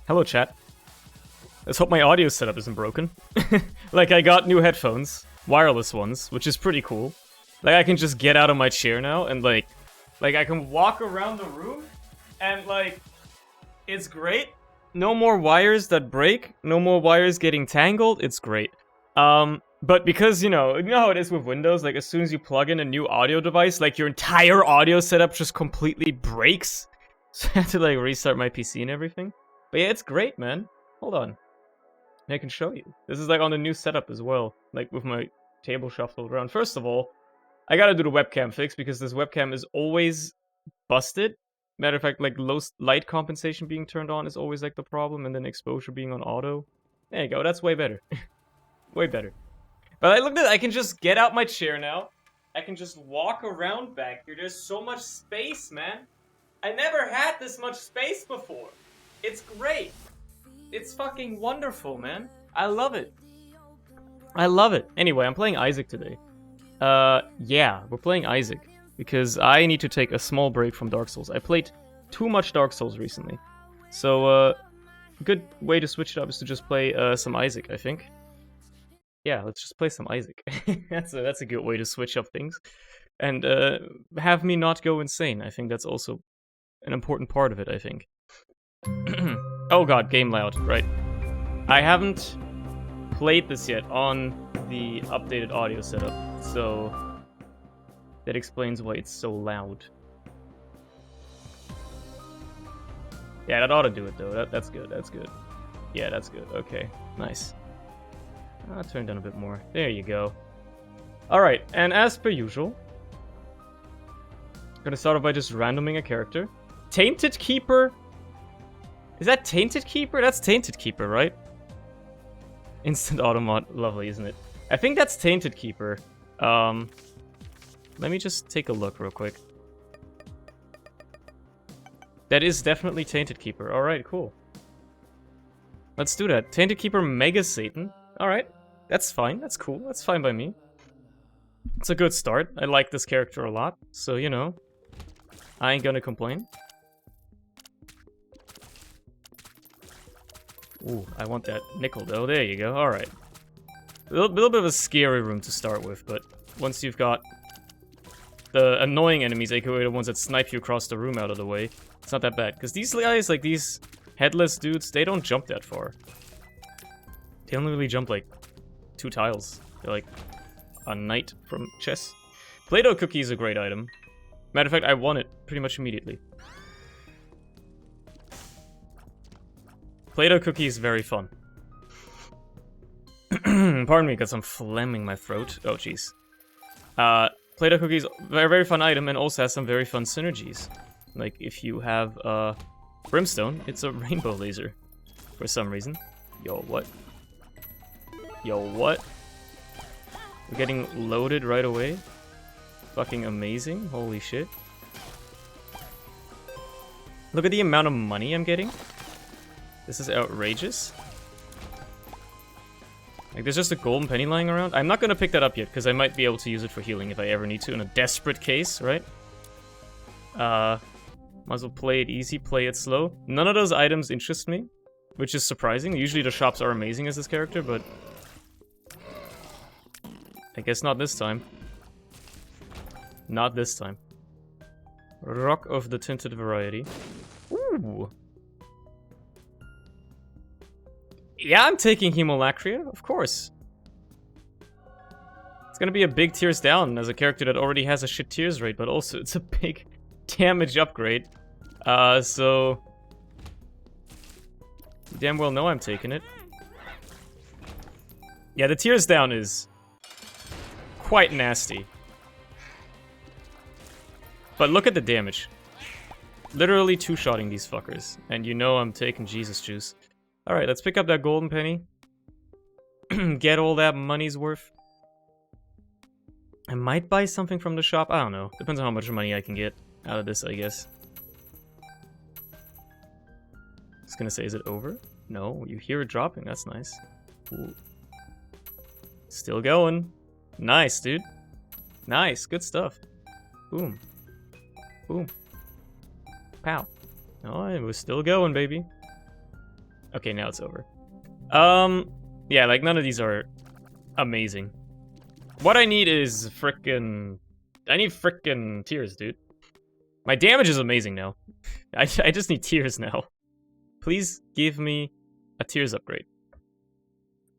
Hello, chat. Let's hope my audio setup isn't broken. Like, I got new headphones, wireless ones, which is pretty cool. Like, I can just get out of my chair now and, like I can walk around the room and, like, it's great. No more wires that break, no more wires getting tangled, it's great. But because, you know how it is with Windows, like, as soon as you plug in a new audio device, like, your entire audio setup just completely breaks. So I had to, like, restart my PC and everything. But yeah, it's great, man. Hold on. I can show you. This is, like, on the new setup as well, like, with my table shuffled around. First of all, I gotta do the webcam fix, because this webcam is always busted. Matter of fact, like, low light compensation being turned on is always, like, the problem, and then exposure being on auto. There you go, that's way better. Way better. But I looked at it, I can just get out my chair now. I can just walk around back here. There's so much space, man. I never had this much space before. It's great. It's fucking wonderful, man. I love it. I love it. Anyway, I'm playing Isaac today. Yeah, we're playing Isaac. Because I need to take a small break from Dark Souls. I played too much Dark Souls recently. So, a good way to switch it up is to just play some Isaac, I think. Yeah, let's just play some Isaac. That's a good way to switch up things. And have me not go insane. I think that's also an important part of it, I think. Oh god, game loud, right. I haven't played this yet on the updated audio setup, so that explains why it's so loud. Yeah, that ought to do it though. That's good, that's good. Yeah, that's good. Okay, nice. I'll turn down a bit more. There you go. Alright, and as per usual, I'm gonna start off by just randoming a character. Tainted Keeper? Is that Tainted Keeper? That's Tainted Keeper, right? Instant automod. Lovely, isn't it? I think that's Tainted Keeper. Let me just take a look real quick. That is definitely Tainted Keeper. Alright, cool. Let's do that. Tainted Keeper Mega Satan. Alright, that's fine. That's cool. That's fine by me. It's a good start. I like this character a lot. So, you know, I ain't gonna complain. Ooh, I want that nickel though. There you go. Alright. A little bit of a scary room to start with, but once you've got the annoying enemies, aka the ones that snipe you across the room out of the way, it's not that bad. Because these guys, like these headless dudes, they don't jump that far. They only really jump like 2 tiles. They're like a knight from chess. Play-Doh cookie is a great item. Matter of fact, I won it pretty much immediately. Play-Doh cookie is very fun. Pardon me, because I'm phlegming my throat. Oh, jeez. Play-Doh cookie is a very, very fun item and also has some very fun synergies. Like, if you have Brimstone, it's a rainbow laser. For some reason. Yo, what? Yo, what? We're getting loaded right away. Fucking amazing. Holy shit. Look at the amount of money I'm getting. This is outrageous. Like, there's just a golden penny lying around. I'm not gonna pick that up yet, because I might be able to use it for healing if I ever need to in a desperate case, right? Might as well play it easy, play it slow. None of those items interest me, which is surprising. Usually the shops are amazing as this character, but I guess not this time. Not this time. Rock of the tinted variety. Ooh. Yeah, I'm taking Hemolacria, of course. It's gonna be a big tears down as a character that already has a shit tears rate, but also it's a big damage upgrade. So you damn well know I'm taking it. Yeah, the tears down is quite nasty. But look at the damage. Literally two-shotting these fuckers. And you know I'm taking Jesus juice. Alright, let's pick up that golden penny. Get all that money's worth. I might buy something from the shop. I don't know. Depends on how much money I can get out of this, I guess. I was gonna say, is it over? No, you hear it dropping. That's nice. Ooh. Still going. Nice, dude. Nice. Good stuff. Boom. Boom. Pow. Oh, it was still going, baby. Okay, now it's over. Yeah, like none of these are amazing. What I need is frickin'... I need frickin' tears, dude. My damage is amazing now. I just need tears now. Please give me a tears upgrade.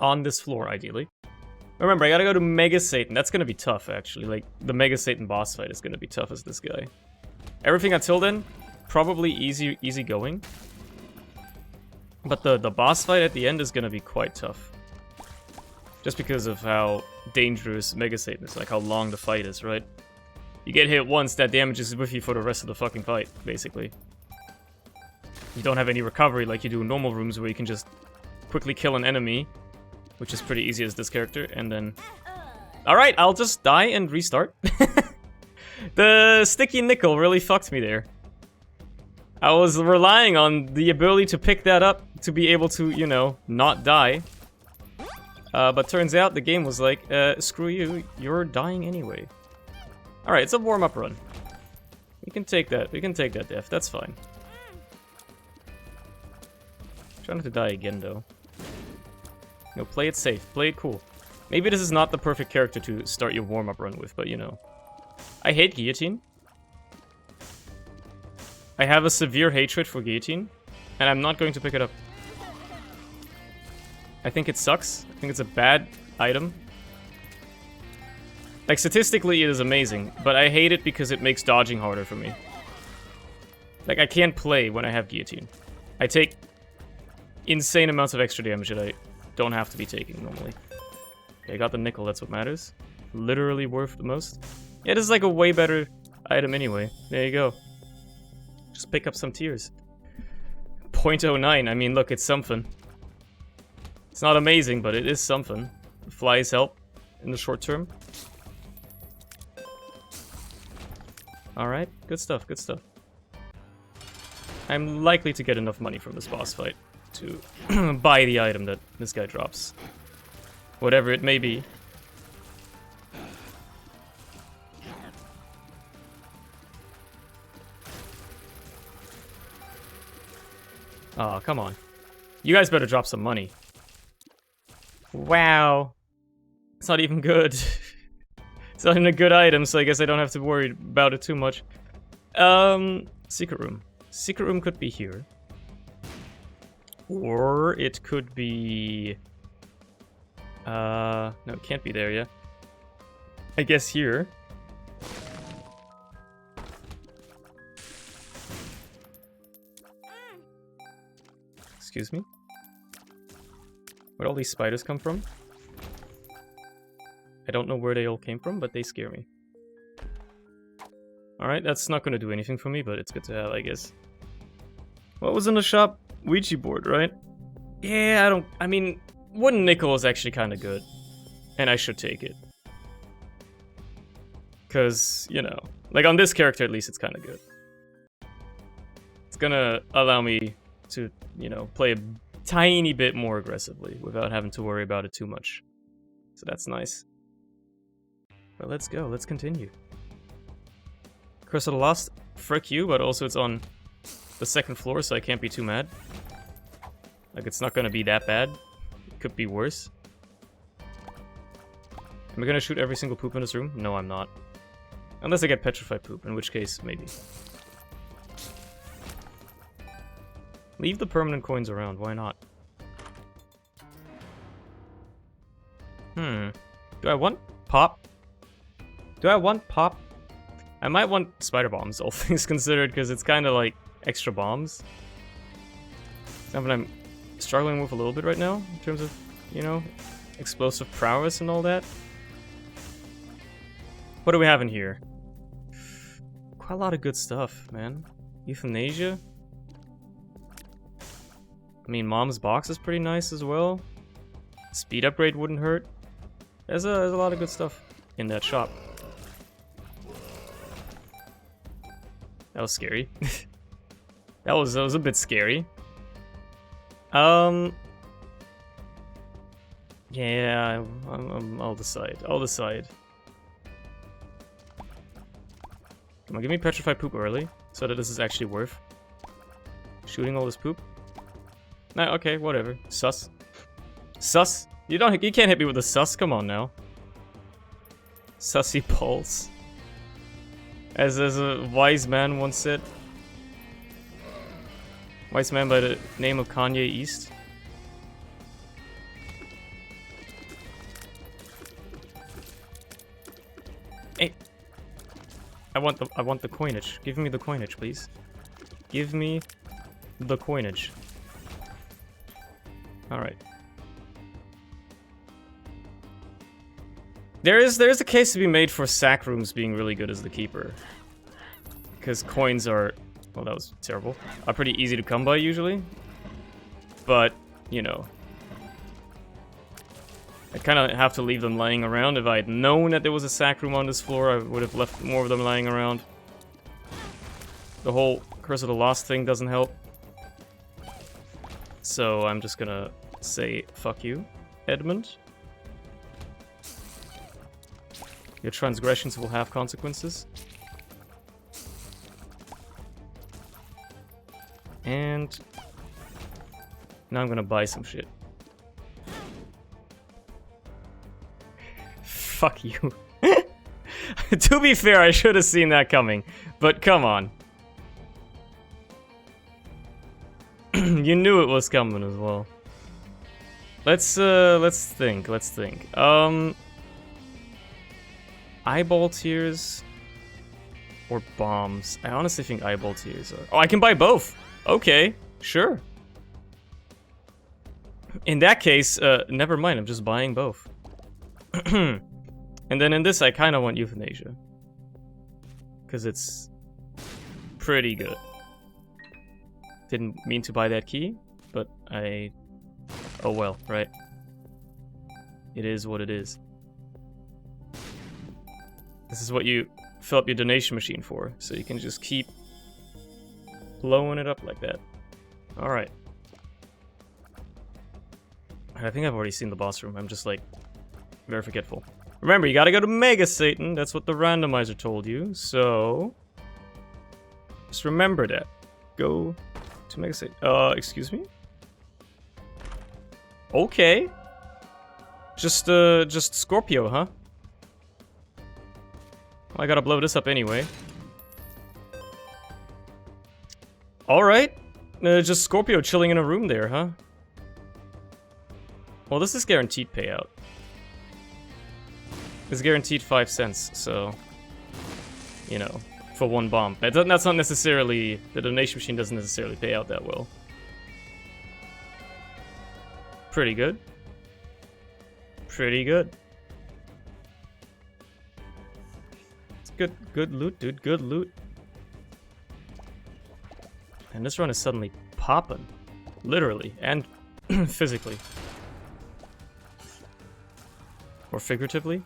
On this floor, ideally. Remember, I gotta go to Mega Satan. That's gonna be tough, actually. Like, the Mega Satan boss fight is gonna be tough as this guy. Everything until then, probably easy going. But the boss fight at the end is gonna be quite tough. Just because of how dangerous Mega Satan is, like how long the fight is, right? You get hit once, that damage is with you for the rest of the fucking fight, basically. You don't have any recovery like you do in normal rooms where you can just quickly kill an enemy, which is pretty easy as this character, and then... Alright, I'll just die and restart. The sticky nickel really fucked me there. I was relying on the ability to pick that up to be able to, you know, not die. But turns out the game was like, screw you, you're dying anyway. Alright, it's a warm-up run. We can take that. We can take that death. That's fine. Try not to die again, though. No, play it safe. Play it cool. Maybe this is not the perfect character to start your warm-up run with, but you know. I hate guillotine. I have a severe hatred for guillotine, and I'm not going to pick it up. I think it sucks. I think it's a bad item. Like, statistically, it is amazing, but I hate it because it makes dodging harder for me. Like, I can't play when I have guillotine. I take insane amounts of extra damage that I don't have to be taking normally. Okay, I got the nickel, that's what matters. Literally worth the most. Yeah, this is like a way better item anyway. There you go. Just pick up some tears. 0.09, I mean, look, it's something. It's not amazing, but it is something. Flies help in the short term. Alright, good stuff, good stuff. I'm likely to get enough money from this boss fight to buy the item that this guy drops. Whatever it may be. Oh, come on. You guys better drop some money. Wow. It's not even good. It's not even a good item, so I guess I don't have to worry about it too much. Secret room. Secret room could be here. Or it could be... no, it can't be there yet. I guess here. Excuse me? Where'd all these spiders come from? I don't know where they all came from, but they scare me. Alright, that's not gonna do anything for me, but it's good to have, I guess. What was in the shop? Ouija board, right? Yeah, I mean, wooden nickel is actually kinda good. And I should take it. Cause, you know, like on this character at least it's kinda good. It's gonna allow me to, you know, play a tiny bit more aggressively without having to worry about it too much. So that's nice. But let's go, let's continue. Curse of the Lost, frick you, but also it's on the second floor, so I can't be too mad. Like, it's not gonna be that bad. It could be worse. Am I gonna shoot every single poop in this room? No, I'm not. Unless I get petrified poop, in which case, maybe. Leave the permanent coins around, why not? Do I want pop? Do I want pop? I might want spider bombs, all things considered, because it's kind of like extra bombs. Something I'm struggling with a little bit right now, in terms of, you know, explosive prowess and all that. What do we have in here? Quite a lot of good stuff, man. Euthanasia. I mean, Mom's box is pretty nice as well. Speed upgrade wouldn't hurt. There's a lot of good stuff in that shop. That was scary. that was a bit scary. Yeah, I'll decide. I'll decide. Come on, give me petrified poop early, so that this is actually worth shooting all this poop. No, okay, whatever. Sus. Sus? You can't hit me with a sus, come on now. Sussy balls. As a wise man once said. Wise man by the name of Kanye East. Hey. I want the coinage. Give me the coinage, please. Give me the coinage. Alright. There is a case to be made for sack rooms being really good as the keeper. Because coins are, well, that was terrible, are pretty easy to come by usually. But, you know, I kind of have to leave them lying around. If I had known that there was a sack room on this floor, I would have left more of them lying around. The whole Curse of the Lost thing doesn't help. So I'm just gonna say, fuck you, Edmund. Your transgressions will have consequences. And now I'm gonna buy some shit. Fuck you. To be fair, I should have seen that coming, but come on. You knew it was coming as well. Let's think. Eyeball tears or bombs? I honestly think eyeball tears are... Oh, I can buy both! Okay, sure. In that case, never mind, I'm just buying both. And then in this, I kind of want euthanasia. Because it's pretty good. Didn't mean to buy that key, but I... Oh well, right? It is what it is. This is what you fill up your donation machine for, so you can just keep blowing it up like that. Alright. I think I've already seen the boss room, I'm just like, very forgetful. Remember, you gotta go to Mega Satan, that's what the randomizer told you, so... Just remember that. Go to Mega Satan. Excuse me? Okay. Just Scorpio, huh? Well, I gotta blow this up anyway. Alright. Just Scorpio chilling in a room there, huh? Well, this is guaranteed payout. It's guaranteed 5 cents, so... You know, for one bomb. That's not necessarily... The donation machine doesn't necessarily pay out that well. Pretty good. Pretty good. Good loot, dude. Good loot. And this run is suddenly popping. Literally. And physically. Or figuratively.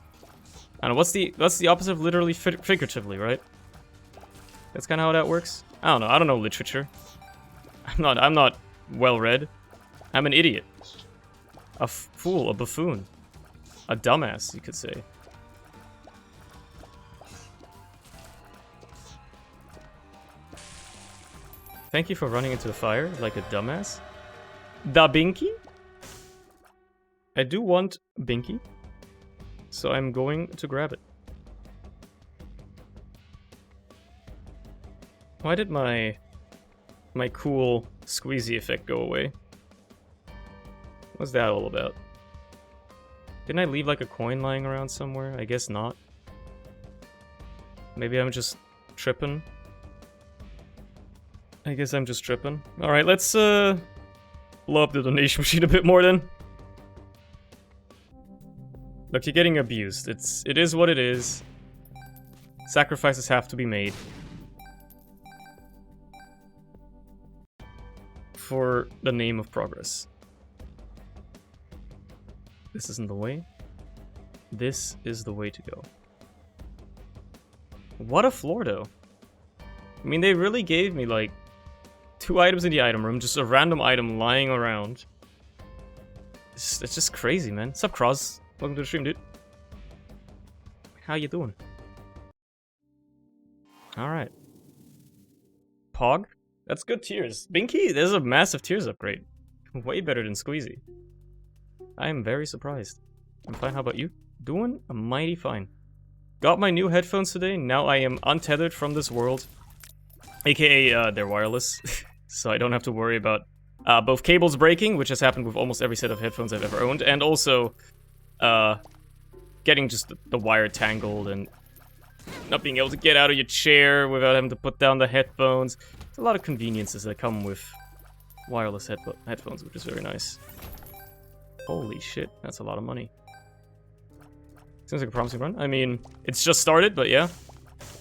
I don't know, what's the opposite of literally figuratively, right? That's kinda how that works? I don't know. I don't know literature. I'm not well read. I'm an idiot. A fool, a buffoon. A dumbass, you could say. Thank you for running into the fire like a dumbass. Da Binky? I do want Binky, so I'm going to grab it. Why did my cool squeezy effect go away? What's that all about? Didn't I leave like a coin lying around somewhere? I guess not. Maybe I'm just tripping. I guess I'm just tripping. Alright, let's blow up the donation machine a bit more then. Look, you're getting abused. It is what it is. Sacrifices have to be made. For the name of progress. This isn't the way. This is the way to go. What a floor, though. I mean, they really gave me, like, 2 items in the item room, just a random item lying around. It's just crazy, man. What's up, Cross? Welcome to the stream, dude. How you doing? Alright. Pog? That's good tiers. Binky, there's a massive tiers upgrade. Way better than Squeezy. I am very surprised. I'm fine, how about you? Doing mighty fine. Got my new headphones today, now I am untethered from this world. AKA, they're wireless, so I don't have to worry about both cables breaking, which has happened with almost every set of headphones I've ever owned, and also getting just the wire tangled and not being able to get out of your chair without having to put down the headphones. There's a lot of conveniences that come with wireless headphones, which is very nice. Holy shit, that's a lot of money. Seems like a promising run. I mean, it's just started, but yeah.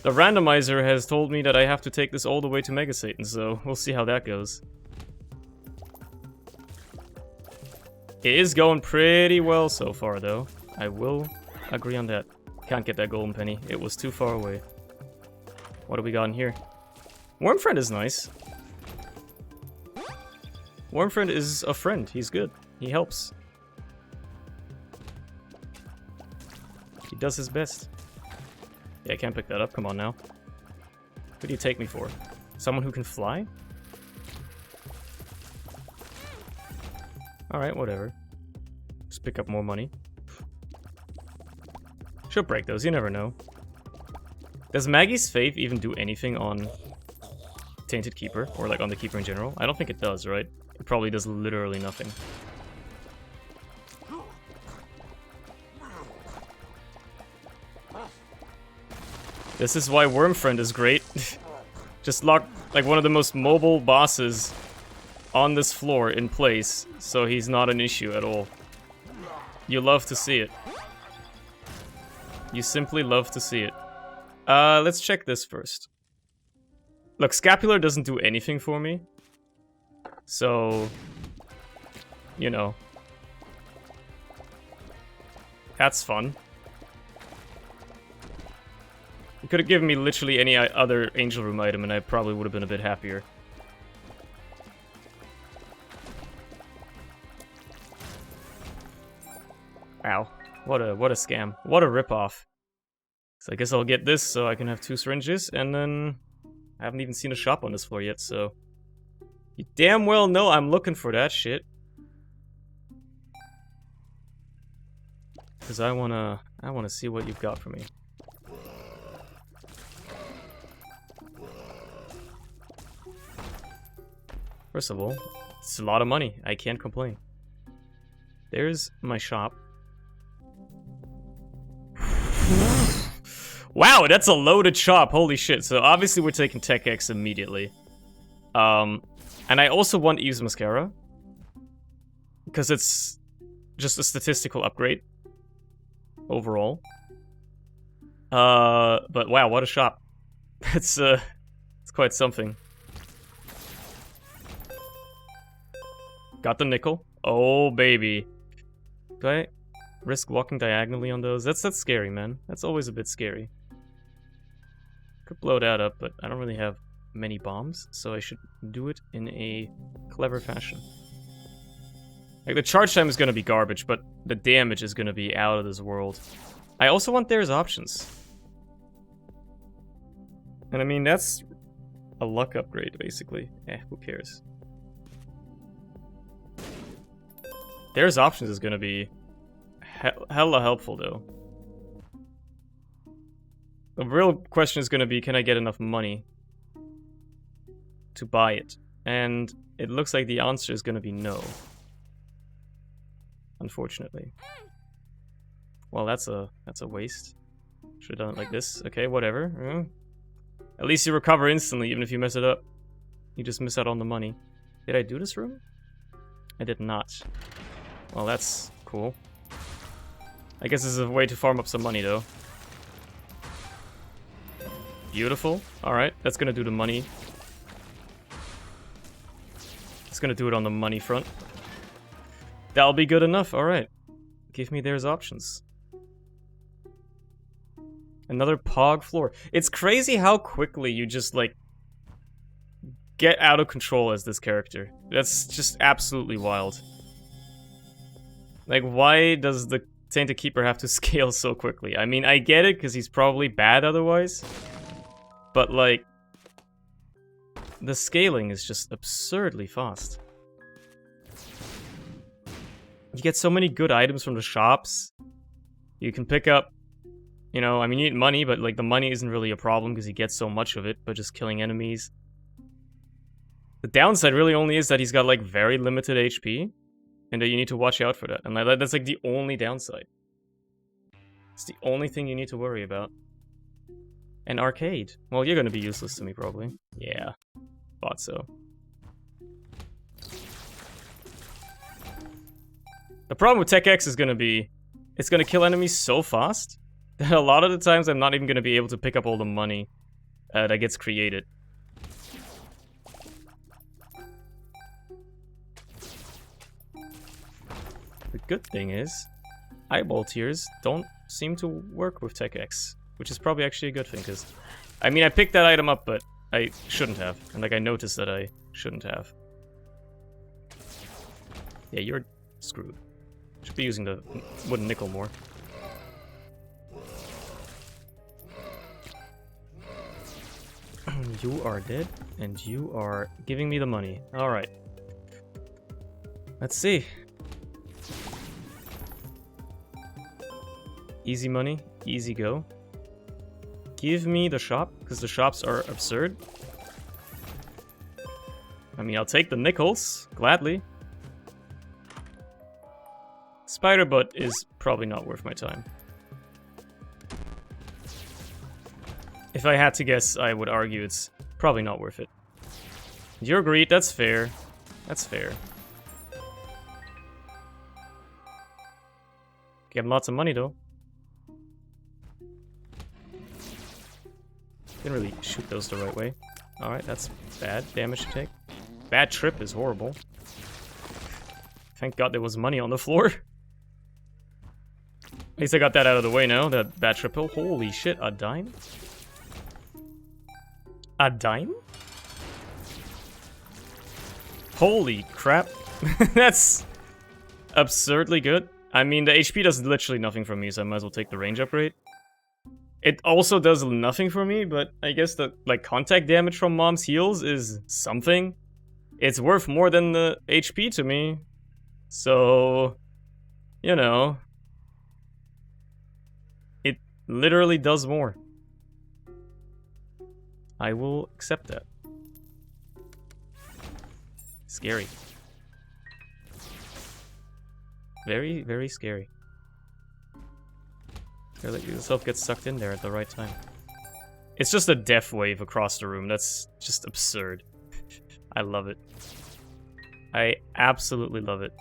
The randomizer has told me that I have to take this all the way to Mega Satan, so we'll see how that goes. It is going pretty well so far, though. I will agree on that. Can't get that golden penny. It was too far away. What do we got in here? Wormfriend is nice. Wormfriend is a friend. He's good. He helps. He does his best. Yeah, I can't pick that up. Come on now. Who do you take me for? Someone who can fly? Alright, whatever. Just pick up more money. She'll break those, you never know. Does Maggie's Faith even do anything on Tainted Keeper? Or like on the Keeper in general? I don't think it does, right? It probably does literally nothing. This is why Wormfriend is great. Just lock like one of the most mobile bosses on this floor in place, so he's not an issue at all. You love to see it. You simply love to see it. Let's check this first. Look, Scapular doesn't do anything for me. So, you know. That's fun. You could have given me literally any other Angel Room item and I probably would have been a bit happier. Ow. What a scam. What a ripoff. So I guess I'll get this so I can have 2 syringes, and then I haven't even seen a shop on this floor yet, so you damn well know I'm looking for that shit. Cause I wanna see what you've got for me. First of all, it's a lot of money. I can't complain. There's my shop. Wow, that's a loaded shop. Holy shit. So obviously we're taking Tech X immediately. And I also want Eve's Mascara. Because it's just a statistical upgrade. Overall. But wow, what a shop. It's quite something. Got the nickel. Oh, baby. Do I risk walking diagonally on those? That's scary, man. That's always a bit scary. Could blow that up, but I don't really have many bombs, so I should do it in a clever fashion. Like, the charge time is gonna be garbage, but the damage is gonna be out of this world. I also want There's Options. And I mean, that's a luck upgrade, basically. Who cares? There's Options is gonna be hella helpful, though. The real question is gonna be, can I get enough money to buy it? And it looks like the answer is gonna be no. Unfortunately. Well, that's a waste. Should have done it like this. Okay, whatever. At least you recover instantly, even if you mess it up. You just miss out on the money. Did I do this room? I did not. Well, that's cool. I guess this is a way to farm up some money, though. Beautiful. Alright, that's gonna do the money. It's gonna do it on the money front. That'll be good enough, alright. Give me There's Options. Another Pog floor. It's crazy how quickly you just, like, get out of control as this character. That's just absolutely wild. Like, why does the Tainted Keeper have to scale so quickly? I mean, I get it, because he's probably bad otherwise. But, like, the scaling is just absurdly fast. You get so many good items from the shops. You can pick up, you know, I mean, you need money, but like the money isn't really a problem because you get so much of it by just killing enemies. The downside really only is that he's got like very limited HP, and that you need to watch out for that. And that's like the only downside. It's the only thing you need to worry about. An arcade. Well, you're gonna be useless to me, probably. Yeah, thought so. The problem with Tech X is gonna be, it's gonna kill enemies so fast that a lot of the times I'm not even gonna be able to pick up all the money that gets created. The good thing is, eyeball tears don't seem to work with Tech X, which is probably actually a good thing, because, I mean, I picked that item up, but I shouldn't have. And, like, I noticed that I shouldn't have. Yeah, you're screwed. Should be using the wooden nickel more. You are dead, and you are giving me the money. Alright. Let's see. Easy money, easy go. Give me the shop, because the shops are absurd. I mean, I'll take the nickels, gladly. Spider butt is probably not worth my time. If I had to guess, I would argue it's probably not worth it. Your greed, that's fair. That's fair. Getting lots of money, though. Didn't really shoot those the right way. Alright, that's bad damage to take. Bad trip is horrible. Thank God there was money on the floor. At least I got that out of the way now, that bad trip. Oh, holy shit, a dime? A dime? Holy crap. That's absurdly good. I mean, the HP does literally nothing for me, so I might as well take the range upgrade. It also does nothing for me, but I guess the like contact damage from Mom's heals is something. It's worth more than the HP to me. So, you know, it literally does more. I will accept that. Scary. Very, very scary. Gotta let yourself get sucked in there at the right time. It's just a death wave across the room. That's just absurd. I love it. I absolutely love it.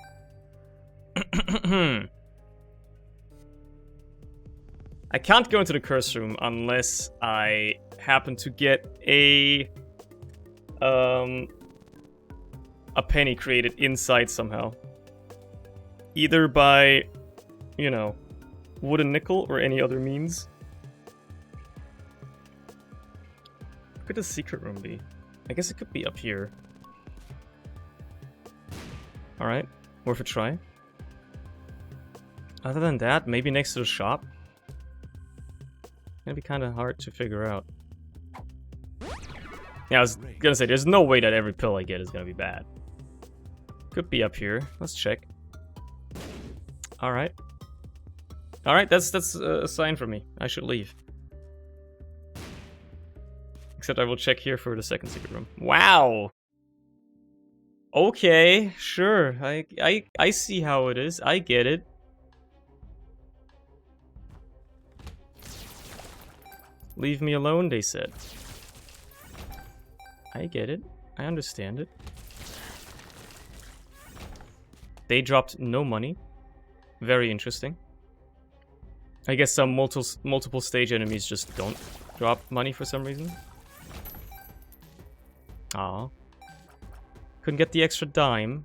I can't go into the curse room unless I happen to get a penny created inside somehow. Either by, you know, wooden nickel or any other means. Where could the secret room be? I guess it could be up here. Alright, worth a try. Other than that, maybe next to the shop. Gonna be kind of hard to figure out. Yeah, I was gonna say, there's no way that every pill I get is gonna be bad. Could be up here. Let's check. Alright. Alright, that's a sign for me. I should leave. Except I will check here for the second secret room. Wow! Okay, sure. I see how it is. I get it. Leave me alone, they said. I get it. I understand it. They dropped no money. Very interesting. I guess some multiple stage enemies just don't drop money for some reason. Aw. Couldn't get the extra dime.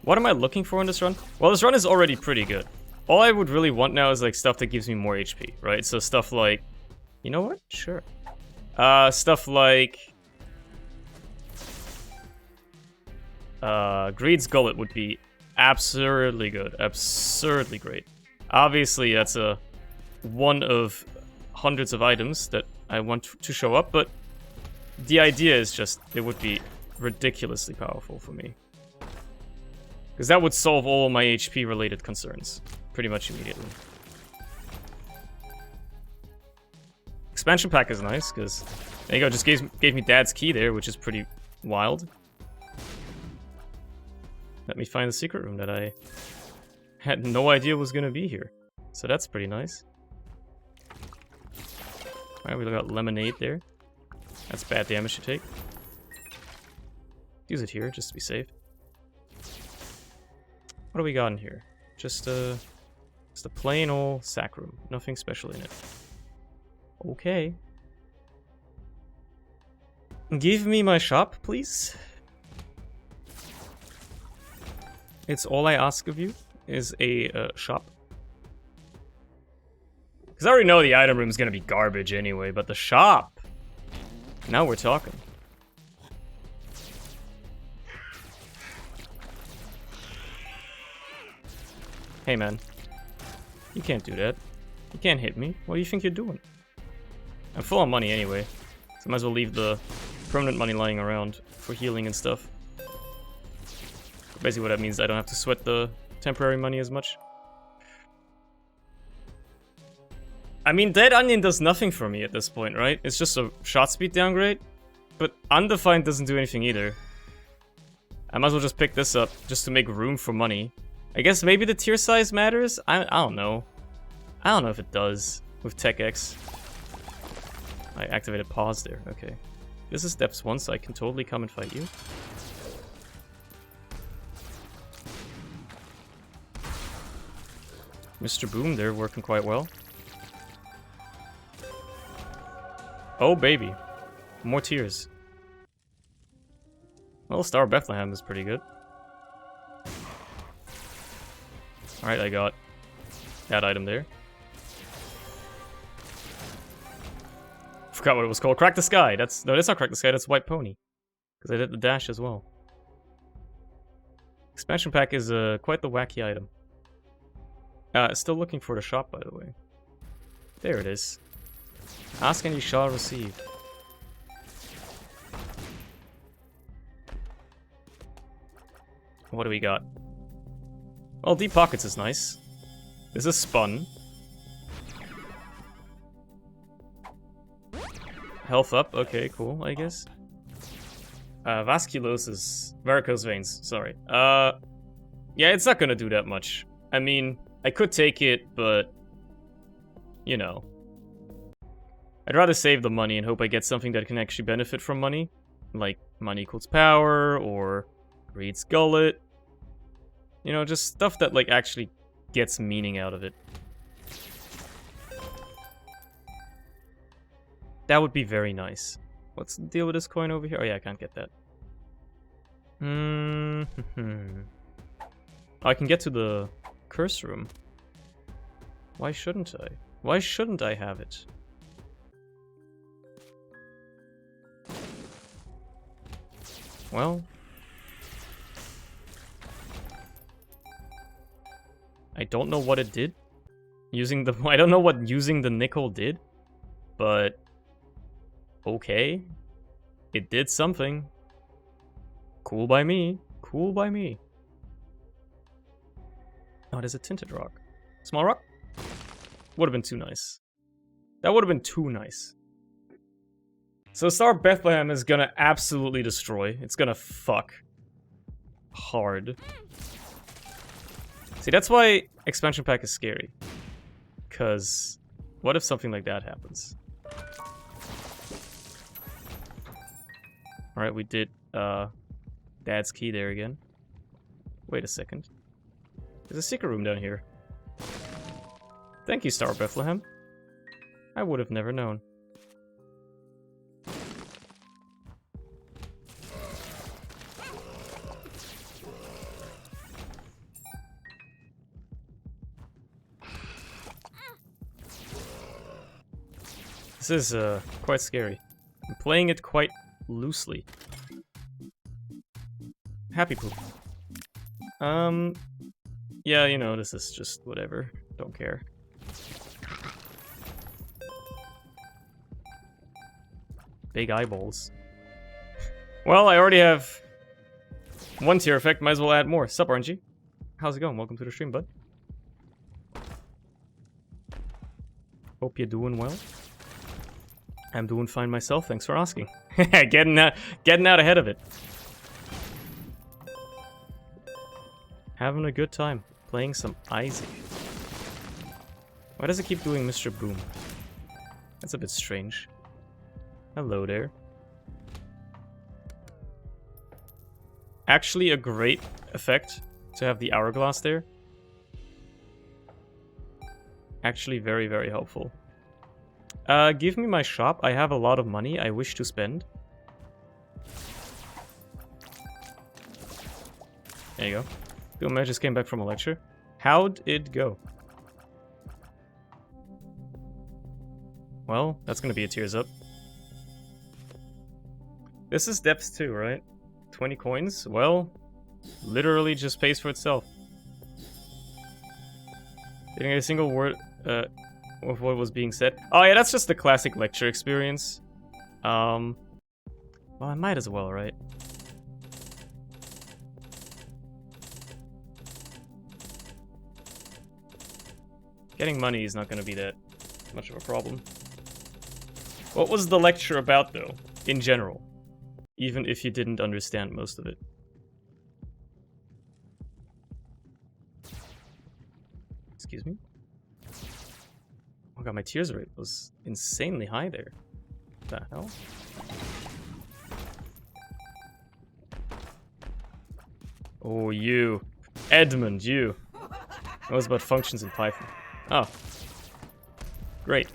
What am I looking for in this run? Well, this run is already pretty good. All I would really want now is like stuff that gives me more HP, right? So stuff like... You know what? Sure. Stuff like... Greed's Gullet would be absurdly good. Absurdly great. Obviously, that's one of hundreds of items that I want to show up, but the idea is just, it would be ridiculously powerful for me. Because that would solve all my HP-related concerns. Pretty much immediately. Expansion pack is nice, because... There you go, just gave me Dad's key there, which is pretty wild. Let me find the secret room that I had no idea was gonna be here. So that's pretty nice. Alright, we got lemonade there. That's bad damage to take. Use it here, just to be safe. What do we got in here? Just a plain old sack room. Nothing special in it. Okay. Give me my shop, please. It's all I ask of you is a shop. Because I already know the item room is going to be garbage anyway, but the shop... Now we're talking. Hey man. You can't do that. You can't hit me. What do you think you're doing? I'm full on money anyway. So I might as well leave the permanent money lying around for healing and stuff. Basically what that means, I don't have to sweat the temporary money as much. I mean, Dead Onion does nothing for me at this point, right? It's just a shot speed downgrade. But Undefined doesn't do anything either. I might as well just pick this up, just to make room for money. I guess maybe the tier size matters? I don't know. I don't know if it does with Tech X. I activated pause there, okay. This is steps 1, so I can totally come and fight you. Mr. Boom, they're working quite well. Oh, baby. More tiers. Well, Star of Bethlehem is pretty good. Alright, I got that item there. Forgot what it was called. Crack the Sky. No, that's not Crack the Sky, that's White Pony. Because I did the dash as well. Expansion pack is quite the wacky item. Still looking for the shop, by the way. There it is. Ask and you shall receive. What do we got? Well, Deep Pockets is nice. This is Spun. Health up, okay, cool, I guess. Vasculosis. Varicose veins, sorry. Yeah, it's not gonna do that much. I mean, I could take it, but... You know. I'd rather save the money and hope I get something that can actually benefit from money. Like, money equals power, or... Reed's Gullet. You know, just stuff that, like, actually gets meaning out of it. That would be very nice. What's the deal with this coin over here? Oh yeah, I can't get that. Oh, I can get to the curse room. Why shouldn't I? Why shouldn't I have it? Well... I don't know what it did. I don't know what using the nickel did. But... Okay. It did something. Cool by me. Cool by me. Oh, there's a tinted rock. Small rock? Would have been too nice. That would have been too nice. So Star of Bethlehem is gonna absolutely destroy. It's gonna fuck. Hard. See, that's why expansion pack is scary. Because what if something like that happens? Alright, we did Dad's key there again. Wait a second. There's a secret room down here. Thank you, Star of Bethlehem. I would have never known. This is quite scary. I'm playing it quite loosely. Happy poop. Yeah, you know, this is just whatever. Don't care. Big eyeballs. Well, I already have One tier effect, might as well add more. Sup, RNG? How's it going? Welcome to the stream, bud. Hope you're doing well. I'm doing fine myself, thanks for asking. getting out ahead of it. Having a good time, playing some Isaac. Why does it keep doing Mr. Boom? That's a bit strange. Hello there. Actually a great effect to have the hourglass there. Actually very, very helpful. Give me my shop. I have a lot of money I wish to spend. There you go. Bill just came back from a lecture. How'd it go? Well, that's gonna be a tears up. This is depths too, right? 20 coins? Well, literally just pays for itself. Didn't get a single word of what was being said. Oh yeah, that's just the classic lecture experience. Well, I might as well, right? Getting money is not going to be that much of a problem. What was the lecture about, though, in general? Even if you didn't understand most of it. Excuse me? Oh god, my tears rate was insanely high there. What the hell? Oh, you. Edmund, you. That was about functions in Python. Oh. Great.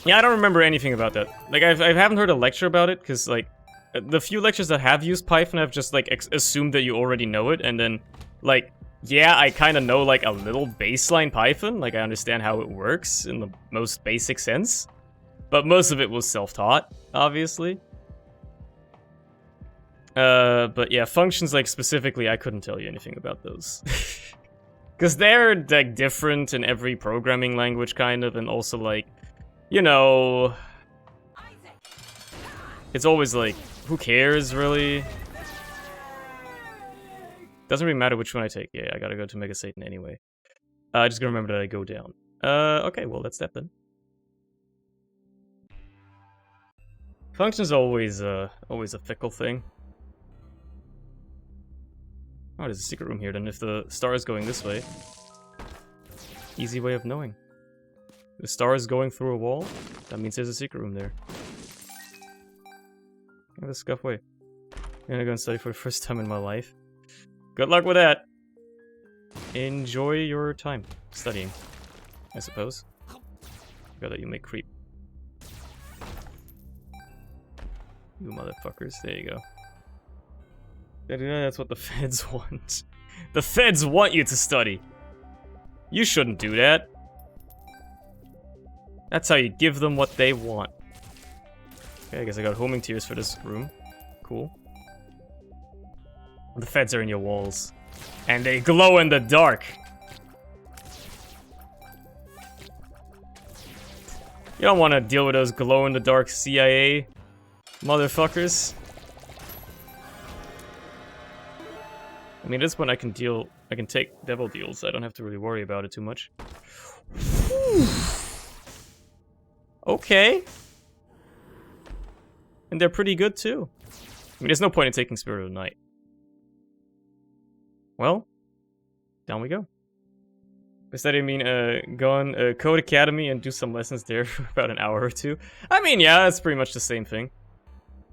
Yeah, I don't remember anything about that. Like, I haven't heard a lecture about it, because, like, the few lectures that have used Python, I've just, like, assumed that you already know it, and then, like, yeah, I kind of know, like, a little baseline Python. Like, I understand how it works in the most basic sense. But most of it was self-taught, obviously. But yeah, functions, like, specifically, I couldn't tell you anything about those. Because they're, like, different in every programming language, kind of, and also, like, you know... It's always, like, who cares, really? Doesn't really matter which one I take. Yeah, I gotta go to Mega Satan anyway. Just gonna remember that I go down. Okay, well, that's that then. Function's always a fickle thing. Oh, there's a secret room here, then if the star is going this way. Easy way of knowing. The star is going through a wall, that means there's a secret room there. Yeah, let's scuff away. I'm gonna go and study for the first time in my life. Good luck with that! Enjoy your time studying, I suppose. Forgot that you make creep. You motherfuckers, there you go. That's what the feds want. The feds want you to study! You shouldn't do that. That's how you give them what they want. Okay, I guess I got homing tears for this room. Cool. The feds are in your walls. And they glow in the dark. You don't want to deal with those glow in the dark CIA motherfuckers. I mean, at this point I can take devil deals. I don't have to really worry about it too much. Okay. And they're pretty good too. I mean, there's no point in taking Spirit of the Night. Well, down we go. By that I mean, go on Code Academy and do some lessons there for about an hour or two. I mean, yeah, that's pretty much the same thing.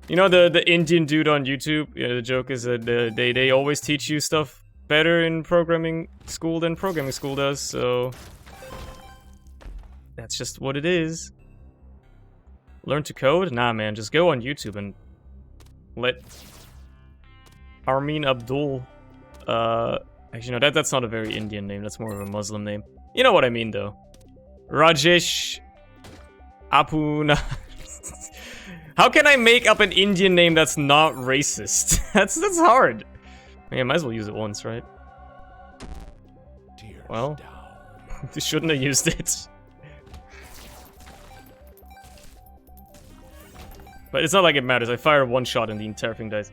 You know, the Indian dude on YouTube, yeah, the joke is that they always teach you stuff better in programming school than programming school does, so... That's just what it is. Learn to code? Nah, man, just go on YouTube and let Armin Abdul... Actually, no, that's not a very Indian name. That's more of a Muslim name. You know what I mean, though. Rajesh Apuna. How can I make up an Indian name that's not racist? that's hard. I mean, I might as well use it once, right? Well, you shouldn't have used it. But it's not like it matters. I fire one shot and the entire thing dies.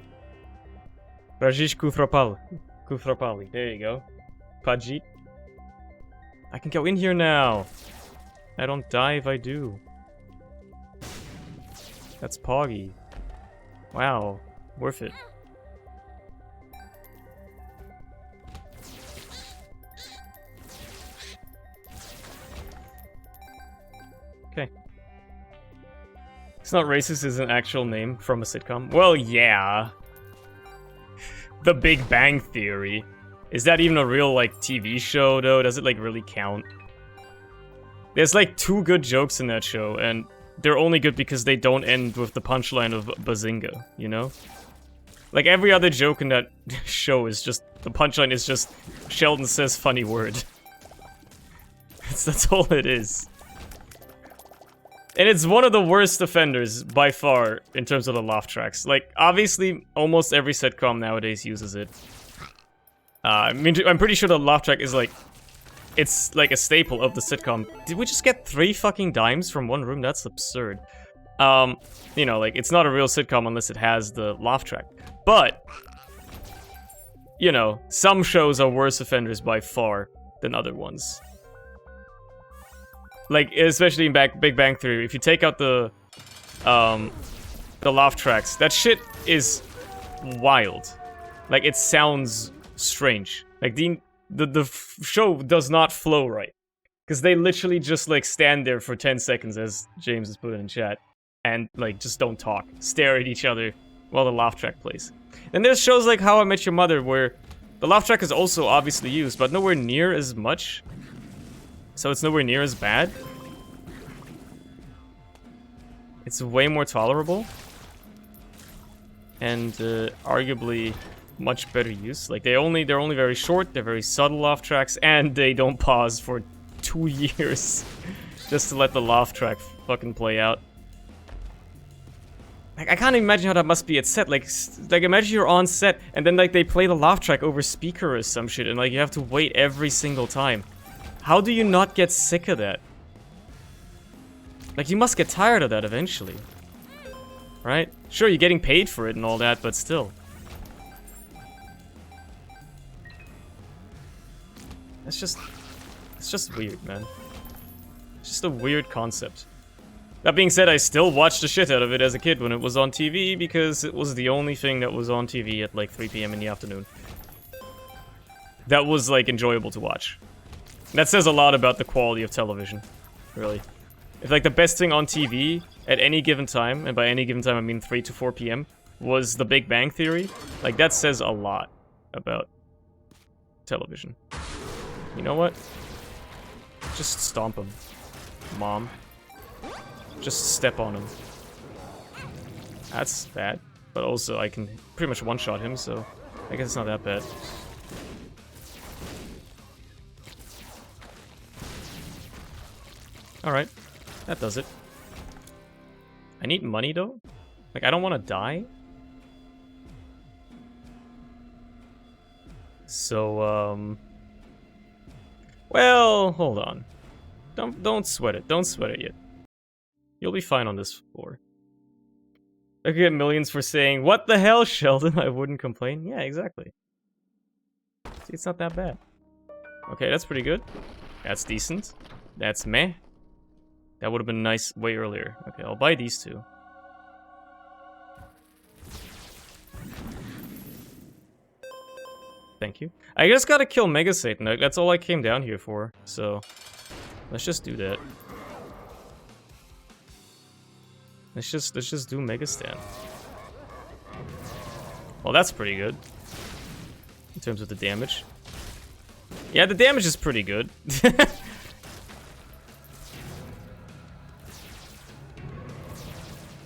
Rajesh Kuthrapali. There you go. Pajit. I can go in here now. I don't die if I do. That's Poggy. Wow. Worth it. Okay. It's Not Racist is an actual name from a sitcom. Well, yeah. The Big Bang Theory. Is that even a real, like, TV show, though? Does it, like, really count? There's, like, 2 good jokes in that show, and they're only good because they don't end with the punchline of Bazinga, you know? Like, every other joke in that show is just... The punchline is just... Sheldon says funny word. That's all it is. And it's one of the worst offenders, by far, in terms of the laugh tracks. Like, obviously, almost every sitcom nowadays uses it. I mean, I'm pretty sure the laugh track is like... It's like a staple of the sitcom. Did we just get 3 fucking dimes from one room? That's absurd. You know, like, it's not a real sitcom unless it has the laugh track. But, you know, some shows are worse offenders by far than other ones. Like, especially in Big Bang Theory, if you take out the laugh tracks, that shit is wild. Like, it sounds strange. Like, the show does not flow right. Because they literally just, like, stand there for 10 seconds, as James has put in chat, and, like, just don't talk. Stare at each other while the laugh track plays. And there's shows like How I Met Your Mother, where the laugh track is also obviously used, but nowhere near as much. So it's nowhere near as bad. It's way more tolerable. And, arguably much better use. Like, they're only very short, they're very subtle laugh tracks, and they don't pause for 2 years just to let the laugh track fucking play out. Like, I can't even imagine how that must be at set. Like imagine you're on set, and then, like, they play the laugh track over speaker or some shit, and, like, you have to wait every single time. How do you not get sick of that? Like, you must get tired of that eventually. Right? Sure, you're getting paid for it and all that, but still. It's just weird, man. It's just a weird concept. That being said, I still watched the shit out of it as a kid when it was on TV, because it was the only thing that was on TV at, like, 3 PM in the afternoon. That was, like, enjoyable to watch. That says a lot about the quality of television, really. If, like, the best thing on TV at any given time, and by any given time I mean 3 to 4 PM, was The Big Bang Theory, like, that says a lot about television. You know what? Just stomp him, Mom. Just step on him. That's bad. But also, I can pretty much one-shot him, so I guess it's not that bad. Alright. That does it. I need money, though. Like, I don't want to die. So, well, hold on. Don't sweat it. Don't sweat it yet. You'll be fine on this floor. I could get millions for saying, "What the hell, Sheldon?" I wouldn't complain. Yeah, exactly. See, it's not that bad. Okay, that's pretty good. That's decent. That's meh. That would have been nice way earlier. Okay, I'll buy these 2. Thank you. I just gotta kill Mega Satan. That's all I came down here for. So, let's just do that. Let's just do Mega Stan. Well, that's pretty good. In terms of the damage. Yeah, the damage is pretty good.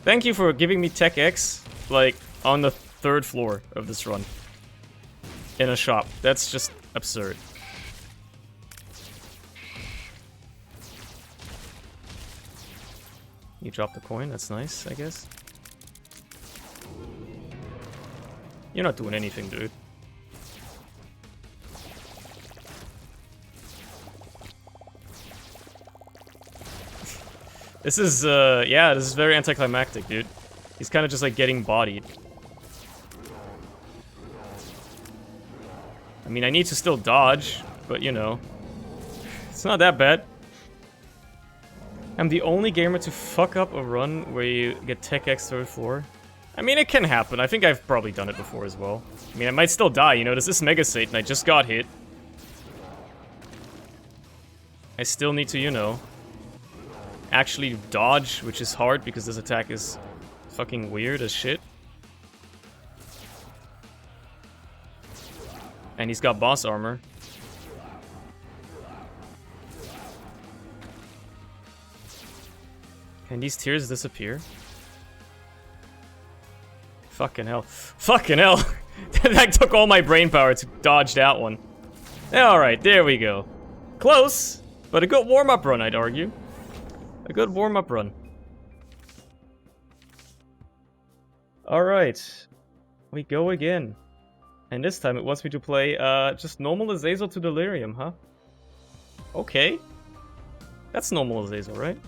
Thank you for giving me Tech X, like, on the 3rd floor of this run. In a shop. That's just absurd. You dropped the coin, that's nice, I guess. You're not doing anything, dude. This is, yeah, this is very anticlimactic, dude. He's kind of just, like, getting bodied. mean, I need to still dodge, but you know, it's not that bad. I'm the only gamer to fuck up a run where you get Tech X third floor. I mean, it can happen. I think I've probably done it before as well. I mean, I might still die, you know, this is Mega Satan. I just got hit. I still need to, you know, actually dodge, which is hard because this attack is fucking weird as shit. And he's got boss armor. Can these tears disappear? Fucking hell. Fucking hell! That took all my brain power to dodge that one. Alright, there we go. Close, but a good warm-up run, I'd argue. A good warm-up run. Alright. We go again. And this time it wants me to play just normal Azazel to Delirium, huh? Okay. That's normal Azazel, right?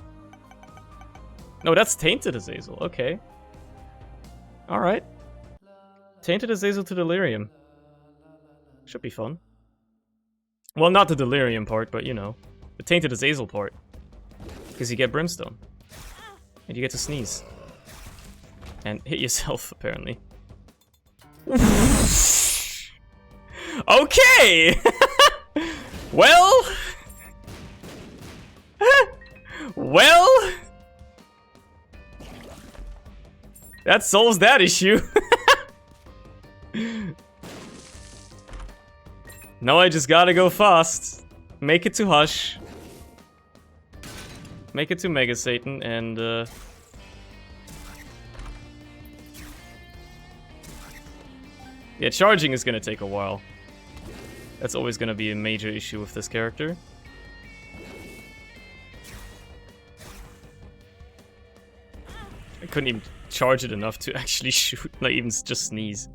No, that's Tainted Azazel, okay. Alright. Tainted Azazel to Delirium. Should be fun. Well, not the Delirium part, but you know. The Tainted Azazel part. Because you get Brimstone. And you get to sneeze. And hit yourself, apparently. Okay! Well... well... that solves that issue. Now I just gotta go fast. Make it to Hush. Make it to Mega Satan and yeah, charging is gonna take a while. That's always gonna be a major issue with this character. I couldn't even charge it enough to actually shoot, like even just sneeze.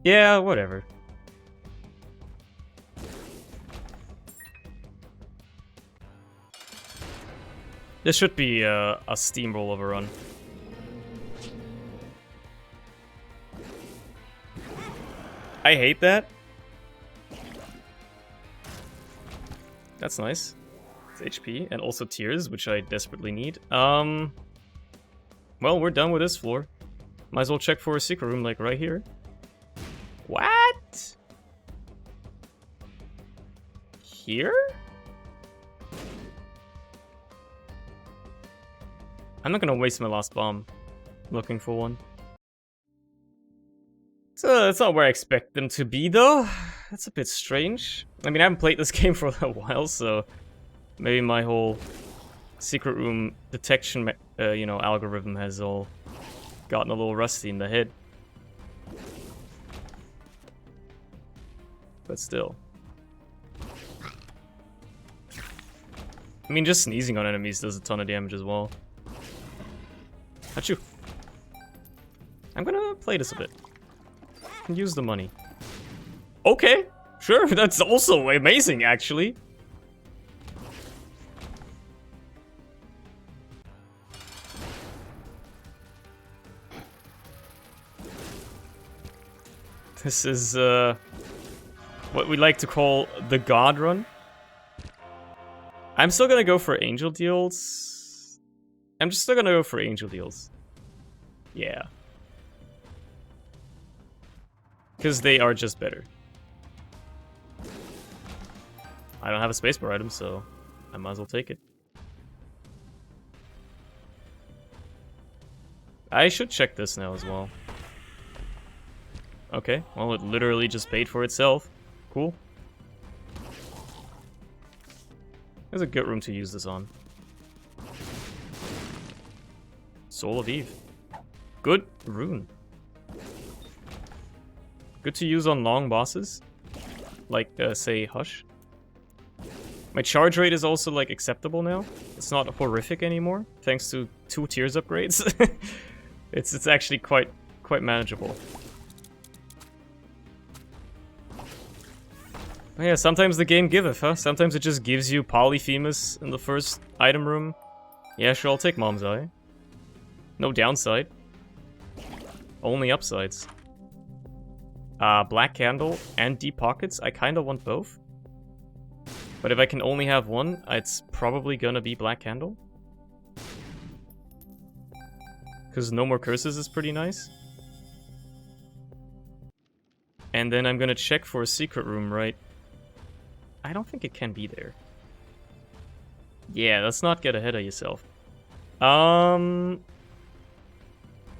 Yeah, whatever. This should be a steamroll of a run. I hate that. That's nice. It's HP and also tears, which I desperately need. Well, we're done with this floor. Might as well check for a secret room, like right here. What? Here? I'm not gonna waste my last bomb looking for one. So that's not where I expect them to be, though. That's a bit strange. I mean, I haven't played this game for a while, so maybe my whole secret room detection, you know, algorithm has all gotten a little rusty in the head. But still. I mean, just sneezing on enemies does a ton of damage as well. Achoo. I'm gonna play this a bit. And use the money. Okay, sure, that's also amazing, actually. This is, what we like to call the God Run. I'm still gonna go for Angel Deals. I'm just still gonna go for Angel Deals. Yeah. Because they are just better. I don't have a spacebar item, so I might as well take it. I should check this now as well. Okay, well it literally just paid for itself. Cool. There's a good room to use this on. Soul of Eve. Good rune. Good to use on long bosses. Like, say, Hush. My charge rate is also, like, acceptable now. It's not horrific anymore, thanks to 2 tiers upgrades. It's actually quite manageable. Yeah, sometimes the game giveth, huh? Sometimes it just gives you Polyphemus in the first item room. Yeah, sure, I'll take Mom's Eye. No downside. Only upsides. Black Candle and Deep Pockets. I kind of want both. But if I can only have one, it's probably gonna be Black Candle. Because No More Curses is pretty nice. And then I'm gonna check for a secret room, right? I don't think it can be there. Yeah, let's not get ahead of yourself.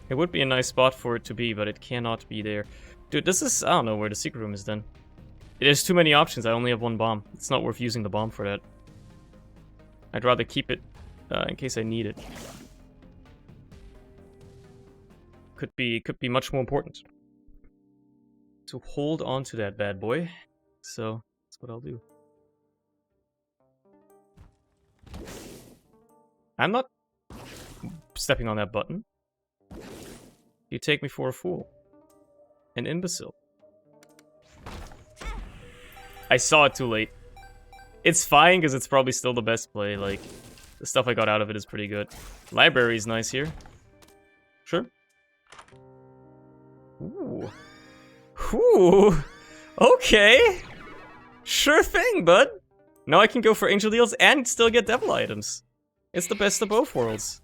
It would be a nice spot for it to be, but it cannot be there. Dude, this is... I don't know where the secret room is then. There's too many options. I only have one bomb. It's not worth using the bomb for that. I'd rather keep it in case I need it. Could be much more important to hold on to that bad boy. So that's what I'll do. I'm not stepping on that button. You take me for a fool. An imbecile. I saw it too late. It's fine, because it's probably still the best play. Like, the stuff I got out of it is pretty good. Library's nice here. Sure. Ooh. Ooh. Okay. Sure thing, bud. Now I can go for angel deals and still get devil items. It's the best of both worlds.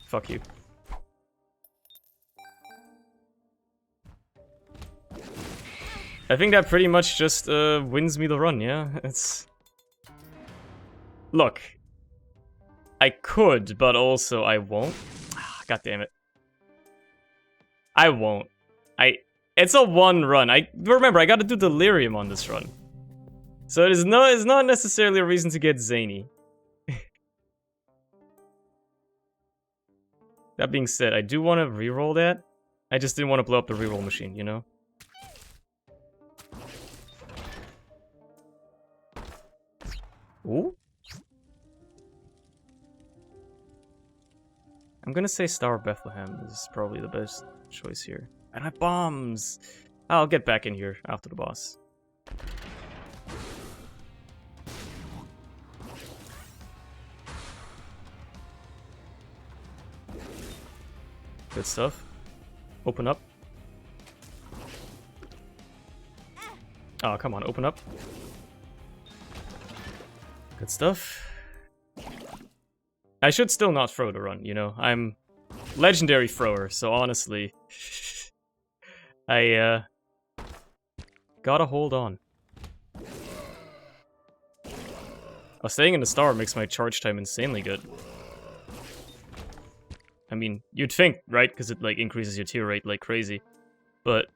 Fuck you. I think that pretty much just wins me the run, yeah? It's... Look. I could, but also I won't. God damn it. I won't. It's a one run. Remember, I gotta do Delirium on this run. So it's not necessarily a reason to get zany. That being said, I do want to reroll that. I just didn't want to blow up the reroll machine, you know? Ooh? I'm gonna say Star of Bethlehem is probably the best choice here. And I have bombs! I'll get back in here after the boss. Good stuff. Open up. Oh, come on, open up. Good stuff. I should still not throw the run, you know? I'm legendary thrower, so honestly... I, gotta hold on. Oh, staying in the star makes my charge time insanely good. I mean, you'd think, right? Because it, like, increases your tier rate like crazy. But...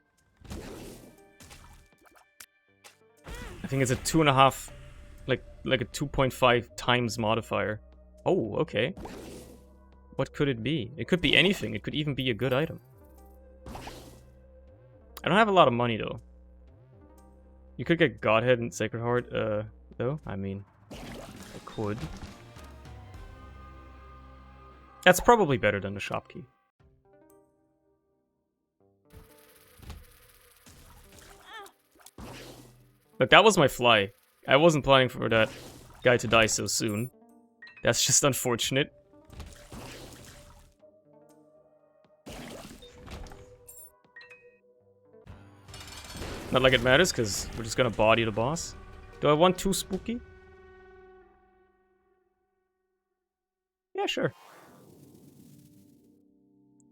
I think it's a 2.5... Like a 2.5 times modifier. Oh, okay. What could it be? It could be anything. It could even be a good item. I don't have a lot of money, though. You could get Godhead and Sacred Heart, though. I mean, I could. That's probably better than the shop key. Look, that was my fly. I wasn't planning for that guy to die so soon. That's just unfortunate. Not like it matters, because we're just gonna body the boss. Do I want too spooky? Yeah, sure.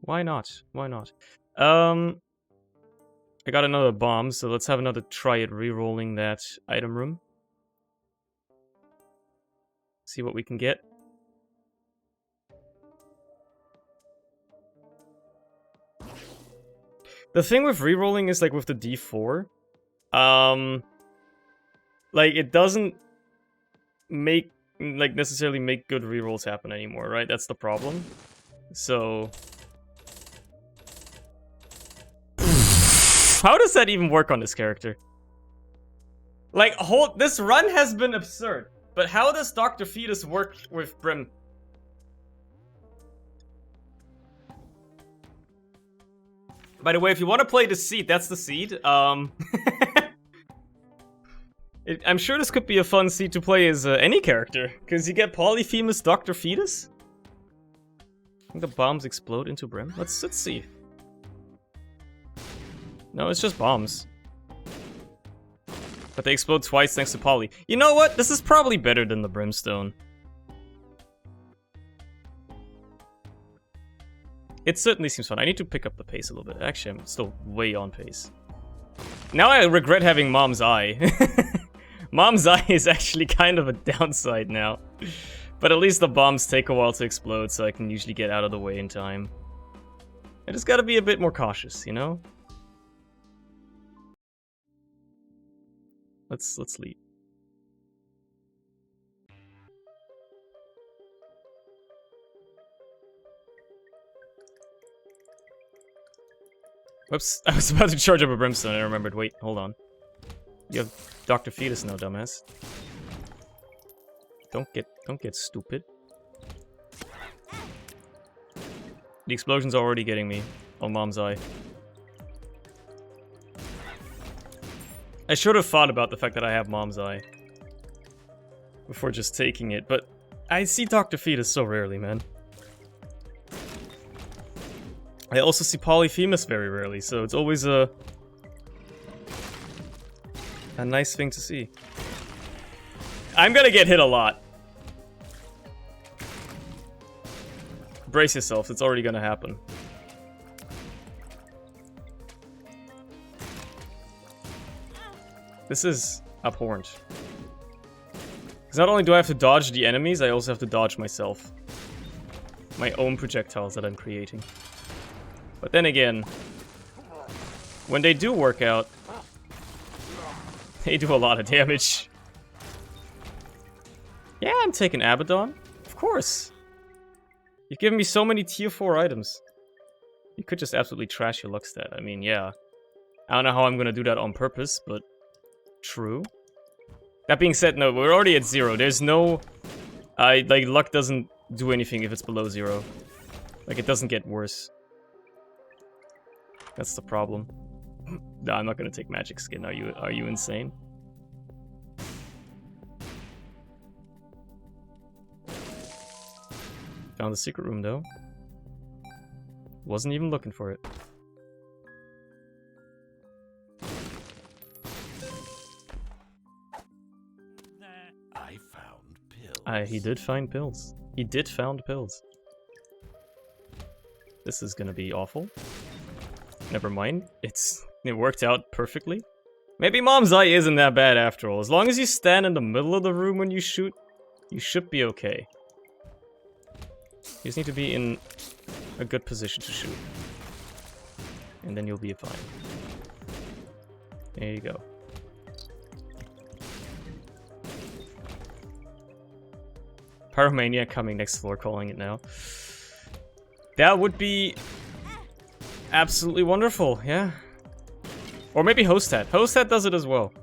Why not? Why not? I got another bomb, so let's have another try at re-rolling that item room. See what we can get. The thing with re-rolling is, like, with the D4, like, it doesn't make, like, necessarily make good re-rolls happen anymore, right? That's the problem. So... How does that even work on this character? Like, this run has been absurd. But how does Dr. Fetus work with Brim? By the way, if you want to play the seed, that's the seed. I'm sure this could be a fun seed to play as any character. Because you get Polyphemus Dr. Fetus. I think the bombs explode into Brim. Let's see. No, it's just bombs. But they explode twice thanks to Poly. You know what? This is probably better than the Brimstone. It certainly seems fun. I need to pick up the pace a little bit. Actually, I'm still way on pace. Now I regret having Mom's Eye. Mom's Eye is actually kind of a downside now. But at least the bombs take a while to explode, so I can usually get out of the way in time. I just gotta be a bit more cautious, you know? Let's leave. Whoops, I was about to charge up a Brimstone and I remembered, wait, hold on. You have Dr. Fetus now, dumbass. Don't get stupid. The explosion's already getting me on Mom's Eye. I should have thought about the fact that I have Mom's Eye before just taking it, but I see Dr. Fetus so rarely, man. I also see Polyphemus very rarely, so it's always a nice thing to see. I'm gonna get hit a lot. Brace yourself, it's already gonna happen. This is abhorrent. Because not only do I have to dodge the enemies, I also have to dodge myself. My own projectiles that I'm creating. But then again, when they do work out, they do a lot of damage. Yeah, I'm taking Abaddon. Of course. You've given me so many tier 4 items. You could just absolutely trash your luck stat. I mean, yeah. I don't know how I'm gonna do that on purpose, but true. That being said, no, we're already at 0. There's no... like, luck doesn't do anything if it's below 0. Like, it doesn't get worse. That's the problem. No, I'm not gonna take magic skin. Are you insane? Found the secret room though. Wasn't even looking for it. I found pills. He did find pills. He did found pills. This is gonna be awful. Never mind. It worked out perfectly. Maybe Mom's Eye isn't that bad after all. As long as you stand in the middle of the room when you shoot, you should be okay. You just need to be in a good position to shoot. And then you'll be fine. There you go. Pyromania coming next floor, calling it now. That would be absolutely wonderful, yeah. Or maybe Hostat. Hostat does it as well.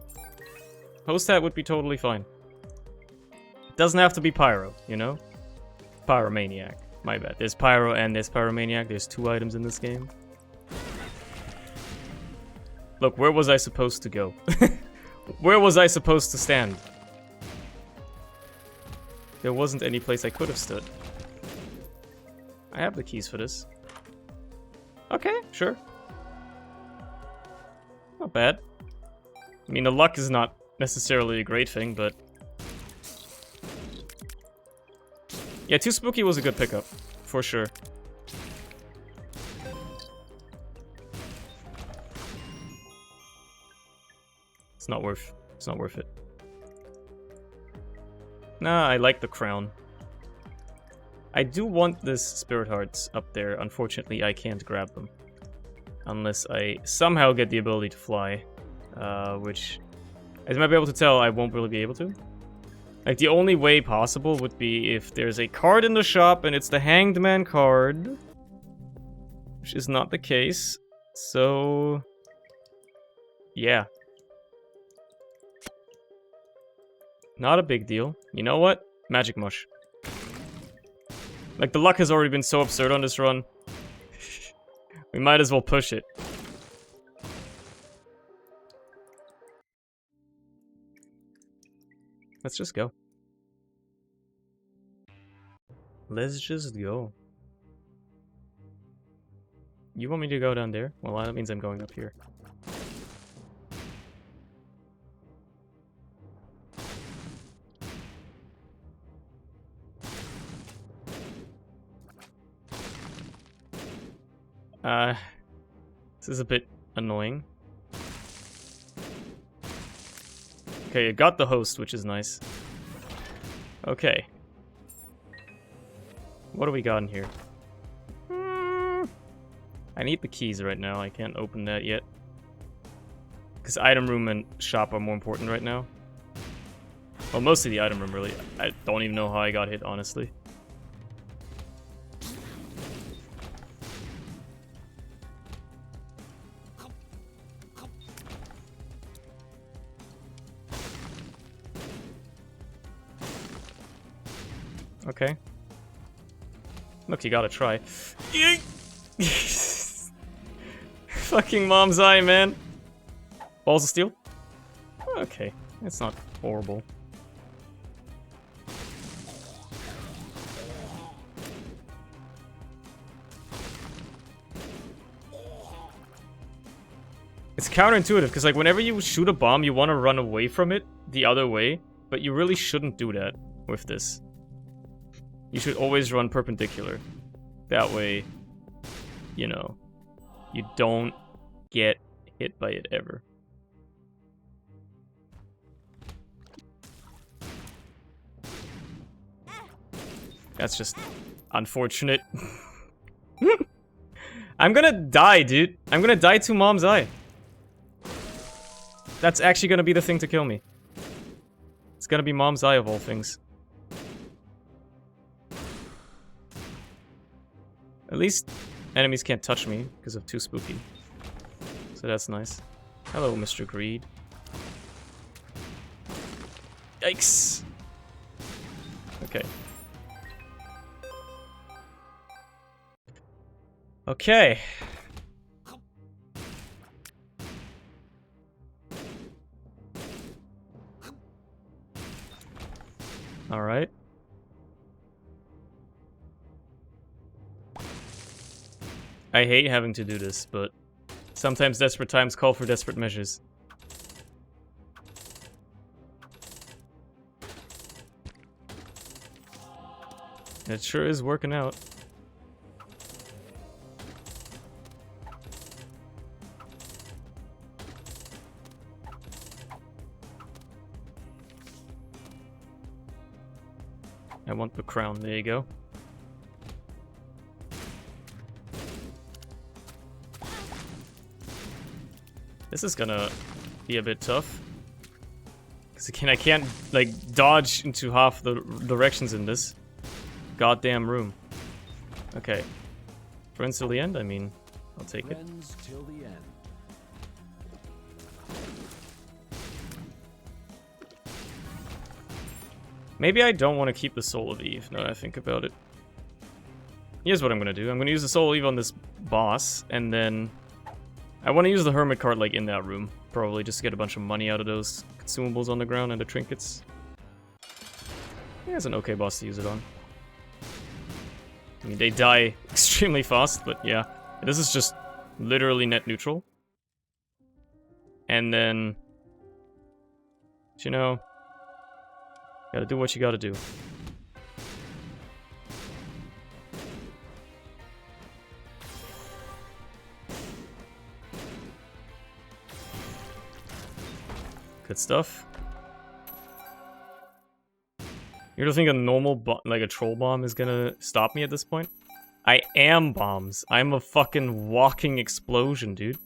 Hostat would be totally fine. It doesn't have to be Pyro, you know? Pyromaniac. My bad. There's Pyro and there's Pyromaniac. There's 2 items in this game. Look, where was I supposed to go? Where was I supposed to stand? There wasn't any place I could have stood. I have the keys for this. Okay, sure. Not bad. I mean, the luck is not necessarily a great thing, but... yeah, Too Spooky was a good pickup, for sure. It's not worth it. Nah, I like the crown. I do want this Spirit Hearts up there. Unfortunately, I can't grab them. Unless I somehow get the ability to fly. Which, as you might be able to tell, I won't really be able to. Like, the only way possible would be if there's a card in the shop and it's the Hanged Man card. Which is not the case. So... yeah. Not a big deal. You know what? Magic Mush. Like, the luck has already been so absurd on this run. We might as well push it. Let's just go. Let's just go. You want me to go down there? Well, that means I'm going up here. This is a bit annoying. Okay, it got the host, which is nice. Okay. What do we got in here? I need the keys right now. I can't open that yet. Because item room and shop are more important right now. Well, mostly the item room, really. I don't even know how I got hit, honestly. Okay. Look, you gotta try. Fucking mom's eye, man. Balls of steel? Okay, it's not horrible. It's counterintuitive, because like whenever you shoot a bomb, you want to run away from it the other way, but you really shouldn't do that with this. You should always run perpendicular. That way, you know, you don't get hit by it ever. That's just unfortunate. I'm gonna die, dude. I'm gonna die to mom's eye. That's actually gonna be the thing to kill me. It's gonna be mom's eye of all things. At least enemies can't touch me because of too spooky. So that's nice. Hello, Mr. Greed. Yikes. Okay. Okay. All right. I hate having to do this, but sometimes desperate times call for desperate measures. It sure is working out. I want the crown, there you go. This is gonna be a bit tough. Because again, I can't, like, dodge into half the directions in this goddamn room. Okay. Friends till the end? I mean, I'll take it. Friends till the end. Maybe I don't want to keep the Soul of Eve, now that I think about it. Here's what I'm gonna do. I'm gonna use the Soul of Eve on this boss, and then I want to use the Hermit card, like, in that room. Probably just to get a bunch of money out of those consumables on the ground and the trinkets. Yeah, it's an okay boss to use it on. I mean, they die extremely fast, but yeah. This is just literally net neutral. And then, you know, gotta do what you gotta do. Good stuff. You don't think a normal like a troll bomb is gonna stop me at this point? I am bombs. I'm a fucking walking explosion, dude.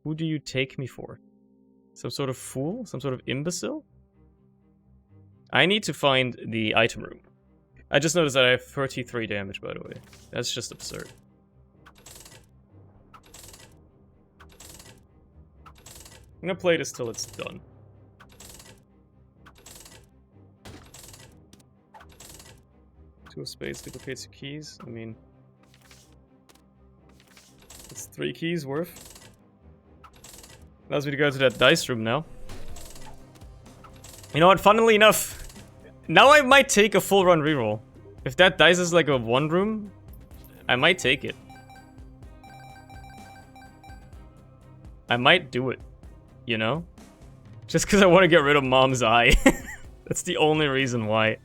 Who do you take me for? Some sort of fool? Some sort of imbecile? I need to find the item room. I just noticed that I have 33 damage, by the way. That's just absurd. I'm gonna play this till it's done. Two of spades duplicates your keys. I mean, it's 3 keys worth. Allows me to go to that dice room now. You know what? Funnily enough, now I might take a full run reroll. If that dice is like a 1 room, I might take it. I might do it. You know? Just because I want to get rid of mom's eye. That's the only reason why.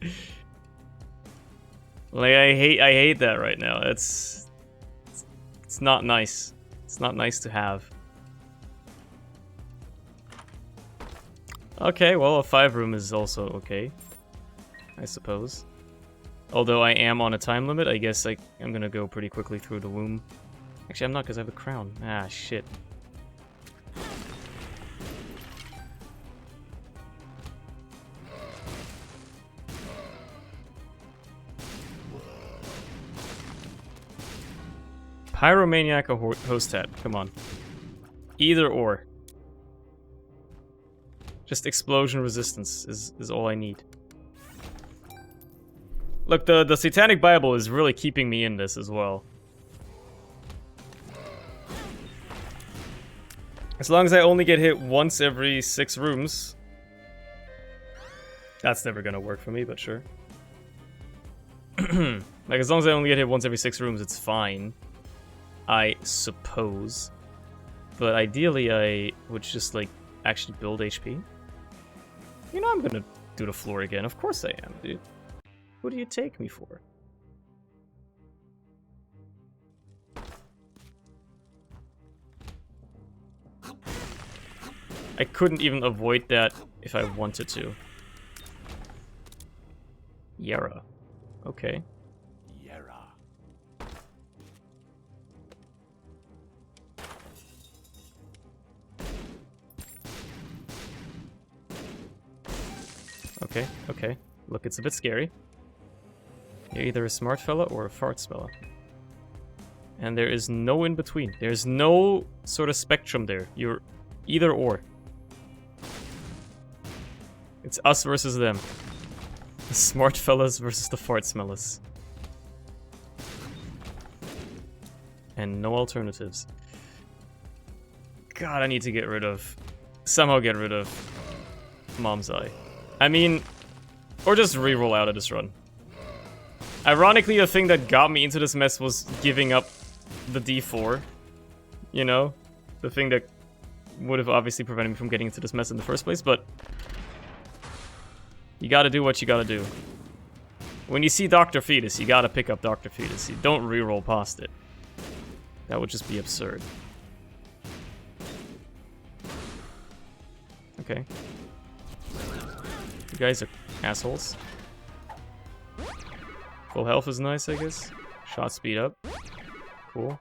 Like, I hate that right now. It's It's not nice. It's not nice to have. Okay, well, a 5-room is also okay, I suppose. Although I am on a time limit, I guess I'm gonna go pretty quickly through the womb. Actually, I'm not, because I have a crown. Ah, shit. Pyromaniac or Hostat? Come on. Either or. Just explosion resistance is all I need. Look, the Satanic Bible is really keeping me in this as well. As long as I only get hit once every 6 rooms. That's never gonna work for me, but sure. Like, as long as I only get hit once every 6 rooms, it's fine. I suppose. But ideally, I would just, like, actually build HP. You know I'm gonna do the floor again. Of course I am, dude. Who do you take me for? I couldn't even avoid that if I wanted to. Yara. Okay. Yara. Okay, okay. Look, it's a bit scary. You're either a smart fella or a fart fella. And there is no in between. There's no sort of spectrum there. You're either or. It's us versus them. The smart fellas versus the fart smellers. And no alternatives. God, I need to get rid of... Somehow get rid of... Mom's Eye. I mean... Or just reroll out of this run. Ironically, the thing that got me into this mess was giving up the D4. You know? The thing that would have obviously prevented me from getting into this mess in the first place, but... You gotta do what you gotta do. When you see Dr. Fetus, you gotta pick up Dr. Fetus. You don't reroll past it. That would just be absurd. Okay. You guys are assholes. Full health is nice, I guess. Shot speed up. Cool.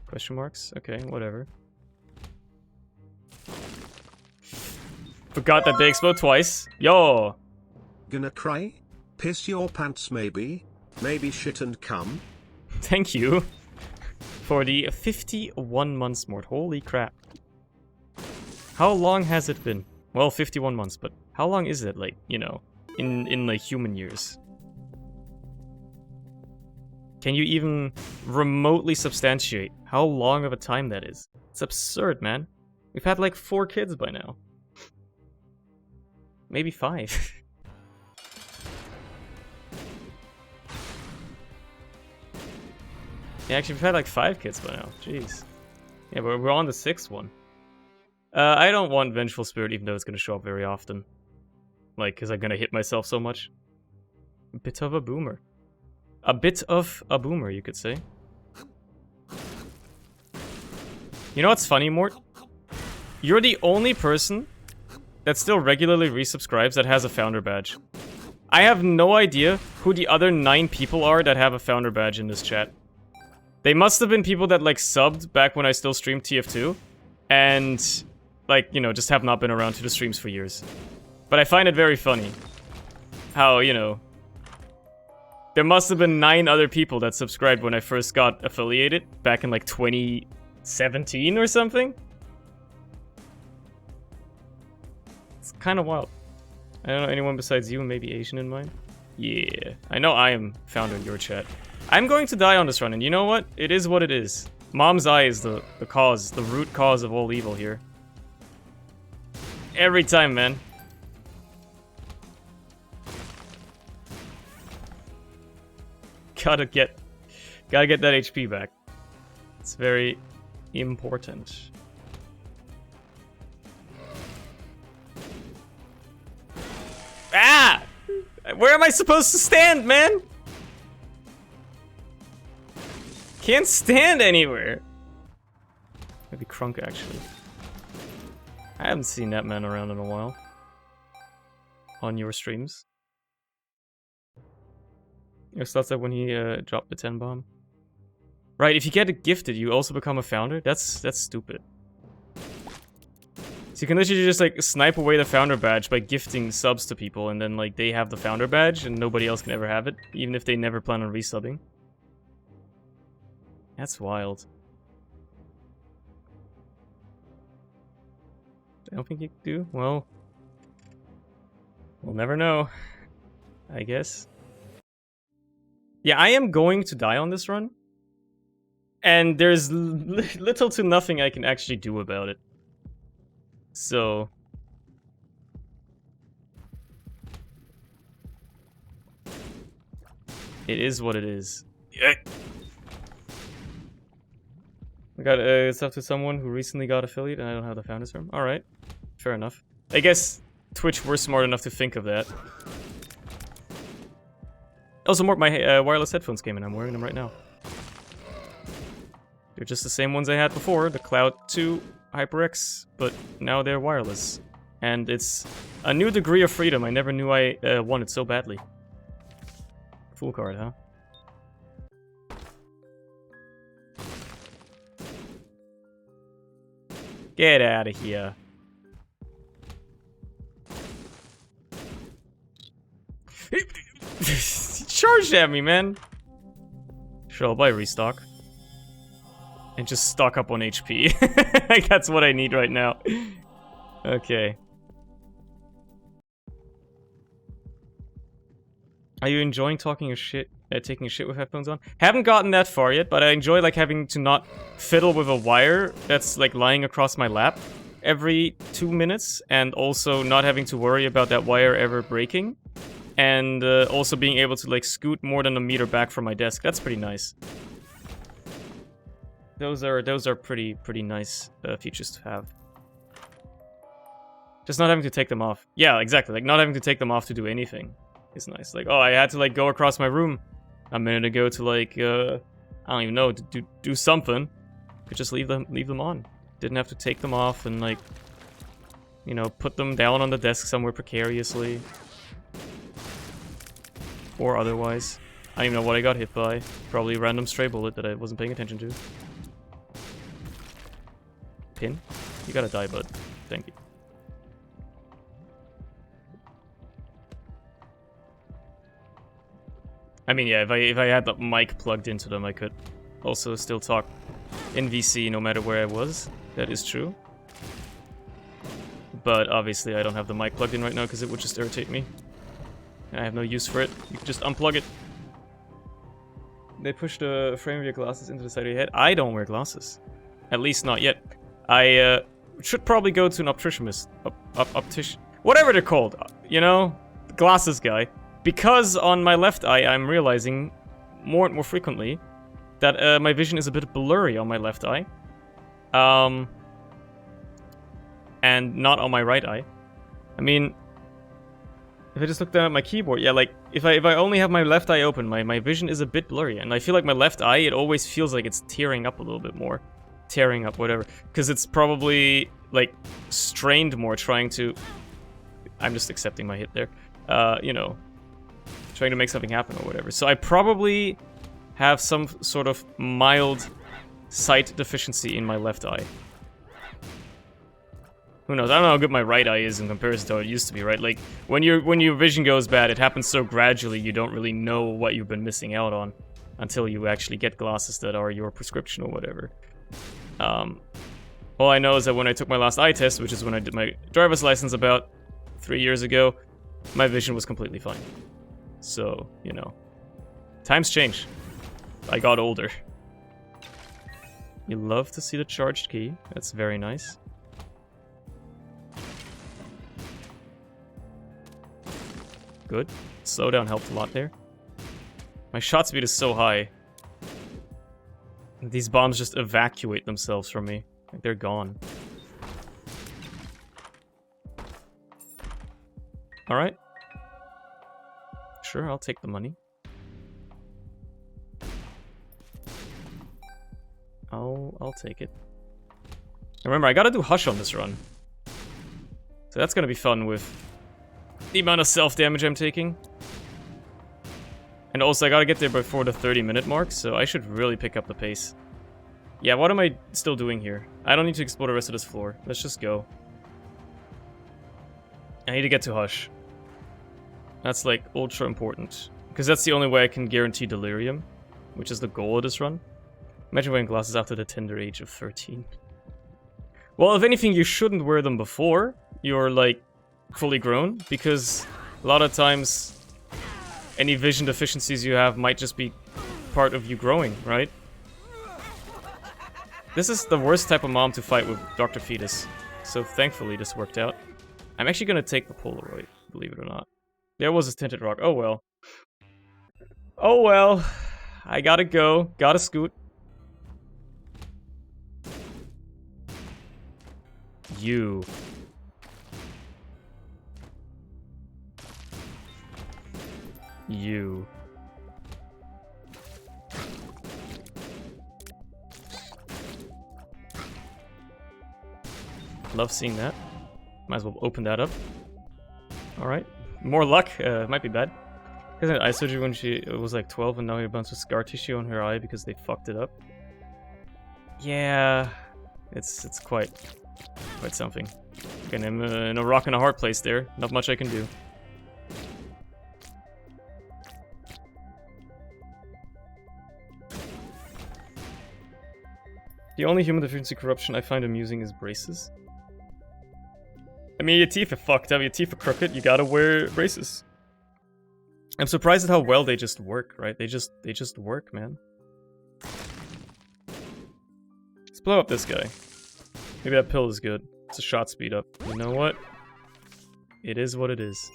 Question marks? Okay, whatever. Forgot that they explode twice. Yo! Gonna cry? Piss your pants maybe? Maybe shit and cum? Thank you for the 51 months more. Holy crap. How long has it been? Well, 51 months, but how long is it, like, you know, in like human years? Can you even remotely substantiate how long of a time that is? It's absurd, man. We've had like 4 kids by now. Maybe 5. Yeah, actually, we've had like 5 kids by now. Jeez. Yeah, but we're on the 6th one. I don't want Vengeful Spirit, even though it's gonna show up very often. Like, because I'm gonna hit myself so much. A bit of a boomer. A bit of a boomer, you could say. You know what's funny, Mort? You're the only person that still regularly resubscribes that has a founder badge. I have no idea who the other 9 people are that have a founder badge in this chat. They must have been people that, like, subbed back when I still streamed TF2, and, like, you know, just have not been around to the streams for years. But I find it very funny how, you know, there must have been 9 other people that subscribed when I first got affiliated back in, like, 2017 or something. It's kind of wild. I don't know anyone besides you and maybe Asian in mind. Yeah, I know I am founder in your chat. I'm going to die on this run, and you know what? It is what it is. Mom's Eye is the cause, the root cause of all evil here. Every time, man. Gotta get that HP back. It's very important. Ah! Where am I supposed to stand, man? Can't stand anywhere. Maybe Crunk, actually. I haven't seen that man around in a while. On your streams. Your thoughts that when he dropped the 10 bomb. Right, if you get it gifted, you also become a founder? That's stupid. So you can literally just like snipe away the founder badge by gifting subs to people, and then like they have the founder badge and nobody else can ever have it, even if they never plan on resubbing. That's wild. I don't think you do. Well, we'll never know, I guess. Yeah, I am going to die on this run. And there's little to nothing I can actually do about it. So... it is what it is. I got stuff to someone who recently got affiliate and I don't have the founders from. Alright. Fair enough. I guess Twitch were smart enough to think of that. Also, my wireless headphones came in. I'm wearing them right now. They're just the same ones I had before, the Cloud 2 HyperX, but now they're wireless. And it's a new degree of freedom I never knew I wanted so badly. Full card, huh? Get out of here. He charged at me, man. Sure, I'll buy restock. And just stock up on HP. Like, that's what I need right now. Okay. Are you enjoying taking a shit with headphones on? Haven't gotten that far yet, but I enjoy like having to not fiddle with a wire that's like lying across my lap every 2 minutes, and also not having to worry about that wire ever breaking, and also being able to like scoot more than a meter back from my desk. That's pretty nice. Those are pretty nice features to have. Just not having to take them off. Yeah, exactly. Like not having to take them off to do anything is nice. Like, oh, I had to like go across my room a minute ago to like I don't even know, to do something. Could just leave them on. Didn't have to take them off and like, you know, put them down on the desk somewhere precariously or otherwise. I don't even know what I got hit by. Probably a random stray bullet that I wasn't paying attention to. Pin? You gotta die, bud. Thank you. I mean, yeah, if I had the mic plugged into them, I could also still talk in VC no matter where I was. That is true. But obviously I don't have the mic plugged in right now because it would just irritate me. And I have no use for it. You can just unplug it. They pushed a frame of your glasses into the side of your head. I don't wear glasses. At least not yet. I should probably go to an optician. Whatever they're called. You know? Glasses guy. Because on my left eye, I'm realizing more and more frequently that my vision is a bit blurry on my left eye. And not on my right eye. I mean, if I just look down at my keyboard, yeah, like, if I only have my left eye open, my vision is a bit blurry. And I feel like my left eye, it always feels like it's tearing up a little bit more. Tearing up, whatever. Because it's probably, like, strained more trying to... I'm just accepting my hit there. You know, trying to make something happen or whatever. So I probably have some sort of mild sight deficiency in my left eye. Who knows? I don't know how good my right eye is in comparison to how it used to be, right? Like, when your vision goes bad, it happens so gradually you don't really know what you've been missing out on until you actually get glasses that are your prescription or whatever. All I know is that when I took my last eye test, which is when I did my driver's license about 3 years ago, my vision was completely fine. So, you know, times change. I got older. You love to see the charged key. That's very nice. Good. Slowdown helped a lot there. My shot speed is so high. These bombs just evacuate themselves from me. Like they're gone. Alright. Sure, I'll take the money. I'll take it. And remember, I gotta do Hush on this run. So that's gonna be fun with the amount of self-damage I'm taking. And also, I gotta get there before the 30-minute mark, so I should really pick up the pace. Yeah, what am I still doing here? I don't need to explore the rest of this floor. Let's just go. I need to get to Hush. That's, like, ultra important. Because that's the only way I can guarantee Delirium, which is the goal of this run. Imagine wearing glasses after the tender age of 13. Well, if anything, you shouldn't wear them before you're, like, fully grown, because a lot of times any vision deficiencies you have might just be part of you growing, right? This is the worst type of mom to fight with Dr. Fetus, so thankfully this worked out. I'm actually gonna take the Polaroid, believe it or not. There was a tinted rock. Oh well. Oh well. I gotta go. Gotta scoot. You. You. Love seeing that. Might as well open that up. Alright. More luck. Might be bad. Because eye surgery when she was like 12 and now you're a bunch of scar tissue on her eye because they fucked it up. Yeah. It's quite something. Again, I'm in a rock and a hard place there. Not much I can do. The only human deficiency corruption I find amusing is braces. I mean, your teeth are fucked up, your teeth are crooked, you gotta wear braces. I'm surprised at how well they just work, right? They just work, man. Let's blow up this guy. Maybe that pill is good. It's a shot speed up. You know what? It is what it is.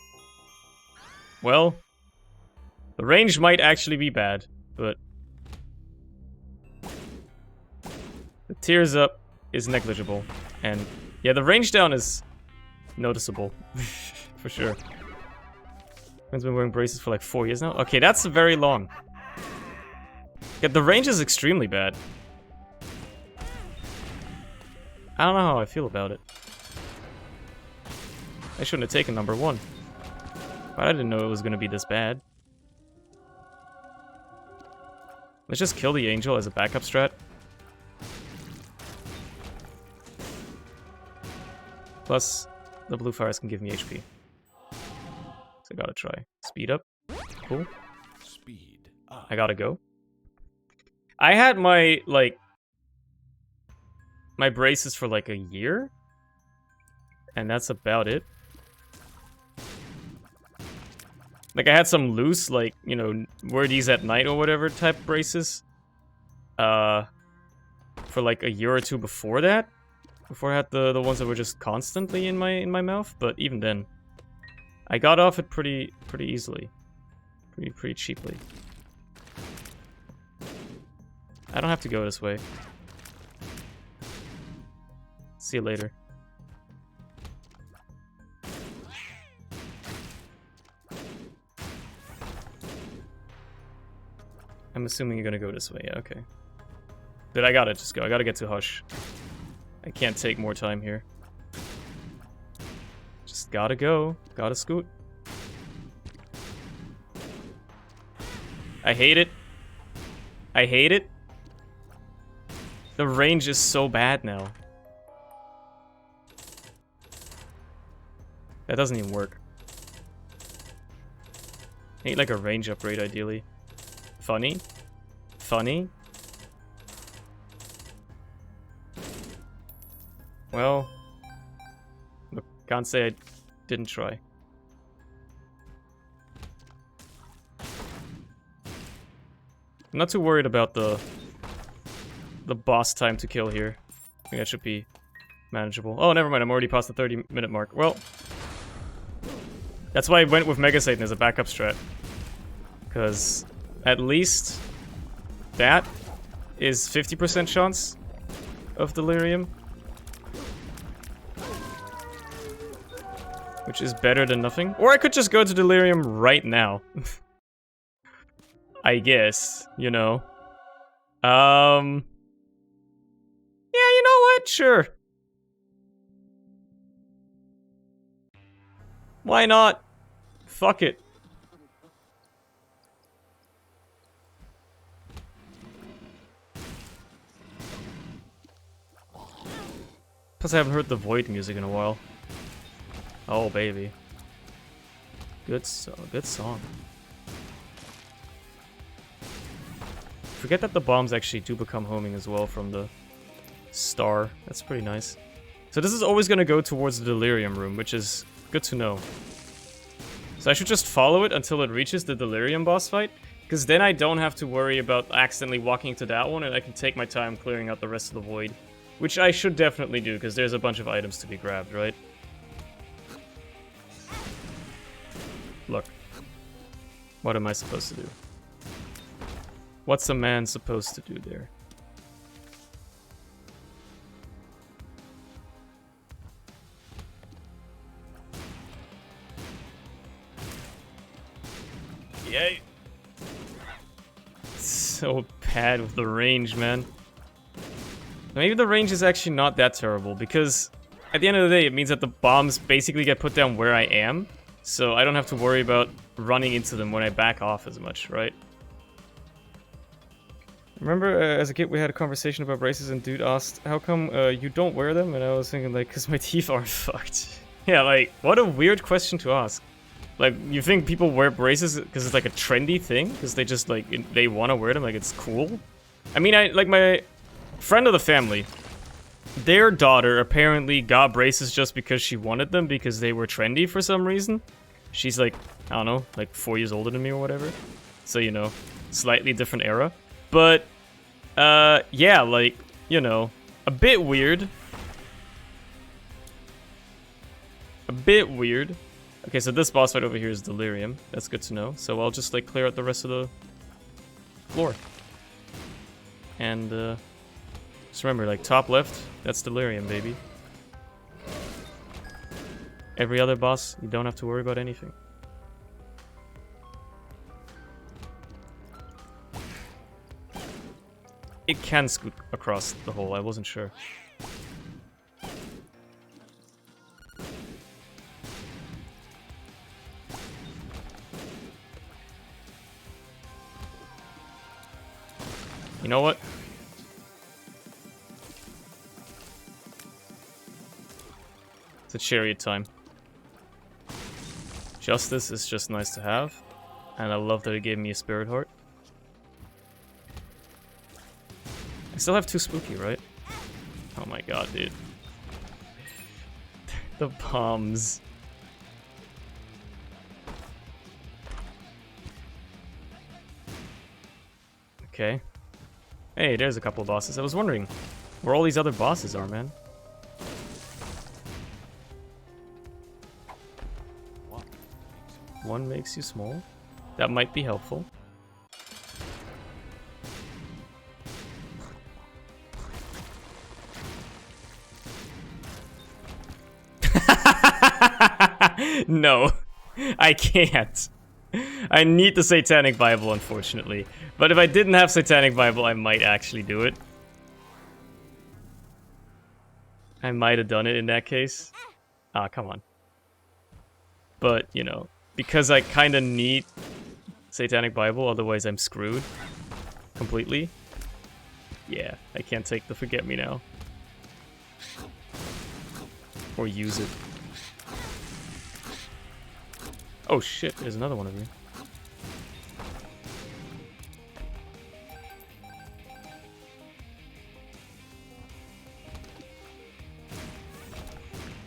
Well, the range might actually be bad, but the tears up is negligible. And yeah, the range down is noticeable. For sure. Man's been wearing braces for like 4 years now. Okay, that's very long. Yeah, the range is extremely bad. I don't know how I feel about it. I shouldn't have taken number 1. But I didn't know it was gonna be this bad. Let's just kill the angel as a backup strat. Plus, the blue fires can give me HP. So I gotta try. Speed up. Cool. Speed up. I gotta go. I had my, like, my braces for like a year. And that's about it. Like, I had some loose, like, you know, wear these at night or whatever type braces. For like a year or two before that. Before I had the ones that were just constantly in my mouth, but even then, I got off it pretty easily, pretty cheaply. I don't have to go this way. See you later. I'm assuming you're gonna go this way. Yeah, okay. But I gotta just go. I gotta get to Hush. I can't take more time here. Just gotta go. Gotta scoot. I hate it. I hate it. The range is so bad now. That doesn't even work. I need like a range upgrade ideally. Funny. Funny. Well, look, can't say I didn't try. I'm not too worried about the boss time to kill here. I think that should be manageable. Oh, never mind, I'm already past the 30-minute mark. Well, that's why I went with Mega Satan as a backup strat. Because at least that is 50% chance of Delirium. Which is better than nothing. Or I could just go to Delirium right now. I guess, you know. Yeah, you know what? Sure. Why not? Fuck it. Plus, I haven't heard the Void music in a while. Oh, baby. Good song. Forget that the bombs actually do become homing as well from the star. That's pretty nice. So this is always going to go towards the Delirium room, which is good to know. So I should just follow it until it reaches the Delirium boss fight, because then I don't have to worry about accidentally walking to that one, and I can take my time clearing out the rest of the Void. Which I should definitely do, because there's a bunch of items to be grabbed, right? Look. What am I supposed to do? What's a man supposed to do there? Yay! So bad with the range, man. Maybe the range is actually not that terrible, because at the end of the day, it means that the bombs basically get put down where I am, so I don't have to worry about running into them when I back off as much, right? Remember, as a kid, we had a conversation about braces, and dude asked, how come you don't wear them? And I was thinking, like, because my teeth aren't fucked. Yeah, like, what a weird question to ask. Like, you think people wear braces because it's like a trendy thing? Because they just, like, they want to wear them, like, it's cool? I mean, like, my friend of the family, their daughter apparently got braces just because she wanted them, because they were trendy for some reason. She's like, I don't know, like 4 years older than me or whatever. So, you know, slightly different era. But, yeah, like, you know, a bit weird. A bit weird. Okay, so this boss fight over here is Delirium. That's good to know. So I'll just, like, clear out the rest of the floor. And, just remember, like, top left, that's Delirium, baby. Every other boss, you don't have to worry about anything. It can scoot across the hole, I wasn't sure. You know what? It's a chariot time. Justice is just nice to have. And I love that it gave me a spirit heart. I still have 2 spooky, right? Oh my god, dude. The bombs. Okay. Hey, there's a couple of bosses. I was wondering where all these other bosses are, man. One makes you small. That might be helpful. No, I can't. I need the Satanic Bible, unfortunately. But if I didn't have Satanic Bible, I might actually do it. I might have done it in that case. Ah, come on. But, you know, because I kind of need Satanic Bible, otherwise I'm screwed completely. Yeah, I can't take the Forget Me Now. Or use it. Oh shit, there's another one of you.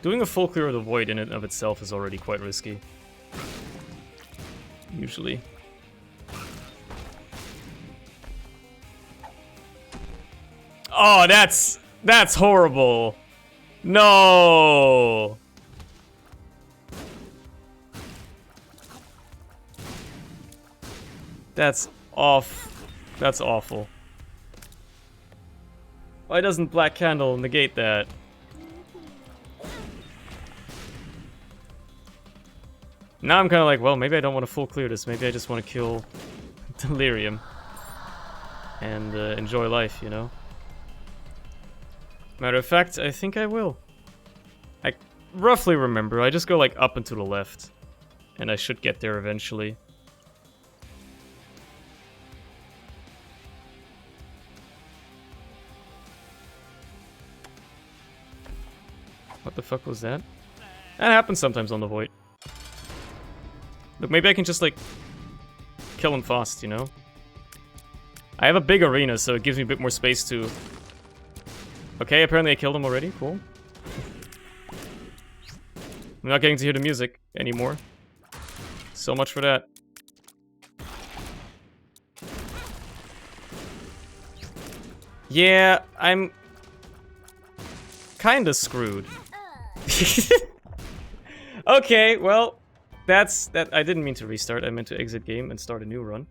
Doing a full clear of the void in and of itself is already quite risky. Usually. Oh, that's horrible. No. That's awful. Why doesn't Black Candle negate that? Now I'm kind of like, well, maybe I don't want to full clear this. Maybe I just want to kill Delirium and enjoy life, you know? Matter of fact, I think I will. I roughly remember. I just go like up and to the left. And I should get there eventually. What the fuck was that? That happens sometimes on the Void. Look, maybe I can just like kill him fast, you know? I have a big arena, so it gives me a bit more space to... Okay, apparently I killed him already. Cool. I'm not getting to hear the music anymore. So much for that. Yeah, I'm... kinda screwed. Okay, well... That's... that. I didn't mean to restart. I meant to exit game and start a new run.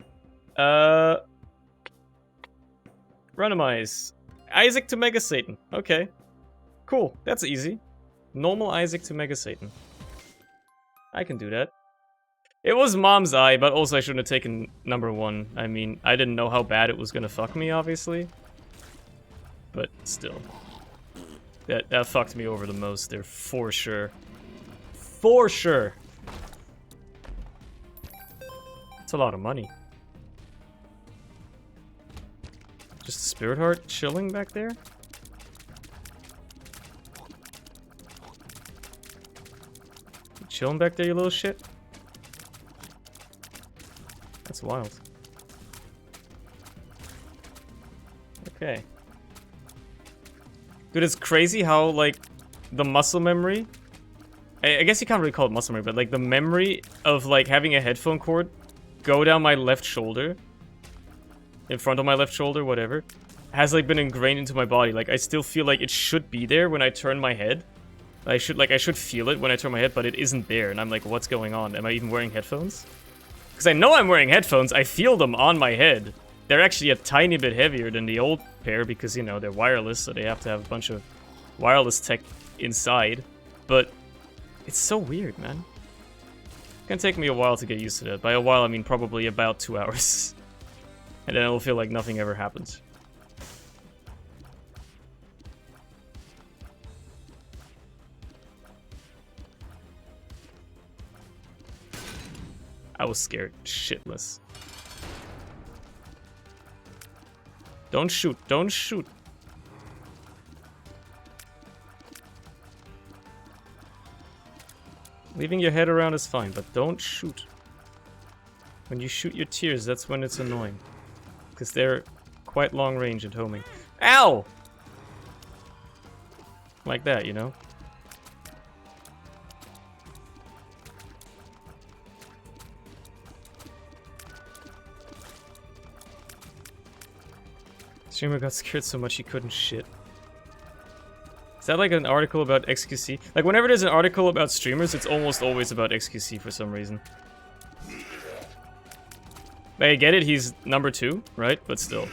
Randomize. Isaac to Mega Satan. Okay. Cool. That's easy. Normal Isaac to Mega Satan. I can do that. It was Mom's Eye, but also I shouldn't have taken number 1. I mean, I didn't know how bad it was gonna fuck me, obviously. But still. That fucked me over the most there, for sure. For sure! It's a lot of money. Just a Spirit Heart chilling back there? You chilling back there, you little shit? That's wild. Okay. Dude, it's crazy how, like, the muscle memory... I guess you can't really call it muscle memory, but, like, the memory of, like, having a headphone cord go down my left shoulder, in front of my left shoulder, whatever, has, like, been ingrained into my body. Like, I still feel like it should be there when I turn my head. I should feel it when I turn my head, but it isn't there, and I'm like, what's going on? Am I even wearing headphones? Because I know I'm wearing headphones, I feel them on my head. They're actually a tiny bit heavier than the old pair, because, you know, they're wireless, so they have to have a bunch of wireless tech inside. But it's so weird, man. It's gonna take me a while to get used to that. By a while, I mean probably about 2 hours. And then it'll feel like nothing ever happened. I was scared shitless. Don't shoot, don't shoot. Leaving your head around is fine, but don't shoot. When you shoot your tears, that's when it's annoying. Because they're quite long range at homing. Ow! Like that, you know? Streamer got scared so much he couldn't shit. Is that like an article about XQC? Like, whenever there's an article about streamers, it's almost always about XQC for some reason. I get it, he's number 2, right? But still.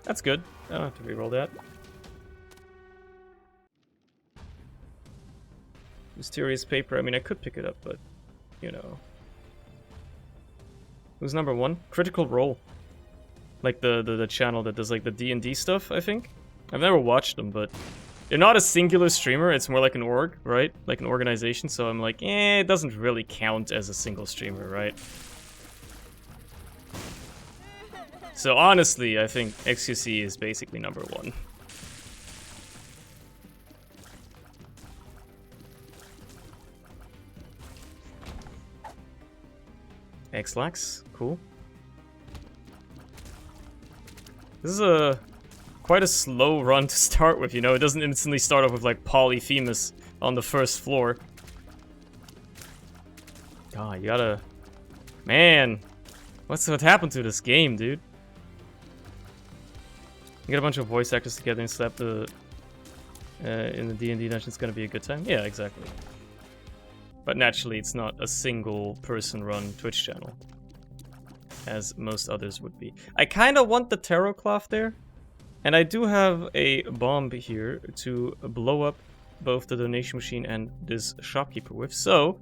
That's good. I don't have to reroll that. Mysterious paper. I mean, I could pick it up, but, you know. Who's number 1? Critical Role. Like the channel that does like the D&D stuff, I think. I've never watched them, but they're not a singular streamer, it's more like an org, right? Like an organization, so I'm like, it doesn't really count as a single streamer, right? So honestly, I think XQC is basically number 1. X-Lax, cool. This is quite a slow run to start with, you know? It doesn't instantly start off with, like, Polyphemus on the first floor. God, you gotta... Man! What happened to this game, dude? You get a bunch of voice actors together and slap the... in the D&D dungeon, it's gonna be a good time? Yeah, exactly. But naturally, it's not a single person run Twitch channel. As most others would be. I kinda want the tarot cloth there. And I do have a bomb here to blow up both the donation machine and this shopkeeper with, so...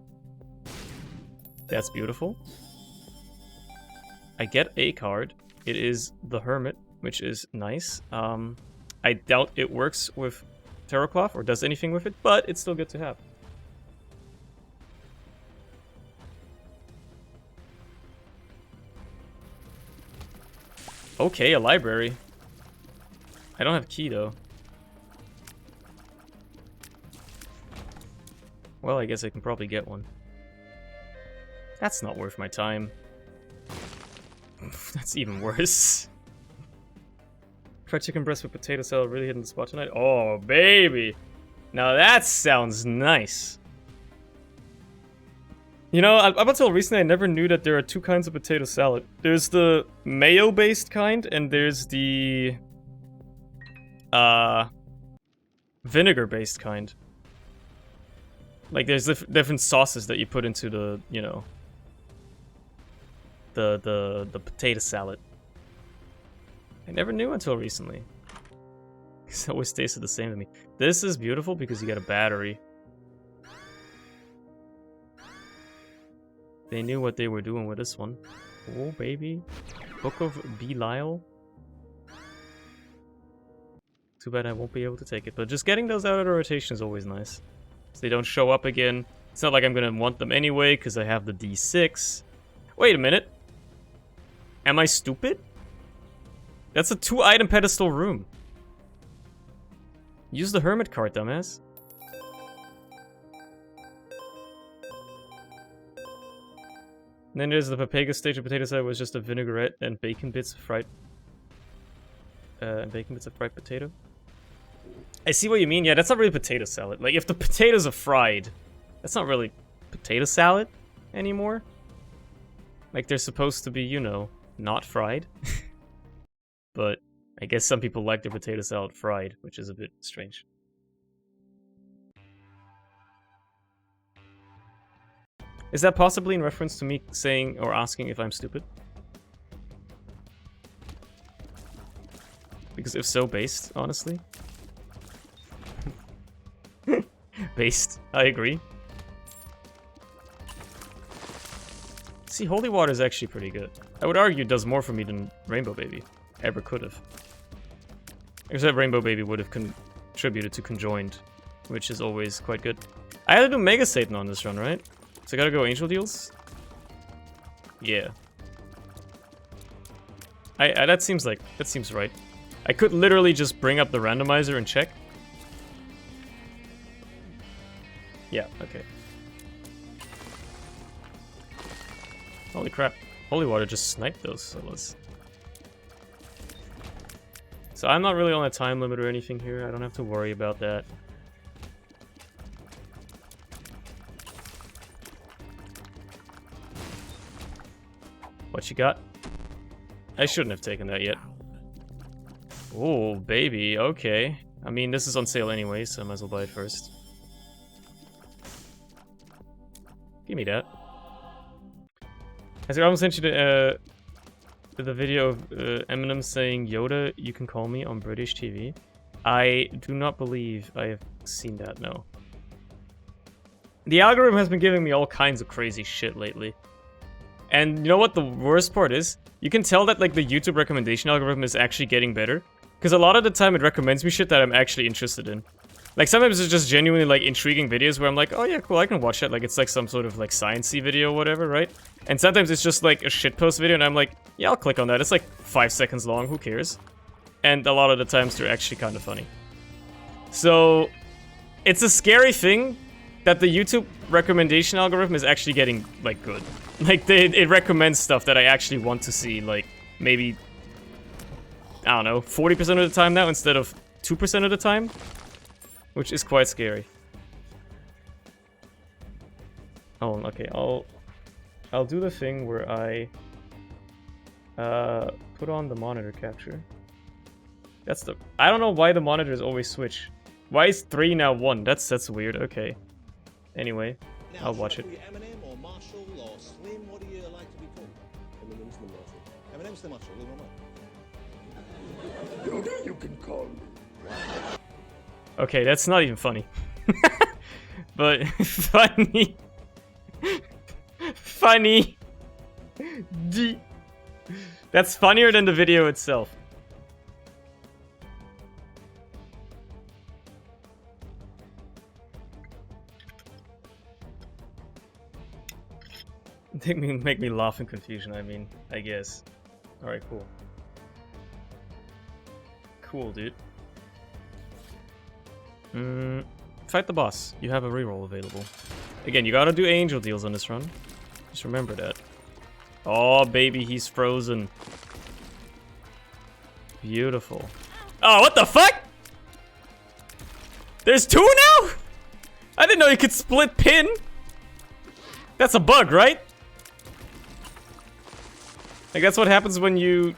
That's beautiful. I get a card. It is the Hermit, which is nice. I doubt it works with terracloth or does anything with it, but it's still good to have. Okay, a library. I don't have a key though. Well, I guess I can probably get one. That's not worth my time. That's even worse. Fried chicken breast with potato salad really hitting the spot tonight. Oh, baby! Now that sounds nice. You know, up until recently, I never knew that there are two kinds of potato salad. There's the mayo-based kind, and there's the vinegar-based kind. Like, there's different sauces that you put into the, you know, the potato salad. I never knew until recently. It always tasted the same to me. This is beautiful because you get a battery. They knew what they were doing with this one. Oh, baby. Book of Belial. Too bad I won't be able to take it. But just getting those out of the rotation is always nice. So they don't show up again. It's not like I'm gonna want them anyway, because I have the D6. Wait a minute. Am I stupid? That's a 2-item pedestal room. Use the hermit card, dumbass. And then there's the Papaga stage of potato salad was just a vinaigrette and bacon bits of fried potato. I see what you mean. Yeah, that's not really potato salad. Like, if the potatoes are fried, that's not really potato salad anymore. Like, they're supposed to be, you know, not fried. But I guess some people like their potato salad fried, which is a bit strange. Is that possibly in reference to me saying or asking if I'm stupid? Because if so, based, honestly. Based, I agree. See, Holy Water is actually pretty good. I would argue it does more for me than Rainbow Baby ever could have. Except Rainbow Baby would have contributed to Conjoined, which is always quite good. I had to do Mega Satan on this run, right? So I gotta go Angel Deals? Yeah. That seems right. I could literally just bring up the randomizer and check. Yeah, okay. Holy crap. Holy Water just sniped those solos. So I'm not really on a time limit or anything here. I don't have to worry about that. What you got? I shouldn't have taken that yet. Oh, baby. Okay. I mean, this is on sale anyway, so I might as well buy it first. Give me that. Has your album sent you the video of Eminem saying, Yoda, you can call me on British TV? I do not believe I have seen that, no. The algorithm has been giving me all kinds of crazy shit lately. And you know what the worst part is? You can tell that like the YouTube recommendation algorithm is actually getting better. Because a lot of the time it recommends me shit that I'm actually interested in. Like sometimes it's just genuinely like intriguing videos where I'm like, oh yeah, cool, I can watch that. Like it's like some sort of like science-y video or whatever, right? And sometimes it's just like a shitpost video and I'm like, yeah, I'll click on that. It's like 5 seconds long, who cares? And a lot of the times they're actually kind of funny. So it's a scary thing that the YouTube recommendation algorithm is actually getting like good. Like it recommends stuff that I actually want to see, like maybe, I don't know, 40% of the time now instead of 2% of the time. Which is quite scary. Oh, okay, I'll do the thing where I put on the monitor capture. I don't know why the monitors always switch. Why is 3 now 1? That's weird. Okay. Anyway, I'll watch it. Eminem or Marshall or Slim, what do you like to be called? Eminem's the Marshall. Eminem's the Marshall, leave him alone. You can call me. Okay, that's not even funny. But funny. Funny. That's funnier than the video itself. Make me laugh in confusion, I mean, I guess. Alright, cool. Cool, dude. Fight the boss. You have a reroll available. Again, you gotta do angel deals on this run. Just remember that. Oh, baby, he's frozen. Beautiful. Oh, what the fuck? There's two now? I didn't know you could split pin. That's a bug, right? Like, that's what happens when you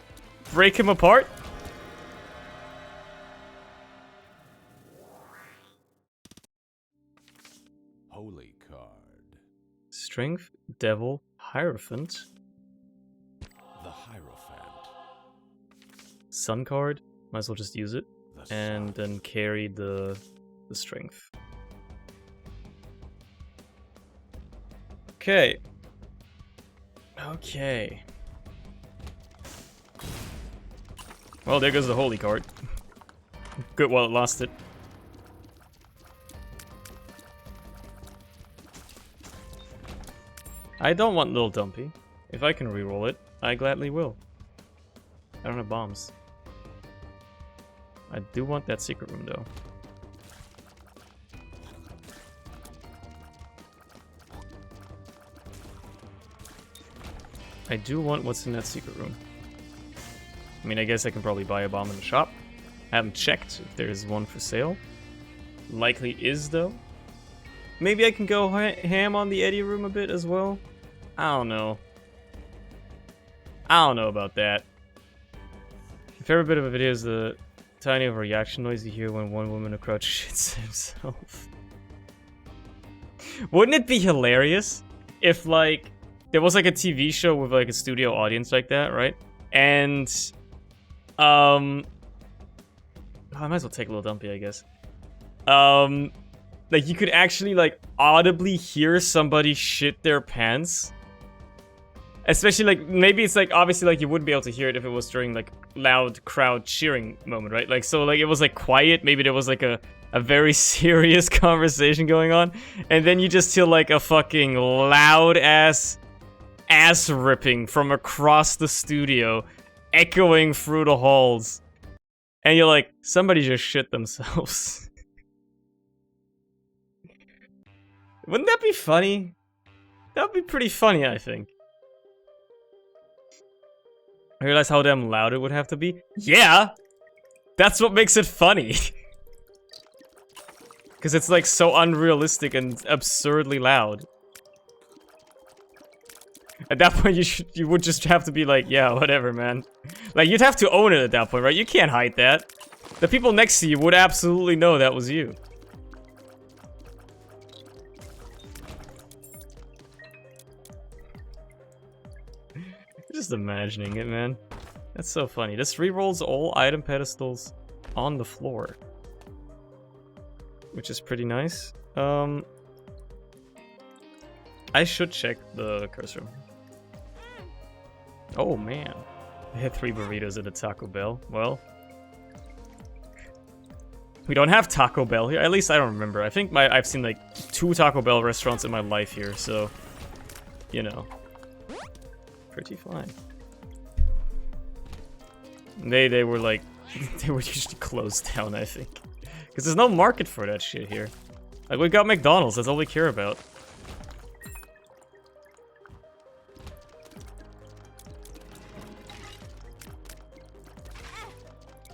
break him apart? Holy card. Strength, Devil, Hierophant. The Hierophant. Sun card. Might as well just use it. The And Sun. then carry the strength. Okay. Okay. Well, there goes the holy card. Good while it lasted. I don't want Little Dumpy. If I can reroll it, I gladly will. I don't have bombs. I do want that secret room, though. I do want what's in that secret room. I mean, I guess I can probably buy a bomb in the shop. I haven't checked if there's one for sale. Likely is, though. Maybe I can go ham on the Eddie room a bit as well. I don't know. I don't know about that. My favorite bit of a video is the tiny overreaction noise you hear when one woman crouch shits himself. Wouldn't it be hilarious if, like, there was like a TV show with like a studio audience like that, right? And I might as well take a Little Dumpy, I guess. Like you could actually like audibly hear somebody shit their pants. Especially like maybe it's like obviously like you wouldn't be able to hear it if it was during like loud crowd cheering moment, right? Like so like it was like quiet, maybe there was like a very serious conversation going on, and then you just hear like a fucking loud ass ripping from across the studio, echoing through the halls. And you're like, somebody just shit themselves. Wouldn't that be funny? That would be pretty funny, I think. I realize how damn loud it would have to be. Yeah! That's what makes it funny. Because it's like so unrealistic and absurdly loud. At that point, you would just have to be like, yeah, whatever, man. Like, you'd have to own it at that point, right? You can't hide that. The people next to you would absolutely know that was you. Just imagining it, man. That's so funny. This rerolls all item pedestals on the floor. Which is pretty nice. I should check the cursor. Oh man, I had 3 burritos at a Taco Bell. Well, we don't have Taco Bell here. At least I don't remember. I think I've seen like 2 Taco Bell restaurants in my life here, so you know, pretty fine. They were like they were usually closed down, I think, because there's no market for that shit here. Like we got McDonald's. That's all we care about.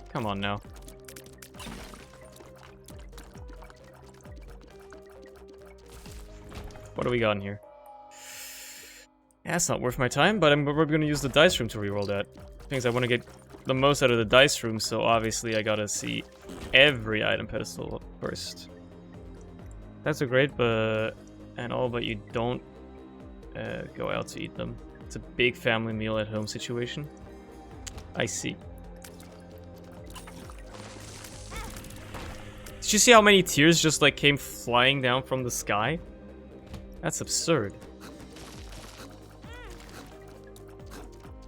Come on now. What do we got in here? Yeah, that's not worth my time, but we're gonna use the dice room to reroll that. Things I want to get the most out of the dice room, so obviously I gotta see every item pedestal up first. That's a great, but you don't go out to eat them. It's a big family meal at home situation. I see. Did you see how many tears just like came flying down from the sky? That's absurd.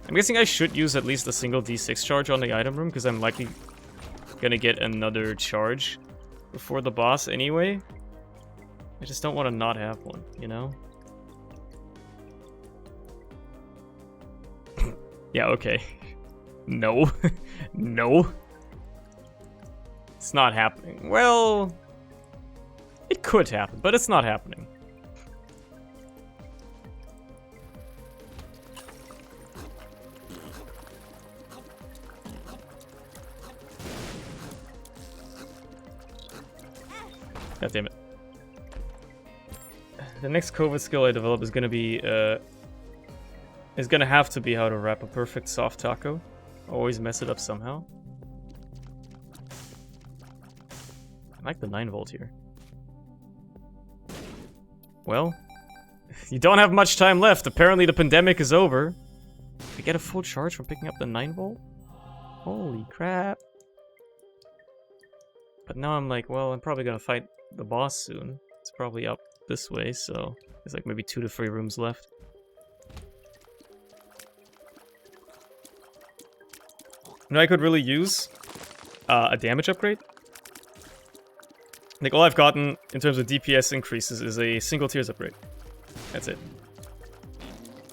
I'm guessing I should use at least a single D6 charge on the item room because I'm likely gonna get another charge before the boss anyway. I just don't want to not have one, you know? Yeah, okay. No. No. It's not happening. Well, it could happen, but it's not happening. God damn it. The next COVID skill I develop is gonna be, is gonna have to be how to wrap a perfect soft taco. Always mess it up somehow. I like the 9-volt here. Well, you don't have much time left. Apparently the pandemic is over. I get a full charge from picking up the 9-volt? Holy crap. But now I'm like, well, I'm probably gonna fight the boss soon. It's probably up this way, so there's like maybe 2 to 3 rooms left. You know, I could really use a damage upgrade. Like, all I've gotten in terms of DPS increases is a single tiers upgrade. That's it.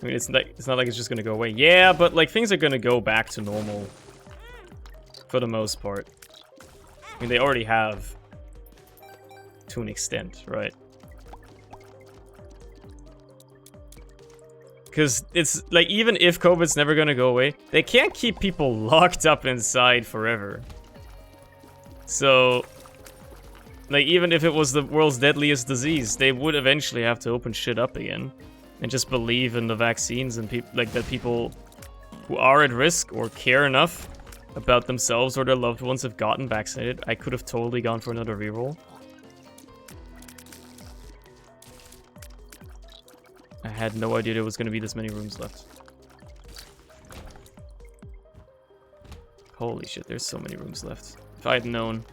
I mean, it's not like it's just gonna go away. Yeah, but like things are gonna go back to normal for the most part. I mean, they already have to an extent, right? Because it's like, even if COVID's never gonna go away, they can't keep people locked up inside forever. So, like, even if it was the world's deadliest disease, they would eventually have to open shit up again and just believe in the vaccines and like that people who are at risk or care enough about themselves or their loved ones have gotten vaccinated. I could have totally gone for another reroll. I had no idea there was going to be this many rooms left. Holy shit, there's so many rooms left. If I had known.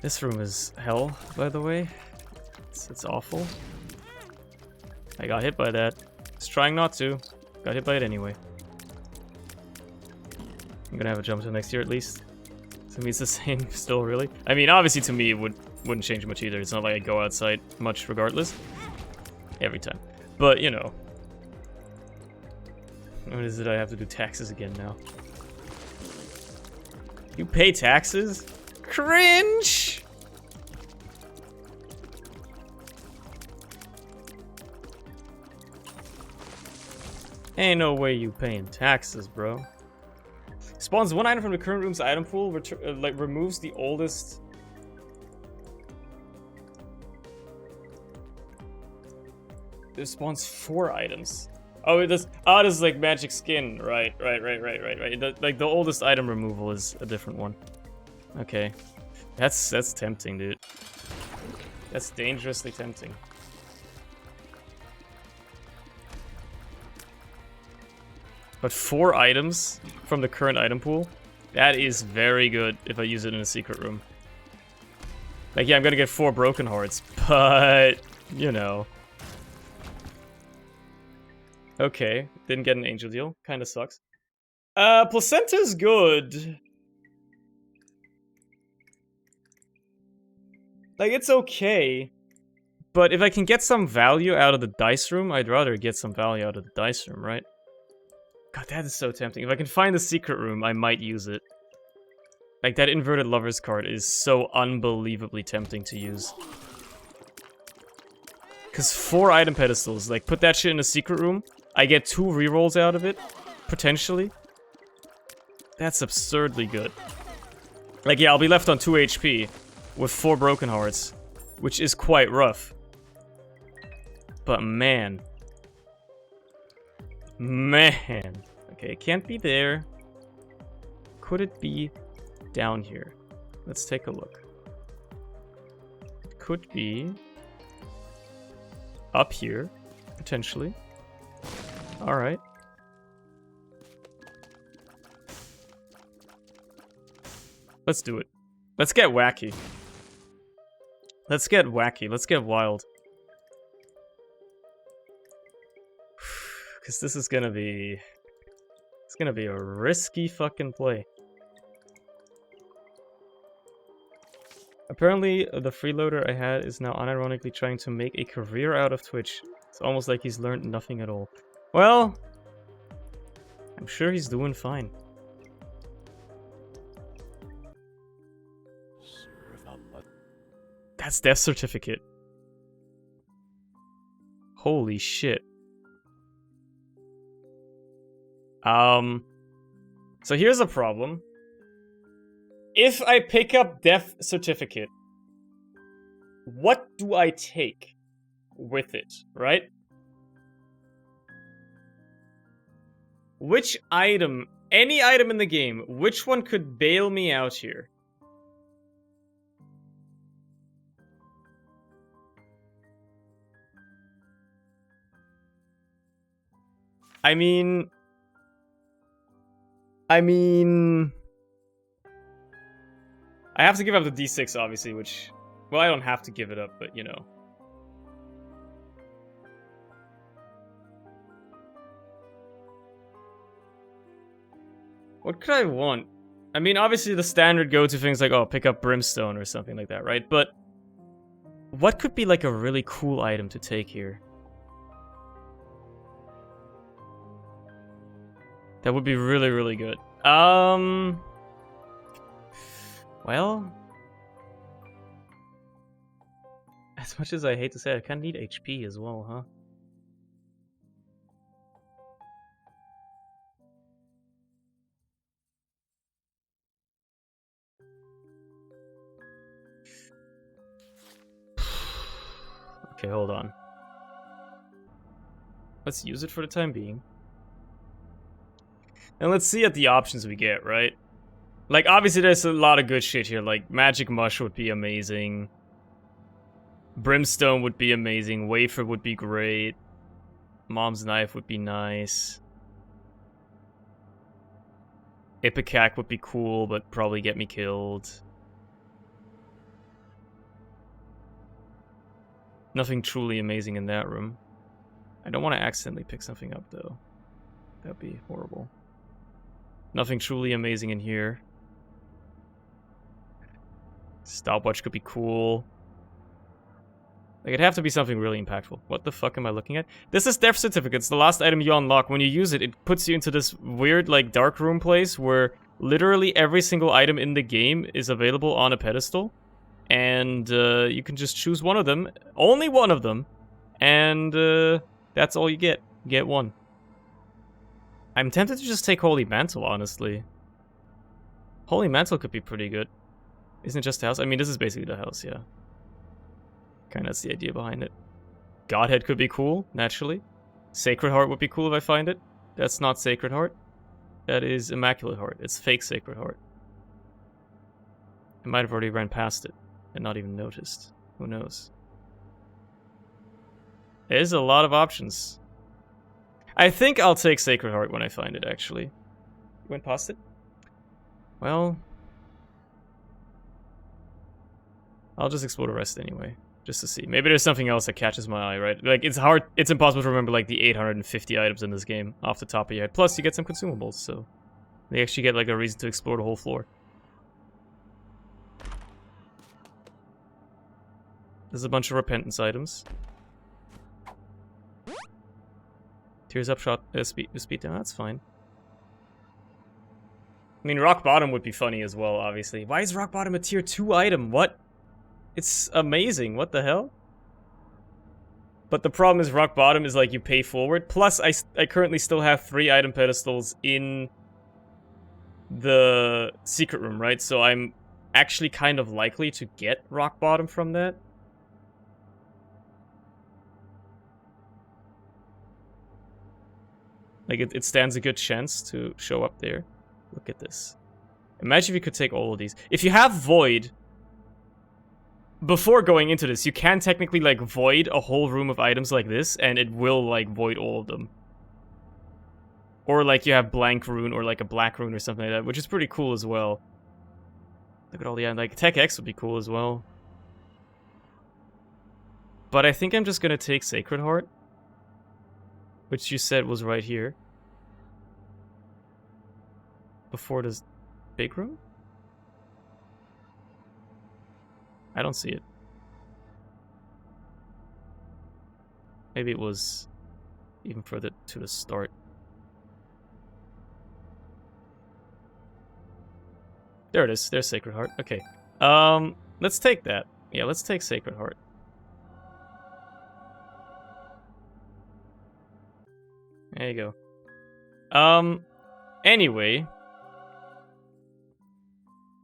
This room is hell, by the way. It's awful. I got hit by that. Just trying not to. Got hit by it anyway. I'm gonna have a jump to next year at least. To me it's the same still, really. I mean, obviously to me it wouldn't change much either. It's not like I go outside much regardless. Every time. But, you know. What is it? I have to do taxes again now. You pay taxes? Cringe! Ain't no way you paying taxes, bro. Spawns one item from the current room's item pool, like removes the oldest. It spawns 4 items. Oh, it does. Oh, it is like magic skin. Right. Like the oldest item removal is a different one. Okay, that's tempting, dude. That's dangerously tempting. But 4 items from the current item pool? That is very good if I use it in a secret room. Like, yeah, I'm gonna get 4 broken hearts, but, you know. Okay, didn't get an angel deal. Kinda sucks. Placenta's good. Like, it's okay. But if I can get some value out of the dice room, I'd rather get some value out of the dice room, right? God, that is so tempting. If I can find the secret room, I might use it. Like, that inverted lovers card is so unbelievably tempting to use. Because 4 item pedestals, like, put that shit in a secret room, I get 2 rerolls out of it, potentially. That's absurdly good. Like, yeah, I'll be left on 2 HP with 4 broken hearts, which is quite rough. But man. Man. Okay, it can't be there. Could it be down here? Let's take a look. It could be up here, potentially. Alright. Let's do it. Let's get wacky. Let's get wacky. Let's get wild. Because this is gonna be... It's gonna be a risky fucking play. Apparently, the freeloader I had is now unironically trying to make a career out of Twitch. It's almost like he's learned nothing at all. Well, I'm sure he's doing fine. That's death certificate. Holy shit. So here's a problem. If I pick up death certificate, what do I take with it, right? Which item, any item in the game, which one could bail me out here? I mean, I have to give up the D6, obviously, which... Well, I don't have to give it up, but, you know. What could I want? I mean, obviously the standard go-to things like, oh, pick up Brimstone or something like that, right? But what could be, like, a really cool item to take here? That would be really, really good. Well, as much as I hate to say it, I kind of need HP as well, huh? Okay, hold on. Let's use it for the time being. And let's see at the options we get, right? Like, obviously there's a lot of good shit here. Like, Magic Mush would be amazing. Brimstone would be amazing. Wafer would be great. Mom's Knife would be nice. Ipecac would be cool, but probably get me killed. Nothing truly amazing in that room. I don't want to accidentally pick something up, though. That'd be horrible. Nothing truly amazing in here. Stopwatch could be cool. Like, it'd have to be something really impactful. What the fuck am I looking at? This is Death Certificates, the last item you unlock. When you use it, it puts you into this weird, like, dark room place where literally every single item in the game is available on a pedestal. And you can just choose one of them. Only one of them. And that's all you get. You get one. I'm tempted to just take Holy Mantle, honestly. Holy Mantle could be pretty good. Isn't it just the house? I mean, this is basically the house, yeah. Kinda that's the idea behind it. Godhead could be cool, naturally. Sacred Heart would be cool if I find it. That's not Sacred Heart. That is Immaculate Heart. It's fake Sacred Heart. I might have already ran past it and not even noticed. Who knows? There's a lot of options. I think I'll take Sacred Heart when I find it, actually. You went past it? Well... I'll just explore the rest anyway, just to see. Maybe there's something else that catches my eye, right? Like, it's impossible to remember, like, the 850 items in this game off the top of your head. Plus, you get some consumables, so... They actually get, like, a reason to explore the whole floor. There's a bunch of Repentance items. Tears up, shot, speed down, that's fine. I mean, Rock Bottom would be funny as well, obviously. Why is Rock Bottom a tier 2 item? What? It's amazing, what the hell? But the problem is Rock Bottom is like you pay forward. Plus, I currently still have 3 item pedestals in the secret room, right? So I'm actually kind of likely to get Rock Bottom from that. Like, it stands a good chance to show up there. Look at this. Imagine if you could take all of these. If you have Void, before going into this, you can technically, like, void a whole room of items like this, and it will, like, void all of them. Or, like, you have Blank Rune, or, like, a Black Rune or something like that, which is pretty cool as well. Look at all the... like, Tech X would be cool as well. But I think I'm just gonna take Sacred Heart, which you said was right here. Before this big room? I don't see it. Maybe it was even further to the start. There it is. There's Sacred Heart. Okay. Let's take that. Yeah, let's take Sacred Heart. There you go. Anyway.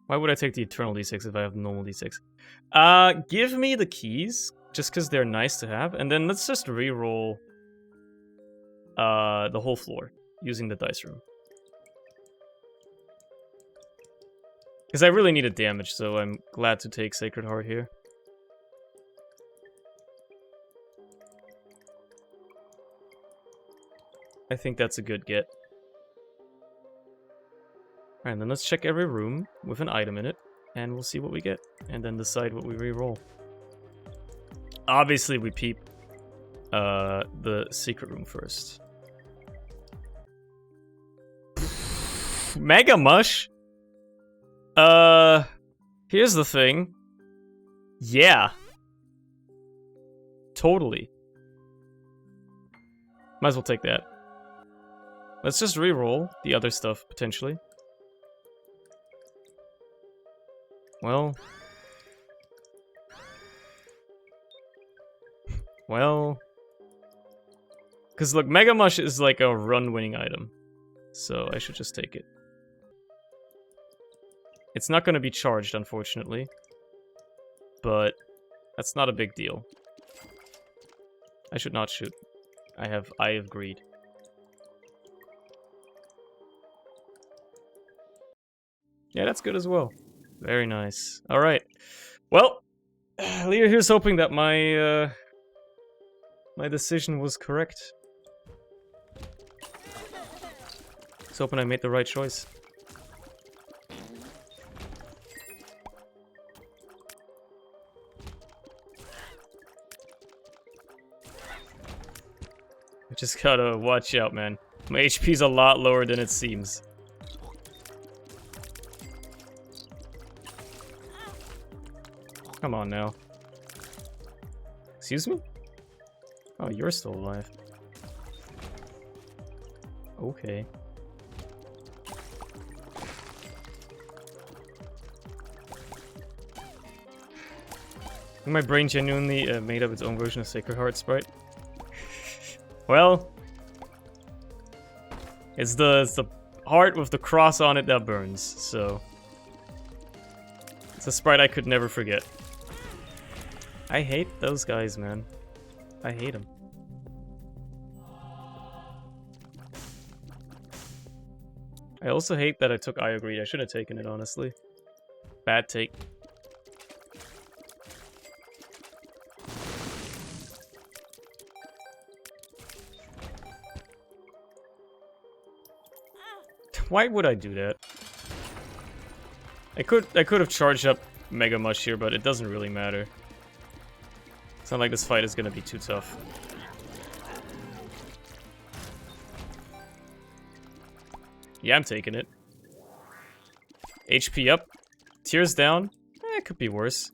Why would I take the Eternal D6 if I have the normal D6? Give me the keys, just because they're nice to have, and then let's just re-roll the whole floor using the dice room. Because I really needed damage, so I'm glad to take Sacred Heart here. I think that's a good get. Alright, and then let's check every room with an item in it, and we'll see what we get, and then decide what we re-roll. Obviously, we peep the secret room first. Mega Mush? Here's the thing. Yeah. Totally. Might as well take that. Let's just re-roll the other stuff, potentially. Well... Well... Because look, Mega Mush is like a run-winning item. So I should just take it. It's not going to be charged, unfortunately. But that's not a big deal. I should not shoot. I have Eye of Greed. Yeah, that's good as well. Very nice. Alright. Well, here's hoping that my my decision was correct. Just hoping I made the right choice. I just gotta watch out, man. My HP's a lot lower than it seems. Come on now. Excuse me? Oh, you're still alive. Okay. My brain genuinely made up its own version of Sacred Heart Sprite. Well, it's the heart with the cross on it that burns, so it's a sprite I could never forget. I hate those guys, man. I hate them. I also hate that I took Eye of Greed. I should have taken it, honestly. Bad take. Why would I do that? I could have charged up Mega Mush here, but it doesn't really matter. It's not like this fight is gonna be too tough. Yeah, I'm taking it. HP up. Tears down. It could be worse.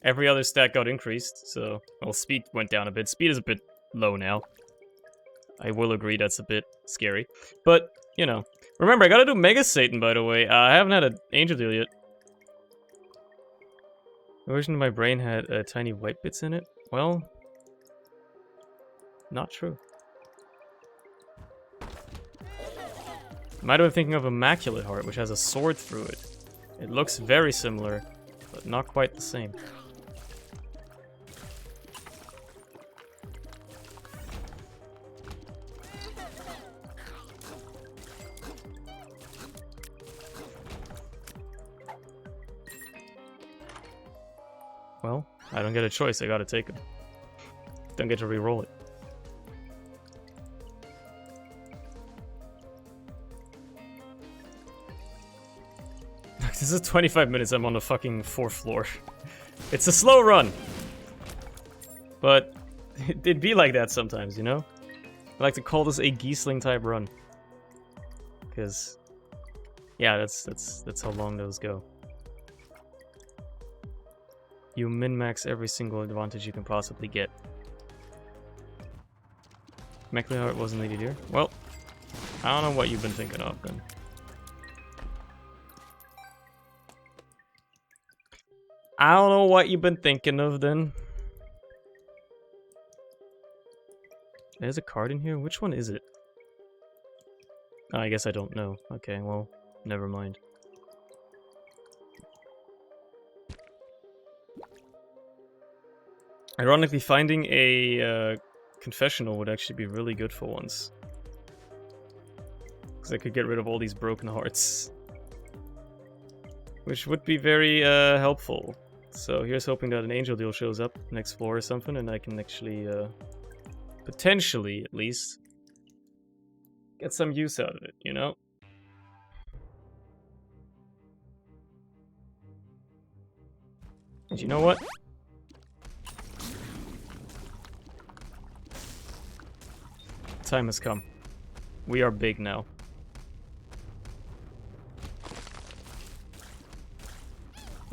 Every other stat got increased, so... Well, speed went down a bit. Speed is a bit low now. I will agree that's a bit scary. But, you know. Remember, I gotta do Mega Satan, by the way. I haven't had an Angel Deal yet. The version of my brain had tiny white bits in it. Well... Not true. Might have been thinking of Immaculate Heart, which has a sword through it. It looks very similar, but not quite the same. Well, I don't get a choice, I gotta take him. Don't get to re-roll it. This is 25 minutes, I'm on the fucking 4th floor. It's a slow run. But it'd be like that sometimes, you know? I like to call this a Giesling type run. Because yeah, that's how long those go. You min-max every single advantage you can possibly get. McLeod wasn't Lady Deer? Well, I don't know what you've been thinking of then. I don't know what you've been thinking of then. There's a card in here? Which one is it? Oh, I guess I don't know. Okay, well, never mind. Ironically, finding a confessional would actually be really good for once. Because I could get rid of all these broken hearts. Which would be very helpful. So here's hoping that an angel deal shows up next floor or something, and I can actually, potentially at least, get some use out of it, you know? And you know what? Time has come. We are big now.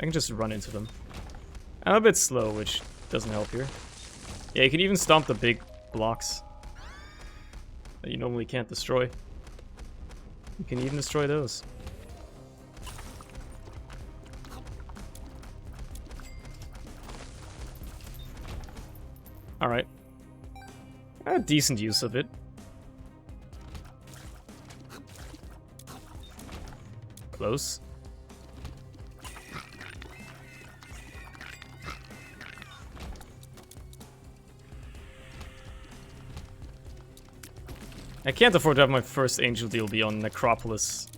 I can just run into them. I'm a bit slow, which doesn't help here. Yeah, you can even stomp the big blocks that you normally can't destroy. You can even destroy those. Alright. I had decent use of it. Close. I can't afford to have my first angel deal be on Necropolis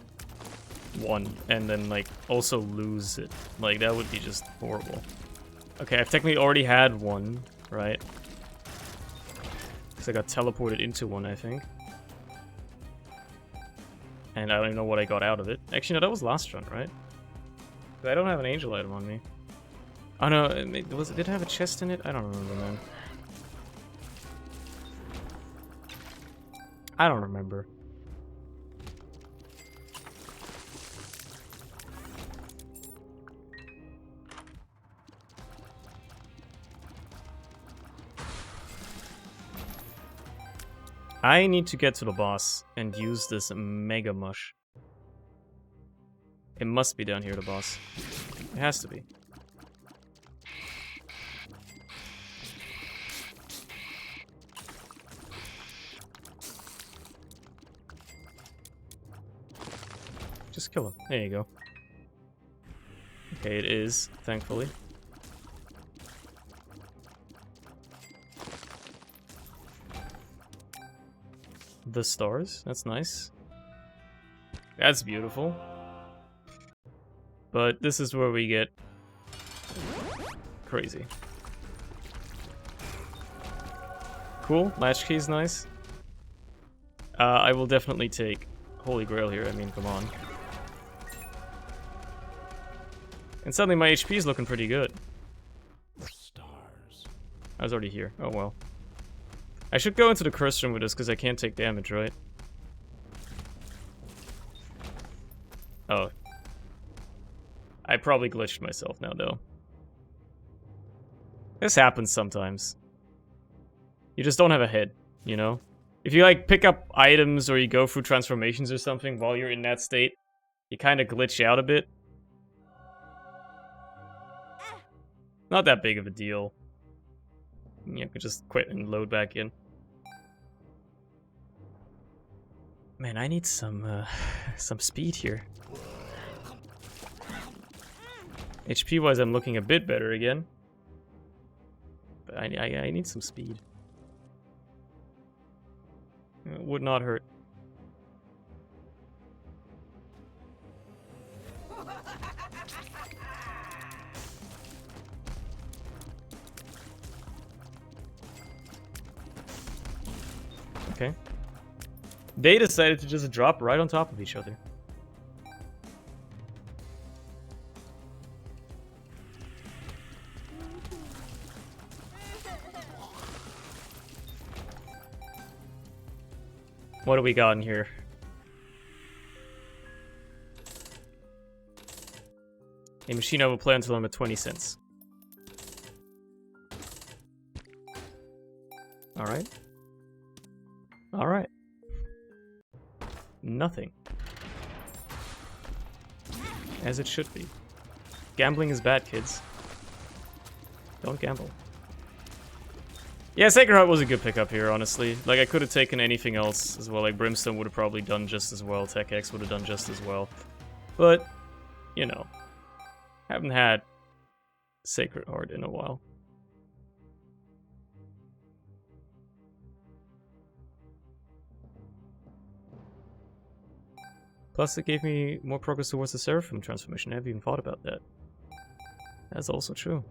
1 and then, like, also lose it. Like, that would be just horrible. Okay, I've technically already had one, right? Because I got teleported into one, I think. And I don't even know what I got out of it. Actually, no, that was last run, right? I don't have an angel item on me. Oh no, did it have a chest in it? I don't remember, man. I don't remember. I need to get to the boss and use this mega mush. It must be down here, the boss. It has to be. Just kill him. There you go. Okay, it is, thankfully. The stars, that's nice. That's beautiful. But this is where we get crazy. Cool, latchkey is nice. I will definitely take Holy Grail here, I mean, come on. And suddenly my HP is looking pretty good. Stars. I was already here. Oh well. I should go into the curse room with this because I can't take damage, right? Oh. I probably glitched myself now, though. This happens sometimes. You just don't have a head, you know? If you, like, pick up items or you go through transformations or something while you're in that state, you kind of glitch out a bit. Not that big of a deal. You could just quit and load back in. Man, I need some speed here. HP-wise, I'm looking a bit better again. But I need some speed. It would not hurt. Okay. They decided to just drop right on top of each other. What do we got in here? A machine I will play until I'm at 20 cents. Alright. Alright. Nothing. As it should be. Gambling is bad, kids. Don't gamble. Yeah, Sacred Heart was a good pickup here, honestly. Like, I could have taken anything else as well. Like, Brimstone would have probably done just as well. Tech X would have done just as well. But, you know. Haven't had Sacred Heart in a while. Plus, it gave me more progress towards the Seraphim transformation. I haven't even thought about that. That's also true.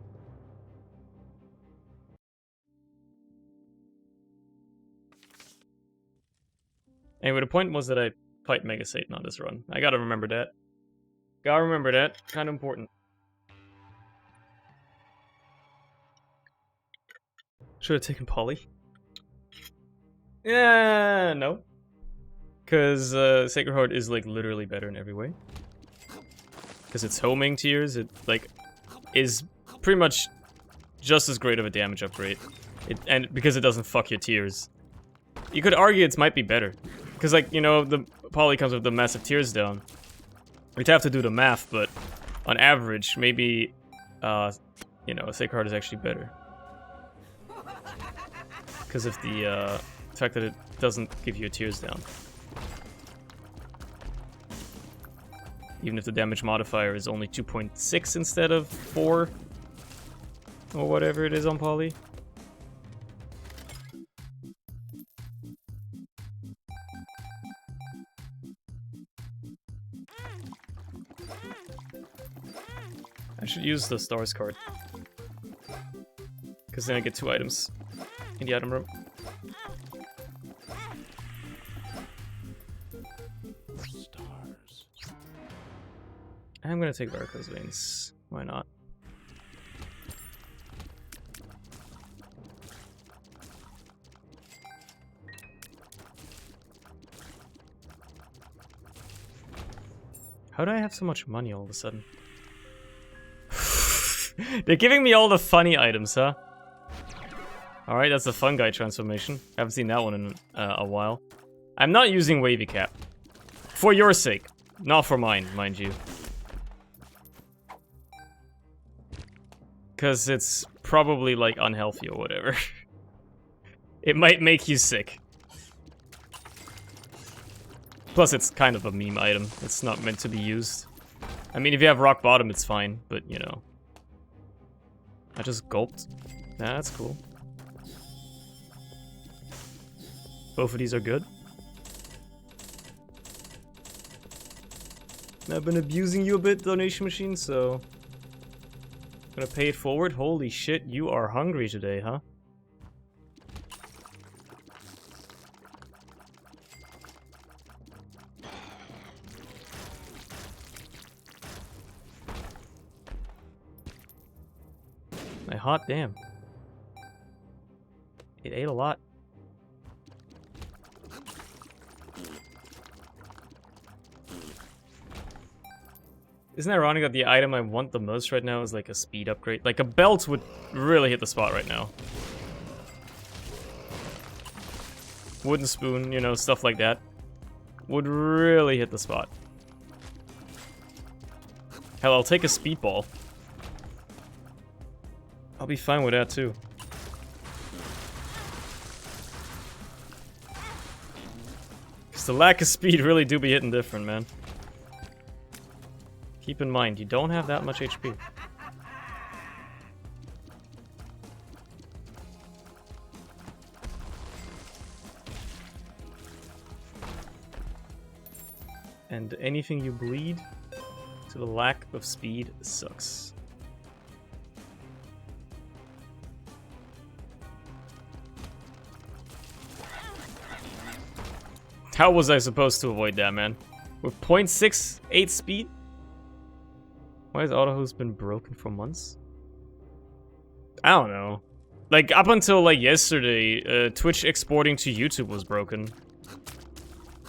Anyway, the point was that I fight Mega Satan on this run. I gotta remember that. Gotta remember that. Kind of important. Should have taken Polly. Yeah, no. Because Sacred Heart is, like, literally better in every way. Because its homing tiers, it, like, is pretty much just as great of a damage upgrade. And because it doesn't fuck your tiers. You could argue it might be better. Because, like, you know, the Poly comes with the massive tiers down. You'd have to do the math, but on average, maybe, you know, Sacred Heart is actually better. Because of the fact that it doesn't give your tiers down. Even if the damage modifier is only 2.6 instead of 4. Or whatever it is on Poly. I should use the stars card. Because then I get 2 items in the item room. Stars. I'm gonna take Varicose Veins. Why not? How do I have so much money all of a sudden? They're giving me all the funny items, huh? Alright, that's the fun guy transformation. Haven't seen that one in a while. I'm not using Wavy Cap. For your sake. Not for mine, mind you. Because it's probably, like, unhealthy or whatever. It might make you sick. Plus, it's kind of a meme item. It's not meant to be used. I mean, if you have Rock Bottom, it's fine, but, you know. I just gulped. Nah, that's cool. Both of these are good. I've been abusing you a bit, donation machine, so... Gonna pay it forward? Holy shit, you are hungry today, huh? My hot damn. It ate a lot. Isn't it ironic that the item I want the most right now is like a speed upgrade? Like a belt would really hit the spot right now. Wooden spoon, you know, stuff like that. Would really hit the spot. Hell, I'll take a speedball. I'll be fine with that too. Cause the lack of speed really do be hitting different, man. Keep in mind, you don't have that much HP. And anything you bleed to the lack of speed sucks. How was I supposed to avoid that, man? With 0.68 speed? Why has AutoHost been broken for months? I don't know. Like, up until, like, yesterday, Twitch exporting to YouTube was broken.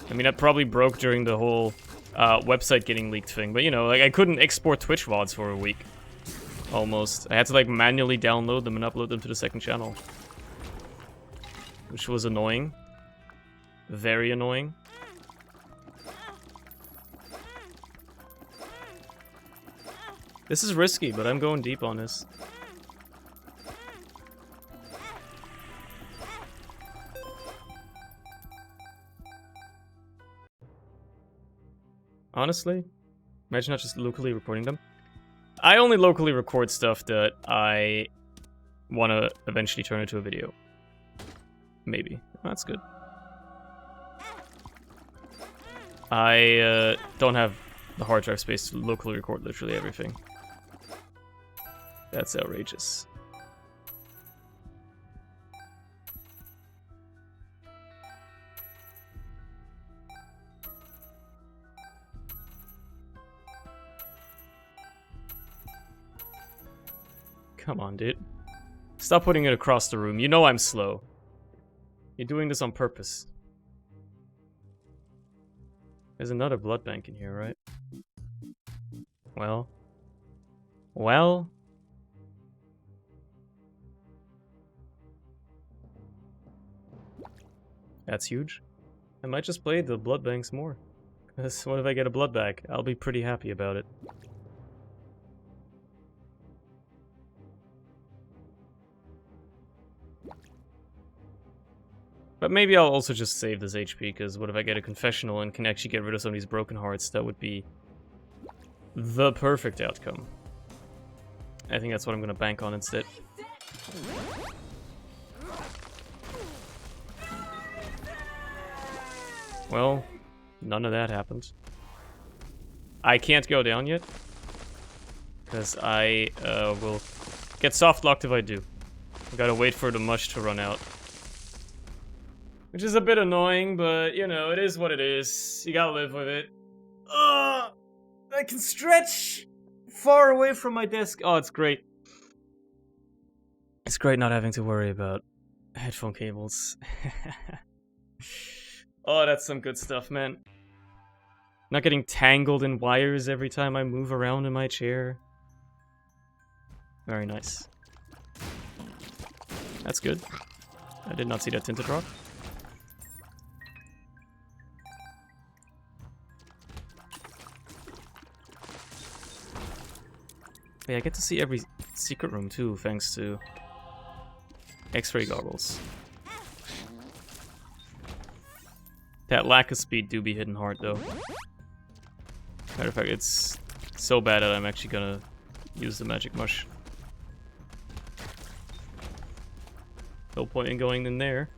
I mean, that probably broke during the whole website getting leaked thing. But, you know, like, I couldn't export Twitch VODs for a week. Almost. I had to, like, manually download them and upload them to the second channel. which was annoying. Very annoying. This is risky, but I'm going deep on this. Honestly, imagine not just locally recording them. I only locally record stuff that I want to eventually turn into a video. Maybe. That's good. I don't have the hard drive space to locally record literally everything. That's outrageous. Come on, dude. Stop putting it across the room. You know I'm slow. You're doing this on purpose. There's another blood bank in here, right? Well. Well. That's huge. I might just play the blood banks more. Because what if I get a blood bag? I'll be pretty happy about it. But maybe I'll also just save this HP, because what if I get a confessional and can actually get rid of some of these broken hearts? That would be the perfect outcome. I think that's what I'm going to bank on instead. Well, none of that happened. I can't go down yet, because I will get soft locked if I do. I gotta wait for the mush to run out. Which is a bit annoying, but, you know, it is what it is. You gotta live with it. Ugh! I can stretch far away from my desk. Oh, it's great. It's great not having to worry about headphone cables. Oh, that's some good stuff, man. Not getting tangled in wires every time I move around in my chair. Very nice. That's good. I did not see that tinted rock. Yeah, I get to see every secret room too, thanks to X-ray goggles. That lack of speed do be hitting hard though. Matter of fact, it's so bad that I'm actually gonna use the magic mush. No point in going in there.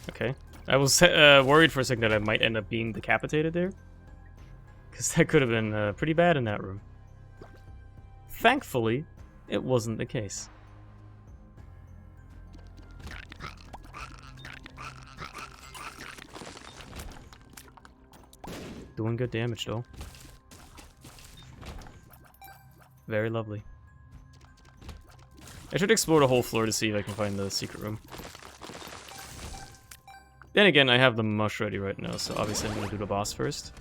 Okay. I was worried for a second that I might end up being decapitated there. Because that could have been pretty bad in that room. Thankfully, it wasn't the case. Doing good damage, though. Very lovely. I should explore the whole floor to see if I can find the secret room. Then again, I have the mush ready right now, so obviously I'm gonna do the boss first.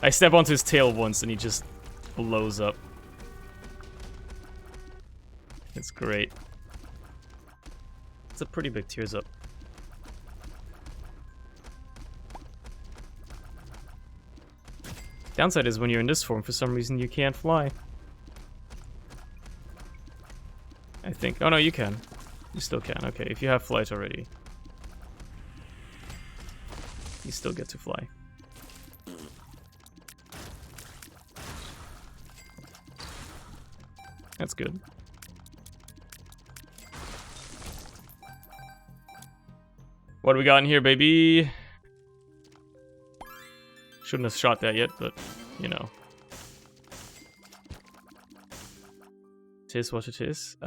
I step onto his tail once and he just blows up. It's great. It's a pretty big tears up. Downside is when you're in this form, for some reason you can't fly. I think. Oh no, you can. You still can. Okay, if you have flight already, you still get to fly. That's good. What do we got in here, baby? Shouldn't have shot that yet, but, you know. It is what it is.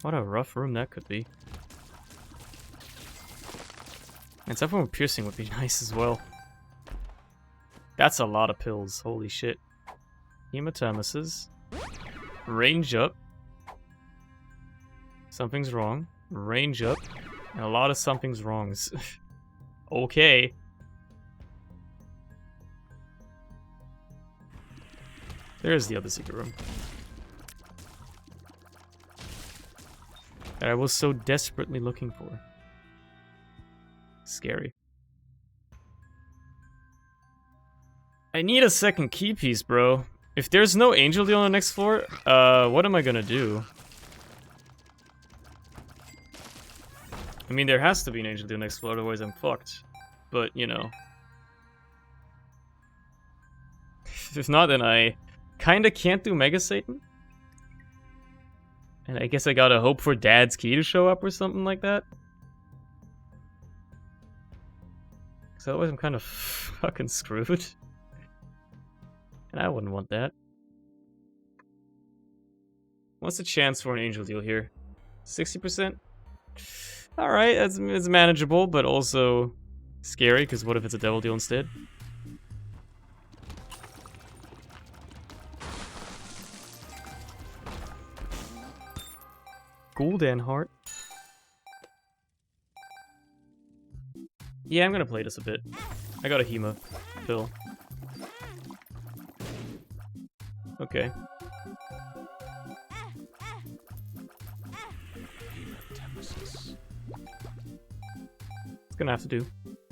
What a rough room that could be. And something with piercing would be nice as well. That's a lot of pills. Holy shit. Hematomuses. Range up. Something's wrong. Range up. And a lot of something's wrongs. Okay. There's the other secret room. That I was so desperately looking for. Scary. I need a second key piece, bro. If there's no angel deal on the next floor, what am I gonna do? I mean, there has to be an angel deal next floor, otherwise I'm fucked. But, you know. If not, then I kinda can't do Mega Satan. And I guess I gotta hope for Dad's key to show up or something like that. Because otherwise I'm kind of fucking screwed. And I wouldn't want that. What's the chance for an angel deal here? 60%? Alright, it's manageable, but also scary, because what if it's a devil deal instead? Gul'dan heart. Yeah, I'm gonna play this a bit. I got a Hema pill. Okay. It's gonna have to do.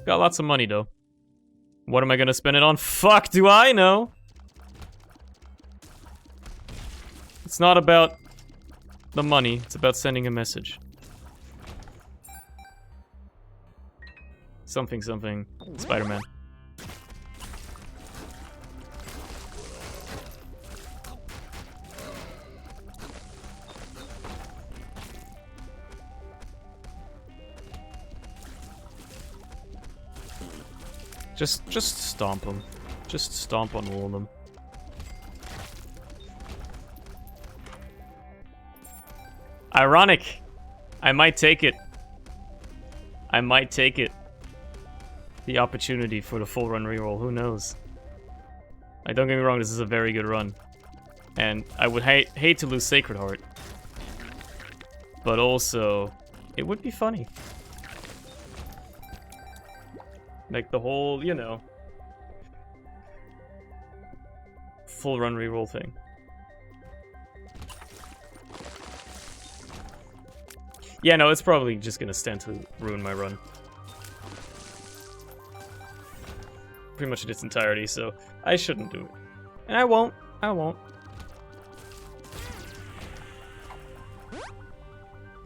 Got lots of money though. What am I gonna spend it on? Fuck, do I know? It's not about the money, it's about sending a message. Something, something. Spider-Man. Just stomp them. Just stomp on all of them. Ironic. I might take it. I might take it. The opportunity for the full run reroll. Who knows? Like, don't get me wrong, this is a very good run. And I would hate to lose Sacred Heart. But also, it would be funny. Like the whole, you know, full run reroll thing. Yeah, no, it's probably just gonna stand to ruin my run. Pretty much in its entirety, so I shouldn't do it. And I won't. I won't.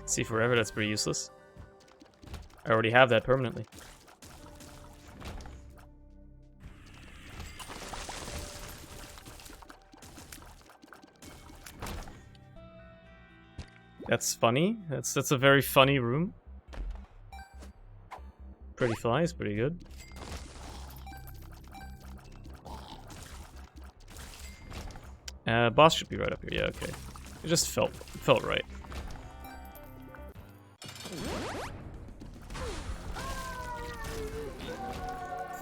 See forever, that's pretty useless. I already have that permanently. That's funny. That's a very funny room. Pretty fly is pretty good. Boss should be right up here. Yeah, okay. It just felt right.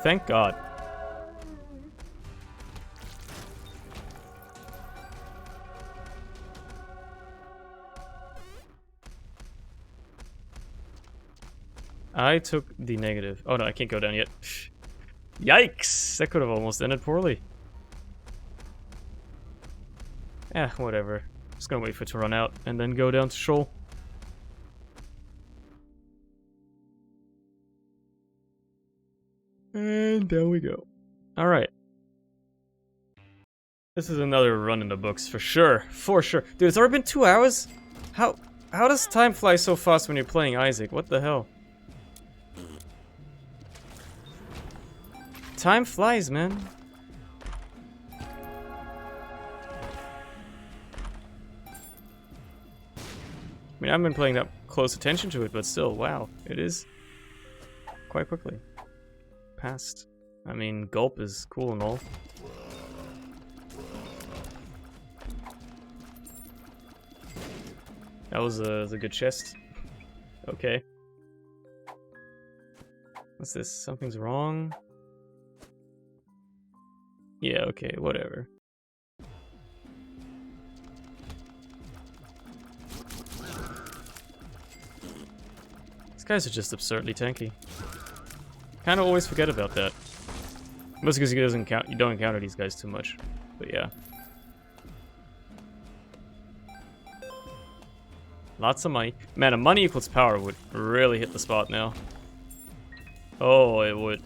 Thank God. I took the negative. Oh no, I can't go down yet. Yikes! That could have almost ended poorly. Eh, whatever. Just gonna wait for it to run out and then go down to Shoal. And down we go. Alright. This is another run in the books for sure. For sure. Dude, it's already been 2 hours? How does time fly so fast when you're playing Isaac? What the hell? Time flies, man. I mean, I haven't been paying that close attention to it, but still, wow. It is quite quickly passed. I mean, Gulp is cool and all. That was a good chest. Okay. What's this? Something's wrong? Yeah, okay, whatever. These guys are just absurdly tanky. Kinda always forget about that. Mostly because you don't encounter these guys too much. But yeah. Lots of money. Man, a money equals power would really hit the spot now. Oh, it would.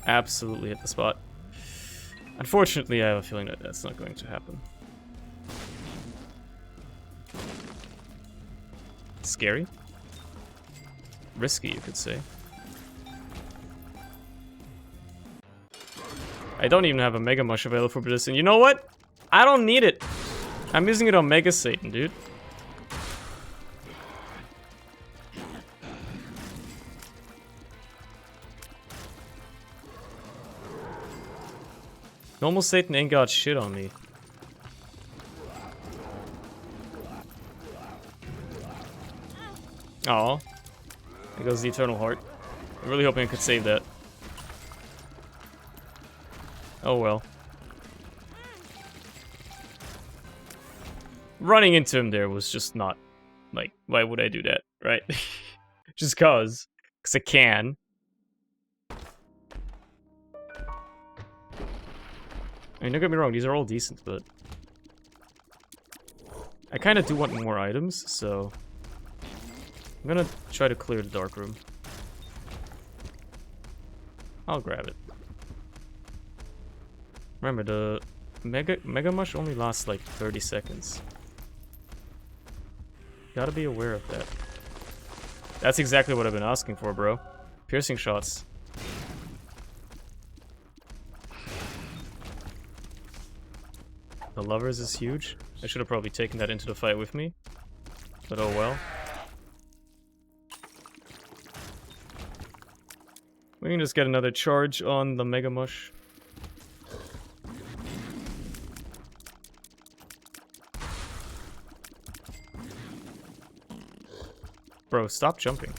Absolutely hit the spot. Unfortunately, I have a feeling that that's not going to happen. Scary? Risky, you could say. I don't even have a Mega Mush available for this, and you know what? I don't need it. I'm using it on Mega Satan, dude. Normal Satan ain't got shit on me. Aw. There goes the Eternal Heart. I'm really hoping I could save that. Oh well. Running into him there was just not... Like, why would I do that, right? Just cause. Cause I can. I mean, don't get me wrong, these are all decent, but... I kinda do want more items, so... I'm gonna try to clear the dark room. I'll grab it. Remember, the Mega Mush only lasts like 30 seconds. Gotta be aware of that. That's exactly what I've been asking for, bro. Piercing shots. The lovers is huge. I should have probably taken that into the fight with me. But oh well. We can just get another charge on the Mega Mush. Bro, stop jumping.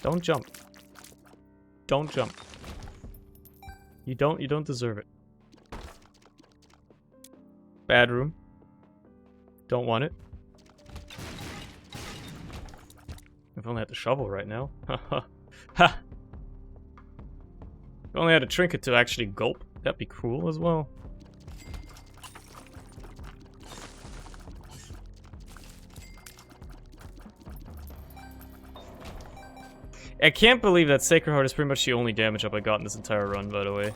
Don't jump. Don't jump. You don't deserve it. Bad room. Don't want it. If I only had the shovel right now. Ha! If I only had a trinket to actually gulp, that'd be cool as well. I can't believe that Sacred Heart is pretty much the only damage up I got in this entire run, by the way.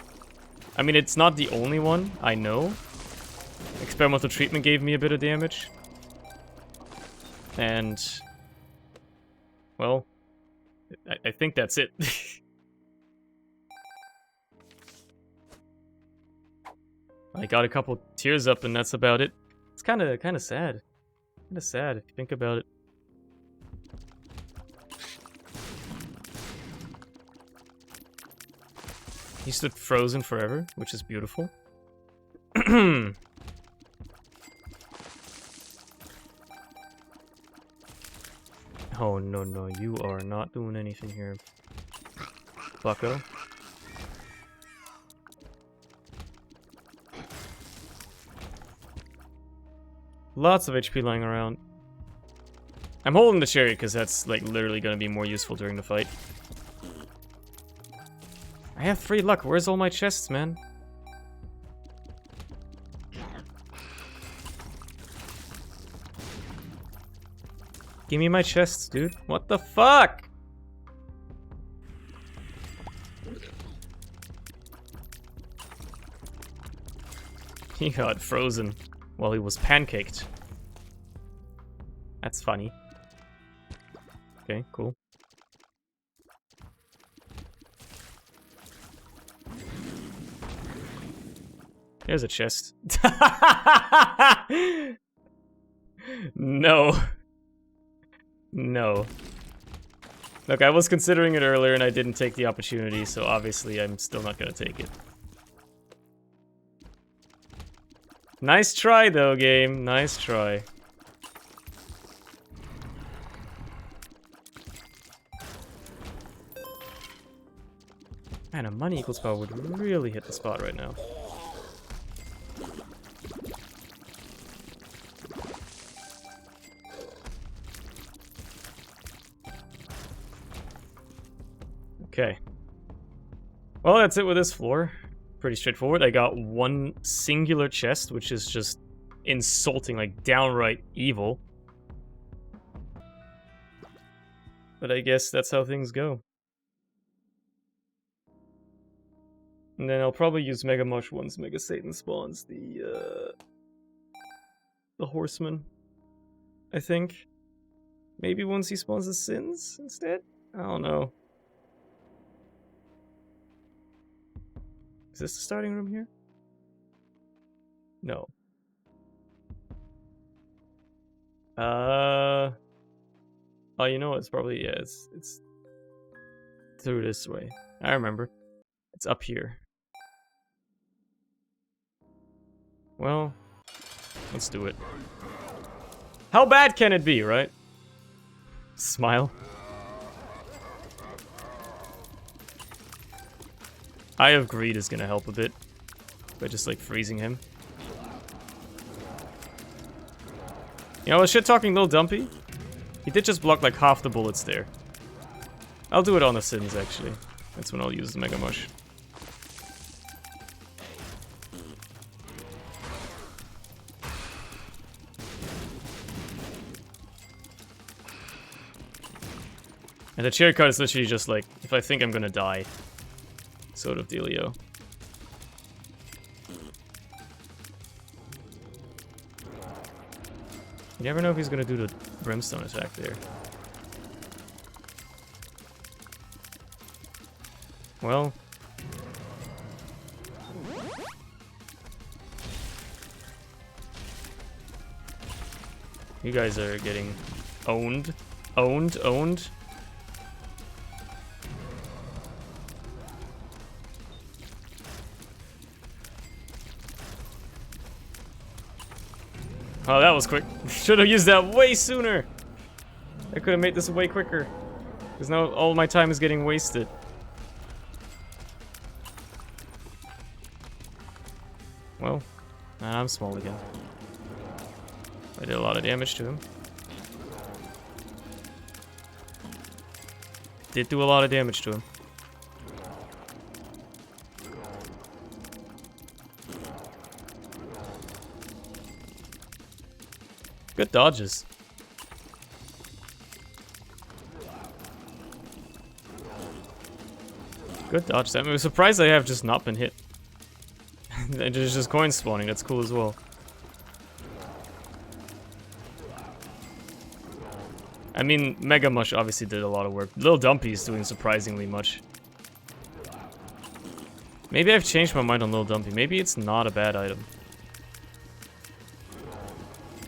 I mean, it's not the only one, I know. Experimental Treatment gave me a bit of damage. And... well... I think that's it. I got a couple tears up and that's about it. It's kinda sad. Kinda sad if you think about it. He stood frozen forever, which is beautiful. Oh, no, you are not doing anything here, bucko. Lots of HP lying around. I'm holding the chariot because that's, like, literally gonna be more useful during the fight. I have 3 luck. Where's all my chests, man? Give me my chests, dude. What the fuck? He got frozen while he was pancaked. That's funny. Okay, cool. Here's a chest. No. No. Look, I was considering it earlier and I didn't take the opportunity, so obviously I'm still not gonna take it. Nice try, though, game. Nice try. Man, a money equals power would really hit the spot right now. Okay. Well, that's it with this floor. Pretty straightforward. I got one singular chest, which is just insulting, like downright evil. But I guess that's how things go. And then I'll probably use Mega Mush once Mega Satan spawns the Horseman. I think. Maybe once he spawns the Sins instead? I don't know. Is this the starting room here? No. Oh, you know what? It's probably, yeah, it's through this way. I remember. It's up here. Well, let's do it. How bad can it be, right? Smile. Eye of Greed is gonna help a bit by just like freezing him. You know, I was shit talking Lil Dumpy. He did just block like half the bullets there. I'll do it on the Sins actually. That's when I'll use the Mega Mush. And the chair card is literally just like, if I think I'm gonna die, sort of dealio. You never know if he's gonna do the brimstone attack there. Well. You guys are getting owned. Owned. Oh, that was quick. Should have used that way sooner. I could have made this way quicker. Because now all my time is getting wasted. Well, I'm small again. I did a lot of damage to him. Did do a lot of damage to him. Good dodges. Good dodge. I'm surprised I have just not been hit. There's just coin spawning. That's cool as well. I mean, Mega Mush obviously did a lot of work. Lil Dumpy is doing surprisingly much. Maybe I've changed my mind on Lil Dumpy. Maybe it's not a bad item.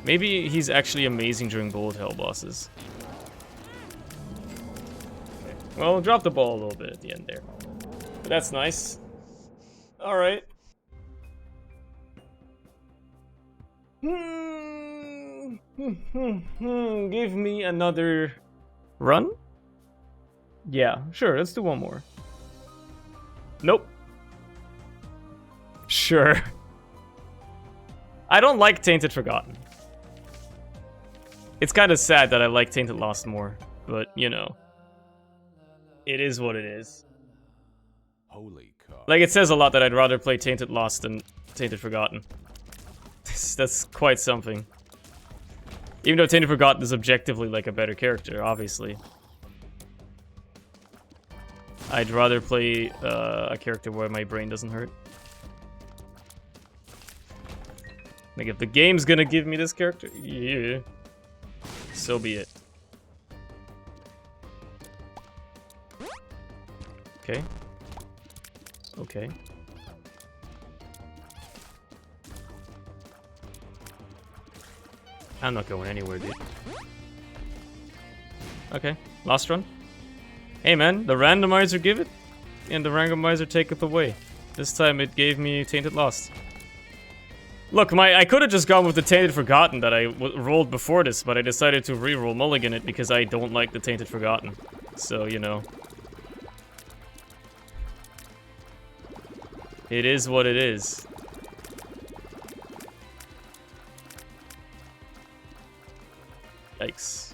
Maybe he's actually amazing during bullet hell bosses. Okay. Well, drop the ball a little bit at the end there. But that's nice. Alright. Give me another run? Yeah, sure, let's do one more. Nope. Sure. I don't like Tainted Forgotten. It's kind of sad that I like Tainted Lost more, but, you know. It is what it is. Holy cow. Like, it says a lot that I'd rather play Tainted Lost than Tainted Forgotten. That's quite something. Even though Tainted Forgotten is objectively, like, a better character, obviously. I'd rather play a character where my brain doesn't hurt. Like, if the game's gonna give me this character, yeah. So be it. Okay. Okay. I'm not going anywhere, dude. Okay, last run. Hey man, the randomizer give it, and the randomizer taketh away. This time it gave me Tainted Lost. Look, I could have just gone with the Tainted Forgotten that I rolled before this, but I decided to re-roll Mulligan it because I don't like the Tainted Forgotten. So, you know. It is what it is. Yikes.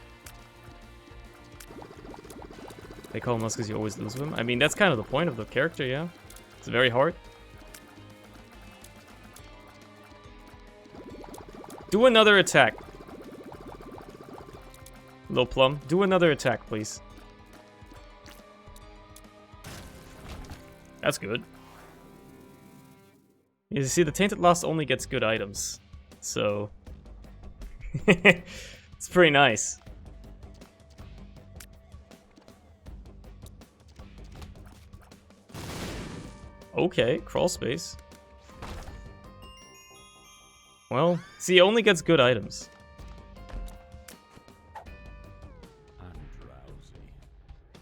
They call him us because you always lose with him. I mean, that's kind of the point of the character, yeah. It's very hard. Do another attack. Lil Plum, do another attack, please. That's good. You see, the Tainted Lost only gets good items. So... it's pretty nice. Okay, crawl space. Well, see, he only gets good items. I'm drowsy.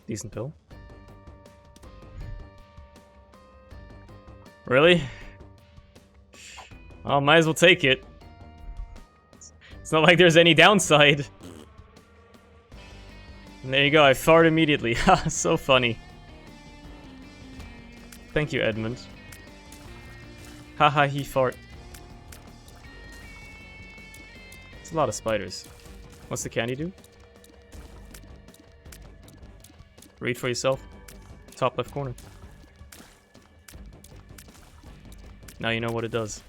Decent pill. Really? Oh, might as well take it. It's not like there's any downside. And there you go, I fart immediately. Ha, so funny. Thank you, Edmund. Haha, he fart. It's a lot of spiders. What's the candy do? Read for yourself. Top left corner. Now you know what it does.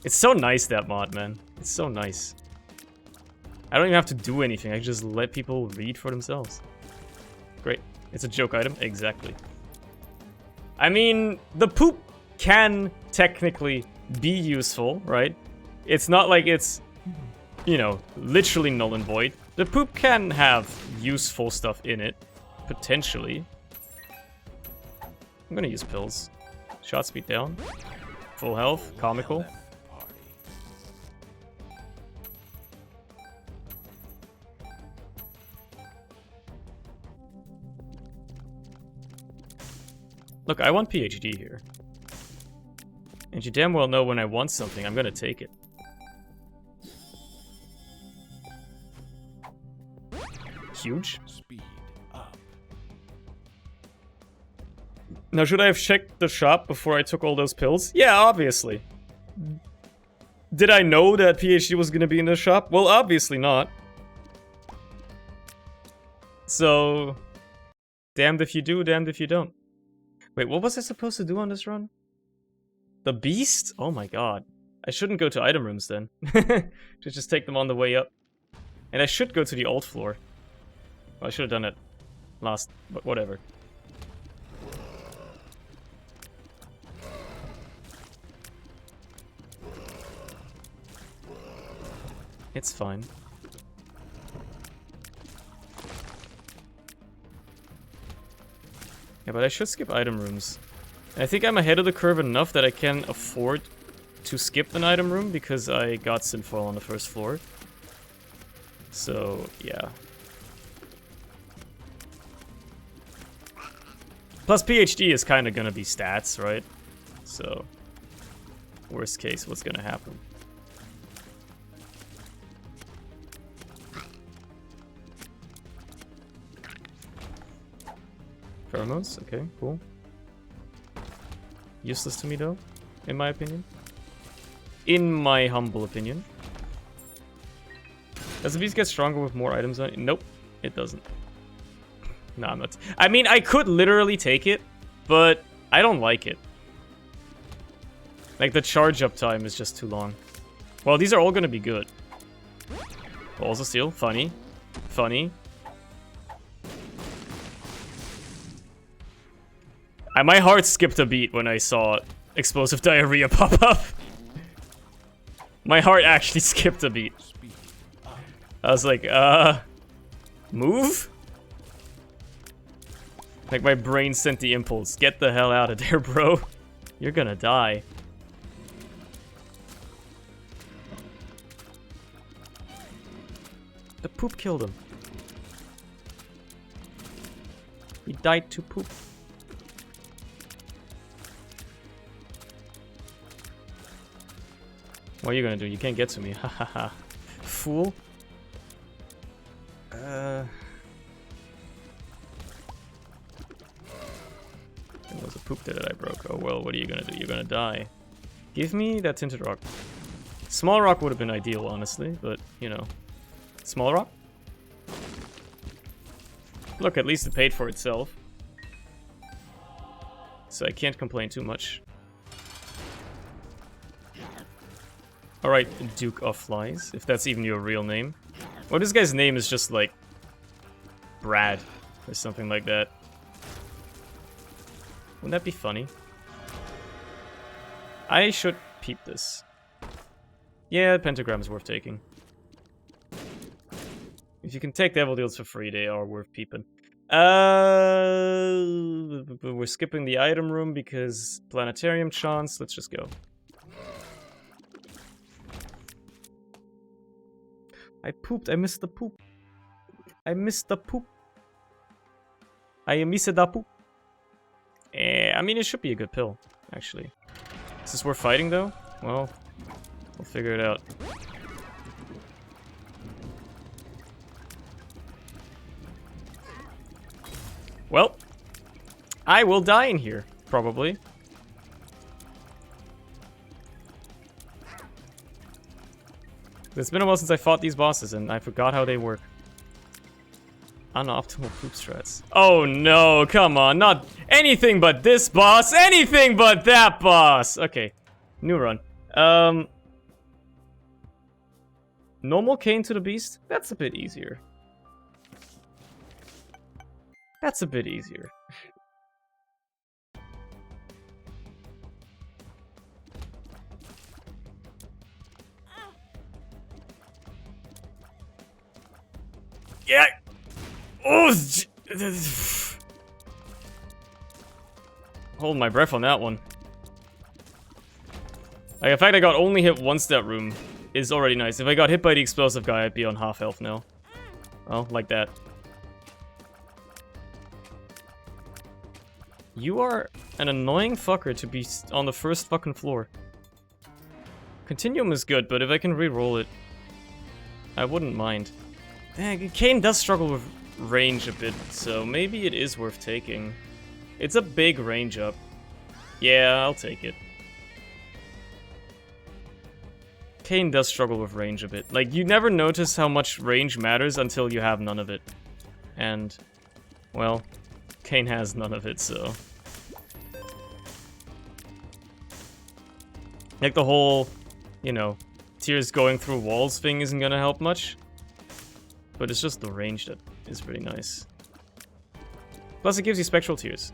It's so nice, that mod, man. It's so nice. I don't even have to do anything. I can just let people read for themselves. Great. It's a joke item. Exactly. I mean, the poop can technically be useful, right? It's not like it's, you know, literally null and void. The poop can have useful stuff in it. Potentially. I'm gonna use pills. Shot speed down. Full health. Comical. Look, I want PhD here. And you damn well know when I want something, I'm gonna take it. Huge. Speed up. Now, should I have checked the shop before I took all those pills? Yeah, obviously. Did I know that PhD was gonna be in the shop? Well, obviously not. So... damned if you do, damned if you don't. Wait, what was I supposed to do on this run? The beast? Oh my god. I shouldn't go to item rooms then. Should just take them on the way up. And I should go to the alt floor. Well, I should have done it last, but whatever. It's fine. Yeah, but I should skip item rooms. And I think I'm ahead of the curve enough that I can afford to skip an item room because I got Sinfall on the first floor. So, yeah. Plus PhD is kind of gonna be stats, right? So, worst case, what's gonna happen? Pheromones? Okay, cool. Useless to me though, in my opinion. In my humble opinion. Does the beast get stronger with more items on it? Nope, it doesn't. No, I'm not. I mean, I could literally take it, but I don't like it. Like, the charge up time is just too long. Well, these are all gonna be good. Balls of Steel, funny. Funny. My heart skipped a beat when I saw Explosive Diarrhea pop up. My heart actually skipped a beat. I was like, move? Like, my brain sent the impulse. Get the hell out of there, bro. You're gonna die. The poop killed him. He died to poop. What are you gonna do? You can't get to me. Ha ha ha. Fool. It was a poop that I broke. Oh well, what are you gonna do? You're gonna die. Give me that tinted rock. Small rock would have been ideal, honestly, but, you know. Small rock? Look, at least it paid for itself. So I can't complain too much. Alright, Duke of Flies, if that's even your real name. Well, this guy's name is just like... Brad, or something like that. Wouldn't that be funny? I should peep this. Yeah, Pentagram is worth taking. If you can take Devil Deals for free, they are worth peeping. We're skipping the item room because Planetarium chance. Let's just go. I pooped. I missed the poop. I missed the poop. I missed the poop. I mean, it should be a good pill, actually. Is this worth fighting, though? Well, we'll figure it out. Well, I will die in here, probably. It's been a while since I fought these bosses, and I forgot how they work. Unoptimal poop strats. Oh no, come on, not anything but this boss, anything but that boss! Okay, new run. Normal Cane to the Beast? That's a bit easier. That's a bit easier. Yeah! Oh! Hold my breath on that one. Like, the fact I got only hit once that room is already nice. If I got hit by the explosive guy, I'd be on half health now. Well, like that. You are an annoying fucker to be on the first fucking floor. Continuum is good, but if I can re-roll it, I wouldn't mind. Kane does struggle with range a bit, so maybe it is worth taking. It's a big range up. Yeah, I'll take it. Kane does struggle with range a bit. Like, you never notice how much range matters until you have none of it. And, well, Kane has none of it, so... Like, the whole, you know, tears going through walls thing isn't gonna help much. But it's just the range that is pretty nice. Plus, it gives you spectral tears.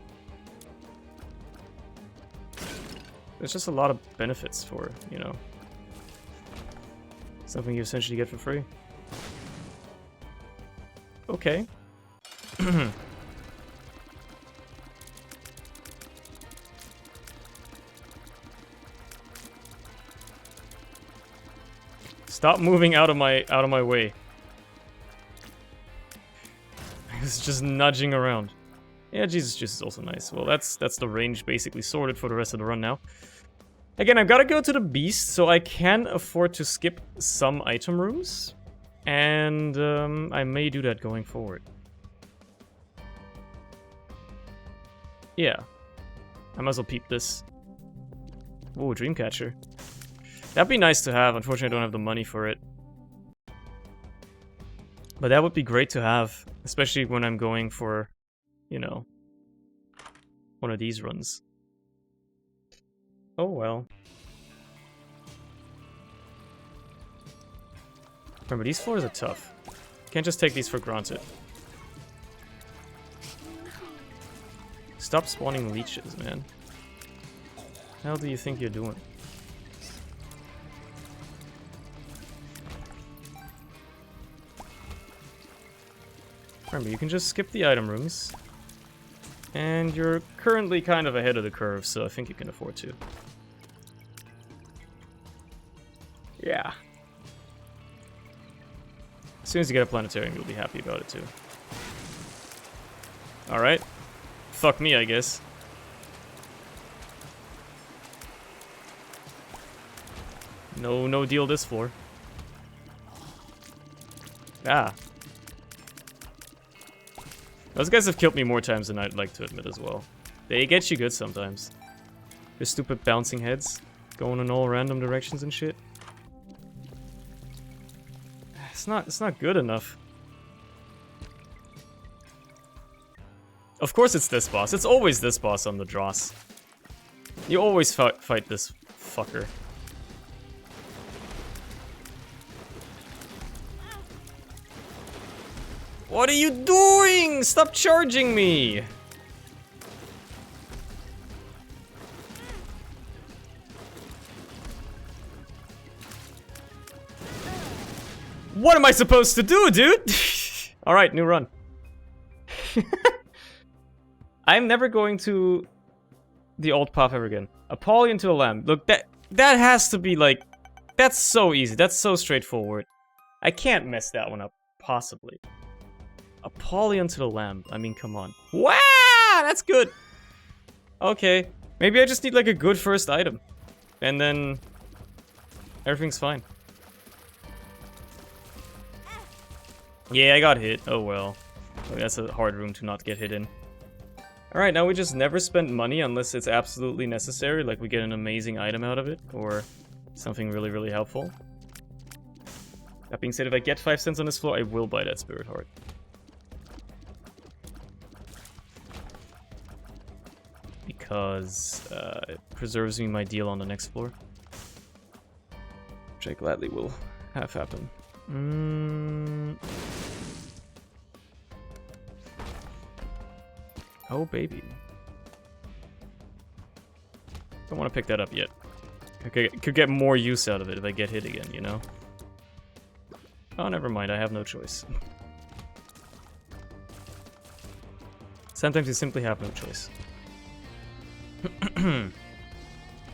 There's just a lot of benefits for, you know, something you essentially get for free. Okay. Stop moving out of my way. I was just nudging around. Yeah, Jesus Juice is also nice. Well, that's the range basically sorted for the rest of the run now. Again, I've got to go to the Beast, so I can afford to skip some item rooms. And I may do that going forward. Yeah. I might as well peep this. Whoa, Dreamcatcher. That'd be nice to have. Unfortunately, I don't have the money for it. But that would be great to have. Especially when I'm going for, you know, one of these runs. Oh well. Remember, these floors are tough. Can't just take these for granted. Stop spawning leeches, man. How do you think you're doing? Remember, you can just skip the item rooms. And you're currently kind of ahead of the curve, so I think you can afford to. Yeah. As soon as you get a planetarium, you'll be happy about it too. Alright. Fuck me, I guess. No deal this floor. Ah. Those guys have killed me more times than I'd like to admit as well. They get you good sometimes. Their stupid bouncing heads going in all random directions and shit. It's not good enough. Of course it's this boss. It's always this boss on the Dross. You always fight this fucker. What are you doing? Stop charging me! What am I supposed to do, dude? Alright, new run. I'm never going to the old path ever again. Apollyon to a lamb. Look, that has to be like... That's so easy. That's so straightforward. I can't mess that one up, possibly. Apollyon to the lamb. I mean, come on. Wow! That's good! Okay. Maybe I just need like a good first item. And then... everything's fine. Yeah, I got hit. Oh well. That's a hard room to not get hit in. Alright, now we just never spend money unless it's absolutely necessary, like we get an amazing item out of it, or something really, really helpful. That being said, if I get 5 cents on this floor, I will buy that Spirit Heart. Because it preserves me my deal on the next floor. Which I gladly will have happen. Oh, baby. Don't want to pick that up yet. Could get more use out of it if I get hit again, you know? Oh, never mind. I have no choice. Sometimes you simply have no choice.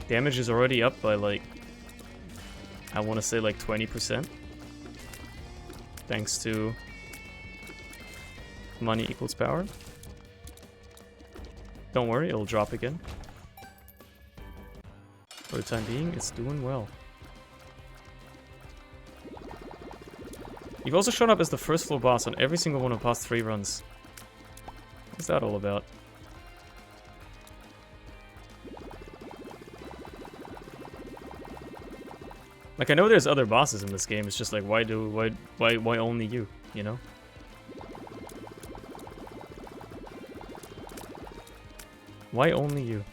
Damage is already up by, like... I want to say, like, 20%. Thanks to... money equals power. Don't worry, it'll drop again. For the time being, it's doing well. You've also shown up as the first floor boss on every single one of the past 3 runs. What's that all about? Like, I know there's other bosses in this game, it's just like, why only you, you know? Why only you?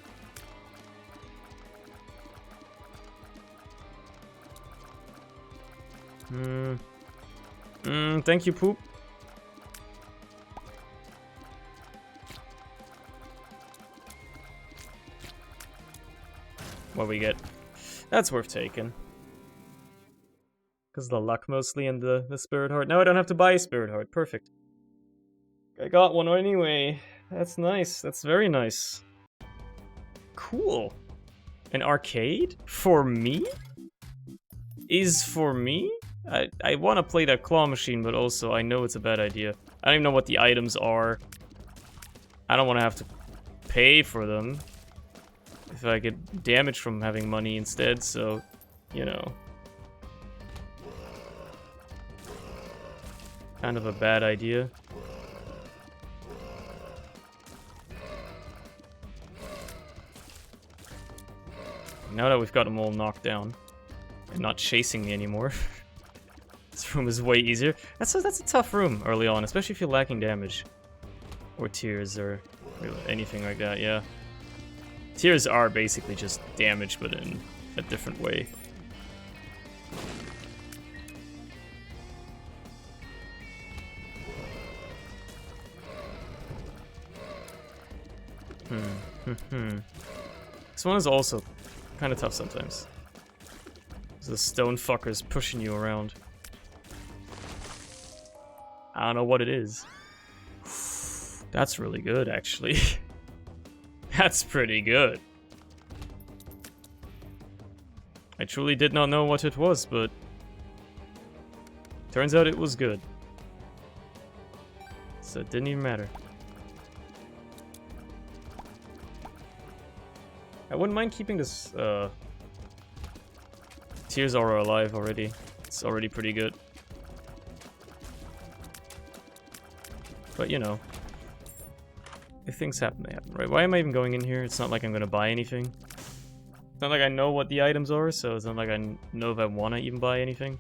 Thank you, poop. What we get? That's worth taking. Because the luck mostly and the Spirit Heart. Now I don't have to buy a Spirit Heart. Perfect. I got one anyway. That's nice. That's very nice. Cool. An arcade? For me? Is for me? I want to play that claw machine, but also I know it's a bad idea. I don't even know what the items are. I don't want to have to pay for them. If I get damage from having money instead, so, you know. Kind of a bad idea. Now that we've got them all knocked down and not chasing me anymore, this room is way easier. That's a tough room early on, especially if you're lacking damage or tears or anything like that. Yeah, tears are basically just damage, but in a different way. This one is also kind of tough sometimes. The stone fucker's pushing you around. I don't know what it is. That's really good, actually. That's pretty good. I truly did not know what it was, but turns out it was good. So it didn't even matter. I wouldn't mind keeping this Tears are alive already. It's already pretty good. But, you know. If things happen, they happen, right? Why am I even going in here? It's not like I'm gonna buy anything. It's not like I know what the items are, so it's not like I know if I want to even buy anything.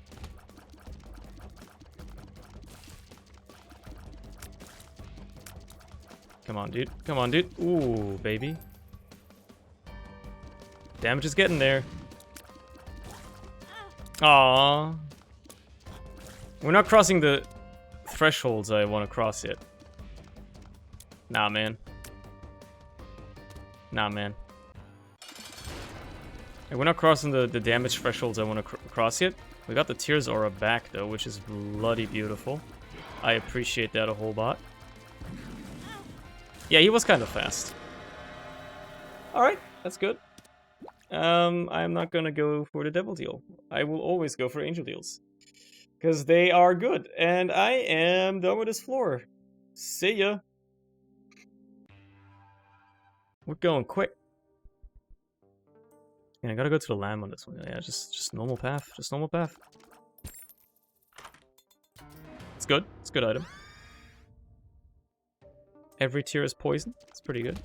Come on, dude. Come on, dude. Ooh, baby. Damage is getting there. Aww. We're not crossing the thresholds I want to cross yet. Nah, man. Nah, man. Hey, we're not crossing the damage thresholds I want to cross yet. We got the Tears aura back, though, which is bloody beautiful. I appreciate that a whole lot. Yeah, he was kind of fast. Alright, that's good. I'm not gonna go for the devil deal. I will always go for angel deals. Because they are good. And I am done with this floor. See ya. We're going quick. Yeah, I gotta go to the lamb on this one. Yeah, just normal path. Just normal path. It's good. It's a good item. Every tier is poison. It's pretty good.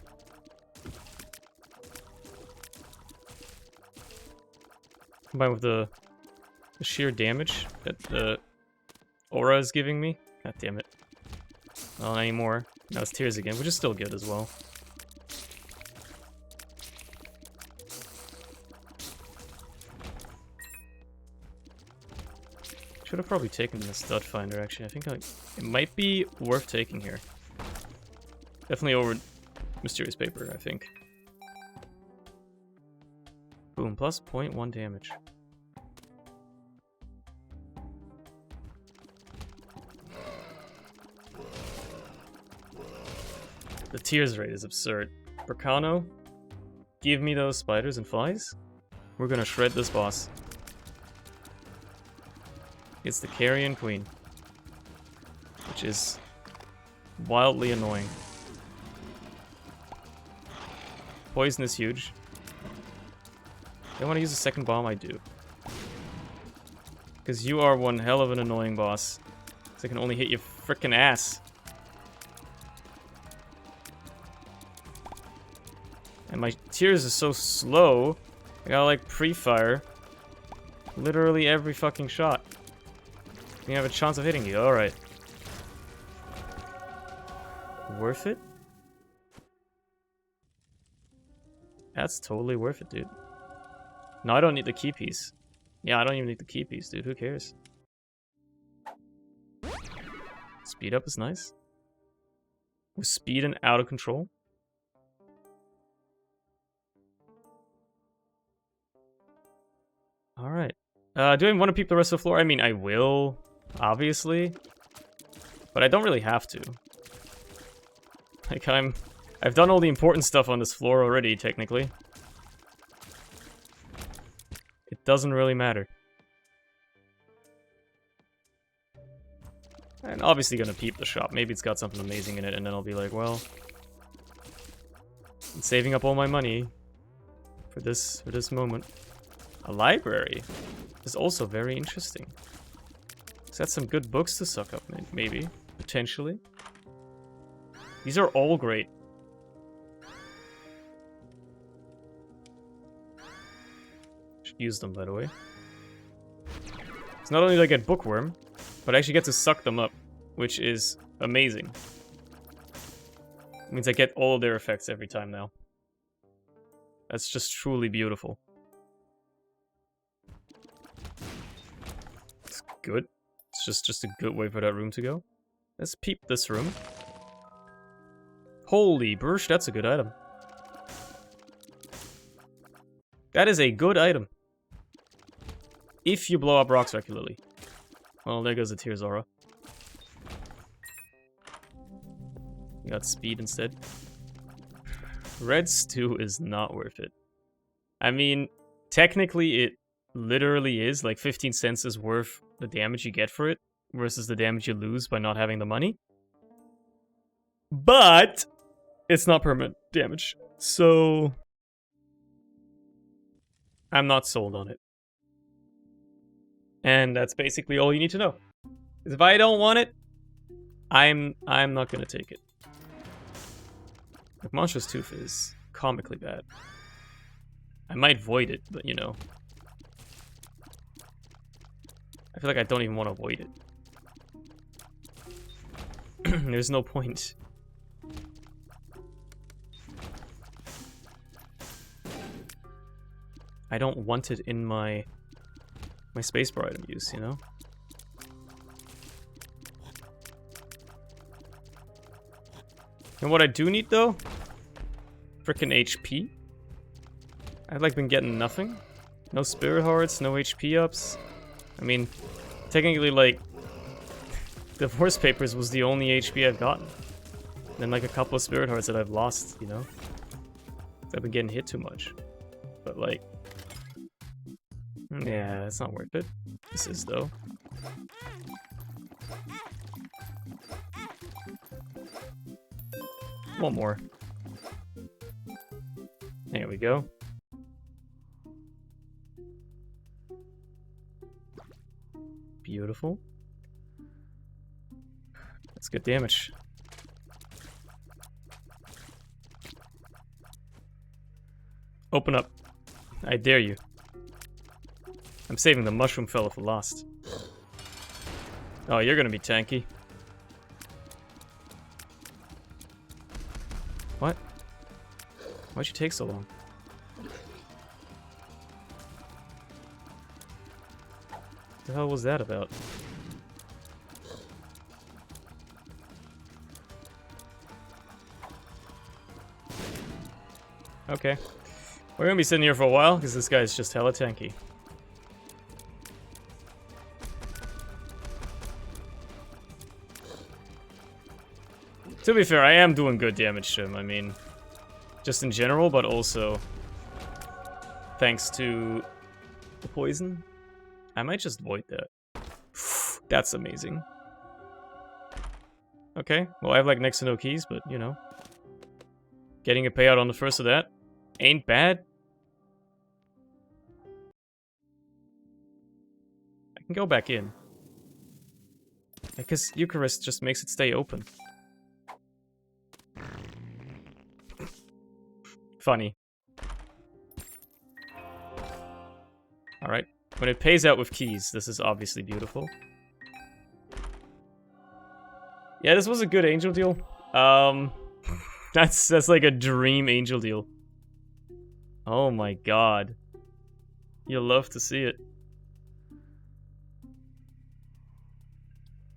Combined with the sheer damage that the aura is giving me. God damn it. Well, not anymore. Now it's tears again, which is still good as well. Should have probably taken the stud finder, actually. I think it might be worth taking here. Definitely over mysterious paper, I think. Boom, plus 0.1 damage. The tears rate is absurd. Bracano, give me those spiders and flies. We're gonna shred this boss. It's the Carrion Queen, which is wildly annoying. Poison is huge. If I want to use a second bomb, I do. Because you are one hell of an annoying boss. So I can only hit your frickin' ass. And my tears is so slow. I gotta like pre-fire literally every fucking shot. You have a chance of hitting you. Alright. Worth it? That's totally worth it, dude. No, I don't need the key piece. Yeah, I don't even need the key piece, dude. Who cares? Speed up is nice. With speed and out of control. Alright. Do I want to peep the rest of the floor? I mean, I will, obviously. But I don't really have to. Like, I've done all the important stuff on this floor already, technically. It doesn't really matter. I'm obviously gonna peep the shop. Maybe it's got something amazing in it, and then I'll be like, well, I'm saving up all my money for this moment. A library is also very interesting. Is that some good books to suck up, maybe, potentially? These are all great. Should use them, by the way. So not only do I get Bookworm, but I actually get to suck them up, which is amazing. It means I get all of their effects every time now. That's just truly beautiful. It's good. It's just a good way for that room to go. Let's peep this room. Holy brush, that's a good item. That is a good item. If you blow up rocks regularly. Well, there goes the Tears aura. You got speed instead. Red stew is not worth it. I mean, technically it literally is. Like 15 cents is worth the damage you get for it versus the damage you lose by not having the money. But it's not permanent damage. So I'm not sold on it. And that's basically all you need to know. 'Cause if I don't want it, I'm not gonna take it. Like, Monstrous Tooth is comically bad. I might void it, but you know. I feel like I don't even want to void it. There's no point. I don't want it in my spacebar item use, you know? And what I do need though? Frickin' HP. I've like been getting nothing. No spirit hearts, no HP ups. I mean, technically like the Force Papers was the only HP I've gotten. And then like a couple of spirit hearts that I've lost, you know? I've been getting hit too much. But like, yeah, it's not worth it. This is though. One more. There we go. Beautiful. That's good damage. Open up. I dare you. I'm saving the mushroom fella for last. Oh, you're gonna be tanky. What? Why'd you take so long? What the hell was that about? Okay. We're gonna be sitting here for a while, because this guy's just hella tanky. To be fair, I am doing good damage to him, I mean, just in general, but also thanks to the poison. I might just void that. That's amazing. Okay, well I have like next to no keys, but you know. Getting a payout on the first of that ain't bad. I can go back in. Because Eucharist just makes it stay open. Funny. Alright. When it pays out with keys, this is obviously beautiful. Yeah, this was a good angel deal. That's like a dream angel deal. Oh my god. You'll love to see it.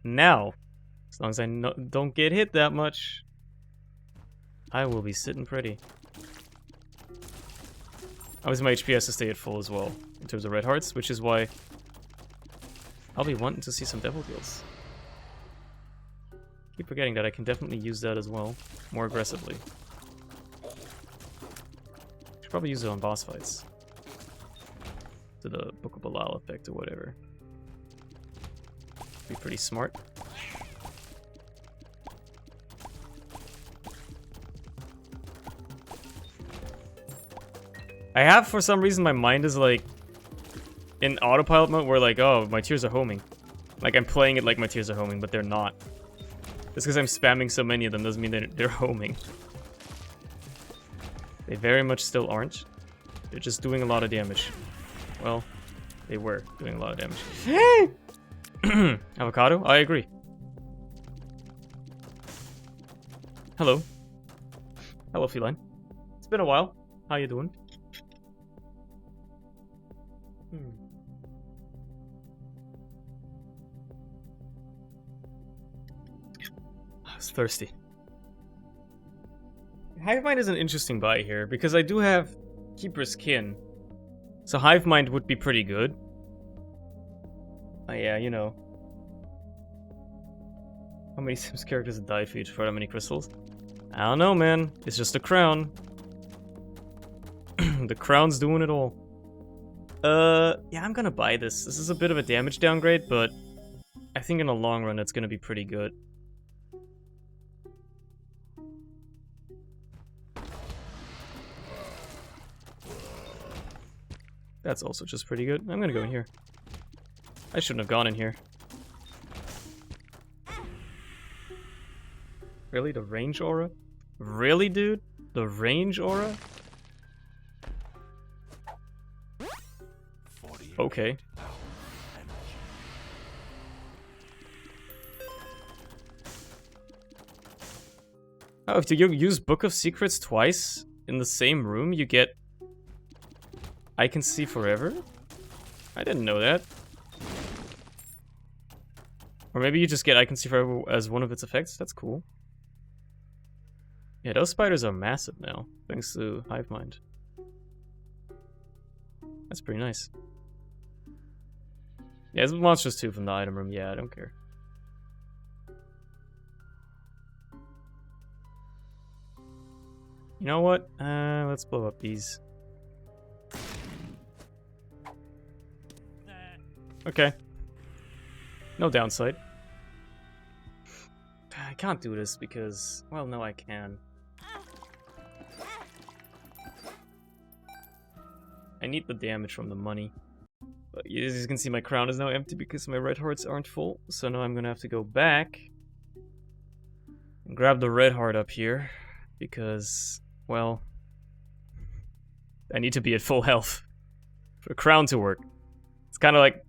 Now, as long as I don't get hit that much, I will be sitting pretty. Obviously my HP has to stay at full as well, in terms of red hearts, which is why I'll be wanting to see some devil deals. Keep forgetting that I can definitely use that as well, more aggressively. Should probably use it on boss fights. To the Book of Belial effect or whatever. Be pretty smart. I have, for some reason, my mind is like in autopilot mode where like, oh, my tears are homing. Like I'm playing it like my tears are homing, but they're not. Just because I'm spamming so many of them doesn't mean they're homing. They very much still aren't. They're just doing a lot of damage. Well, they were doing a lot of damage. Avocado? I agree. Hello. Hello, feline. It's been a while. How you doing? I was thirsty. Hive Mind is an interesting buy here, because I do have Keeper's Kin. So Hive Mind would be pretty good. Yeah, you know. How many Sims characters have died for you for that many crystals? I don't know, man. It's just a crown. The crown's doing it all. Yeah, I'm gonna buy this. This is a bit of a damage downgrade, but I think in the long run it's gonna be pretty good. That's also just pretty good. I'm gonna go in here. I shouldn't have gone in here. Really? The range aura? Really, dude? The range aura? 48 Okay. Oh, if you use Book of Secrets twice in the same room, you get I Can See Forever? I didn't know that. Or maybe you just get I Can See Forever as one of its effects? That's cool. Yeah, those spiders are massive now, thanks to Hive Mind. That's pretty nice. Yeah, it's monsters too from the item room. Yeah, I don't care. You know what? Let's blow up these. Okay. No downside. I can't do this because... Well, no, I can. I need the damage from the money. But as you can see, my crown is now empty because my red hearts aren't full. So now I'm gonna have to go back and grab the red heart up here. Because, well, I need to be at full health for a crown to work. It's kind of like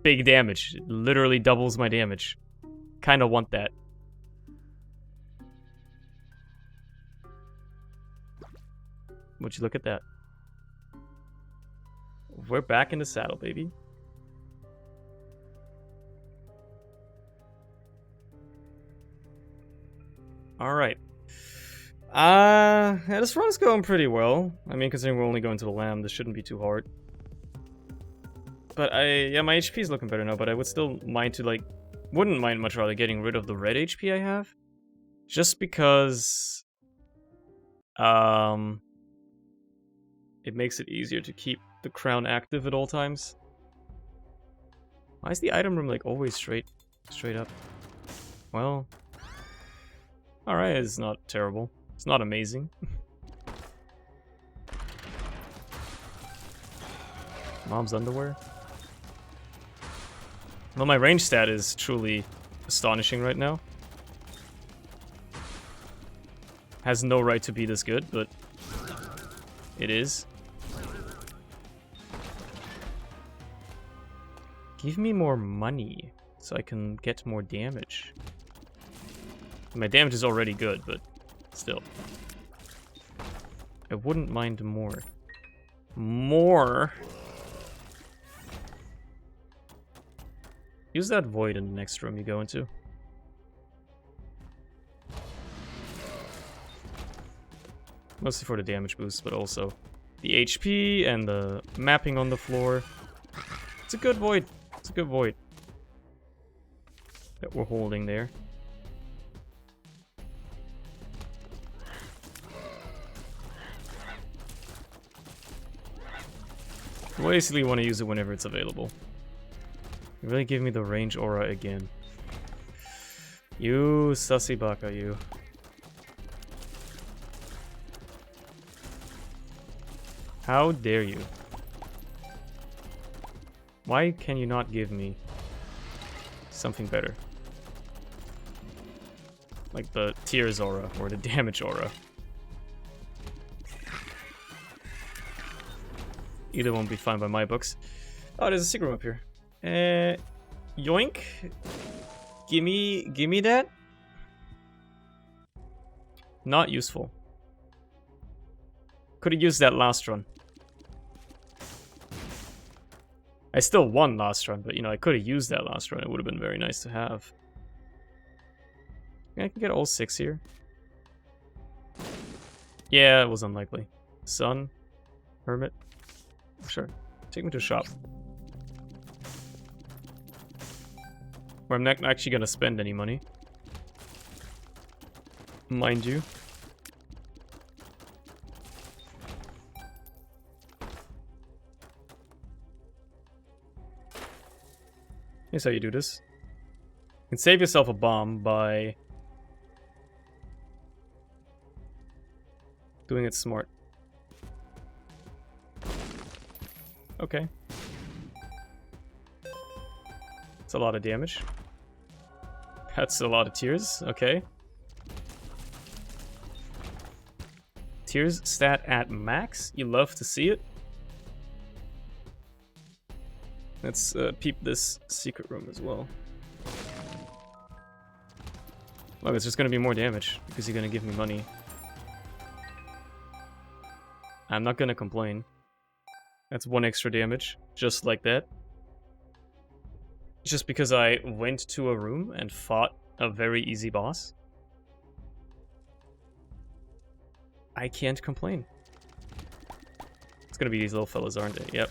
big damage. It literally doubles my damage. Kind of want that. Would you look at that? We're back in the saddle, baby. Alright. Yeah, this run's going pretty well. I mean, considering we're only going to the lamb, this shouldn't be too hard. But yeah, my HP is looking better now, but I would still mind to, like, wouldn't mind much rather getting rid of the red HP I have. Just because, it makes it easier to keep the crown active at all times. Why is the item room, like, always straight up? Well, alright, it's not terrible. It's not amazing. Mom's underwear? Well, my range stat is truly astonishing right now. Has no right to be this good, but it is. Give me more money so I can get more damage. My damage is already good, but still. I wouldn't mind more. More? Use that void in the next room you go into. Mostly for the damage boost, but also the HP and the mapping on the floor. It's a good void. It's a good void that we're holding there. You basically want to use it whenever it's available. You really give me the range aura again. You sussy baka, you. How dare you? Why can you not give me something better? Like the tears aura or the damage aura. Either won't be fine by my books. Oh, there's a secret room up here. Yoink. Gimme that. Not useful. Could have used that last run. I still won last run, but you know, I could have used that last run. It would have been very nice to have. I can get all 6 here. Yeah, it was unlikely. Sun. Hermit. Sure. Take me to a shop. Where I'm not actually gonna spend any money. Mind you. Here's how you do this. You can save yourself a bomb by doing it smart. It's a lot of damage. That's a lot of tears. Okay. Tears stat at max. You love to see it. Let's peep this secret room as well. Look, it's just gonna be more damage because you're gonna give me money. I'm not gonna complain. That's 1 extra damage, just like that. Just because I went to a room and fought a very easy boss. I can't complain. It's gonna be these little fellas, aren't they? Yep.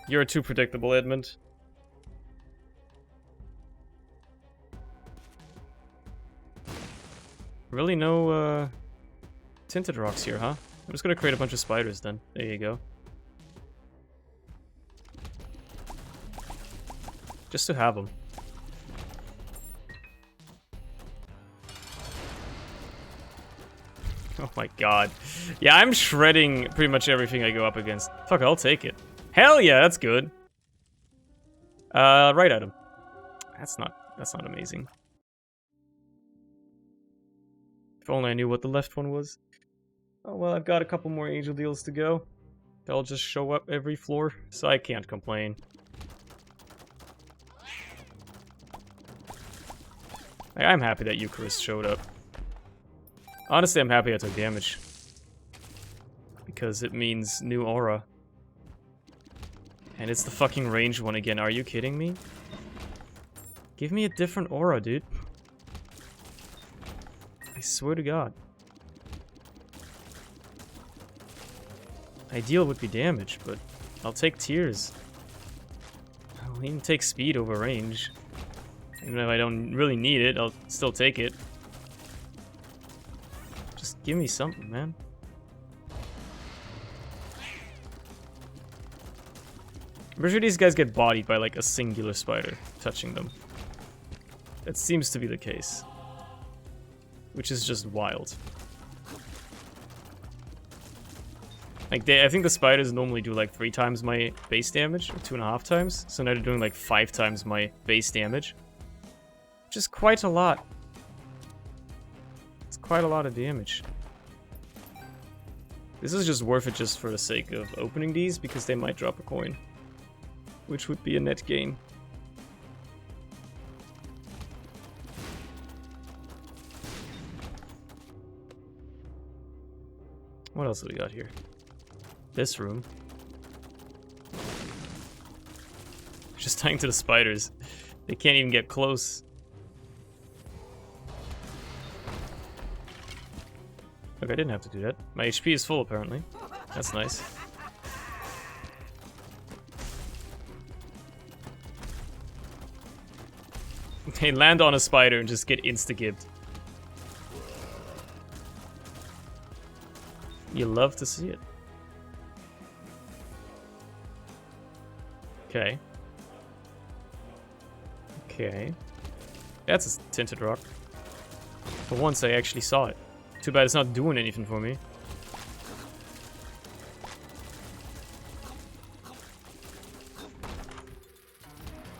You're too predictable, Edmund. Really no, tinted rocks here, huh? I'm just gonna create a bunch of spiders then. There you go. Just to have them. Oh my god. Yeah, I'm shredding pretty much everything I go up against. Fuck, I'll take it. Hell yeah, that's good. Right item. That's not amazing. If only I knew what the left one was. Oh well, I've got a couple more angel deals to go. They'll just show up every floor, so I can't complain. I'm happy that Eucharist showed up. Honestly, I'm happy I took damage. Because it means new aura. And it's the fucking range one again. Are you kidding me? Give me a different aura, dude. I swear to God. Ideal would be damage, but I'll take tears. I'll even take speed over range. Even if I don't really need it, I'll still take it. Just give me something, man. I'm pretty sure these guys get bodied by like a singular spider touching them. That seems to be the case. Which is just wild. Like, I think the spiders normally do like 3 times my base damage, or 2.5 times. So now they're doing like 5 times my base damage. Which is quite a lot. It's quite a lot of damage. This is just worth it just for the sake of opening these, because they might drop a coin. Which would be a net gain. What else do we got here? This room. Just tying to the spiders. They can't even get close. Look, I didn't have to do that. My HP is full, apparently. That's nice. They land on a spider and just get insta-gibbed. You love to see it. Okay. Okay. That's a tinted rock. For once, I actually saw it. Too bad it's not doing anything for me.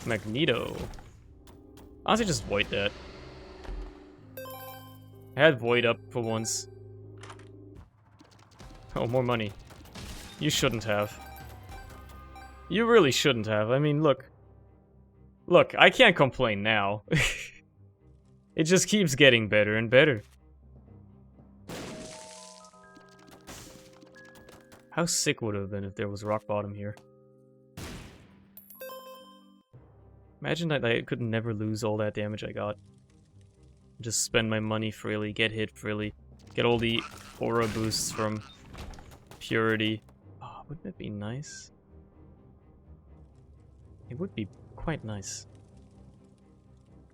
Magneto. Honestly, just void that. I had void up for once. Oh, more money. You shouldn't have. You really shouldn't have. I mean, look. Look, I can't complain now. It just keeps getting better and better. How sick would it have been if there was rock bottom here? Imagine that I could never lose all that damage I got. Just spend my money freely, get hit freely, get all the aura boosts from purity. Oh, wouldn't it be nice? It would be quite nice.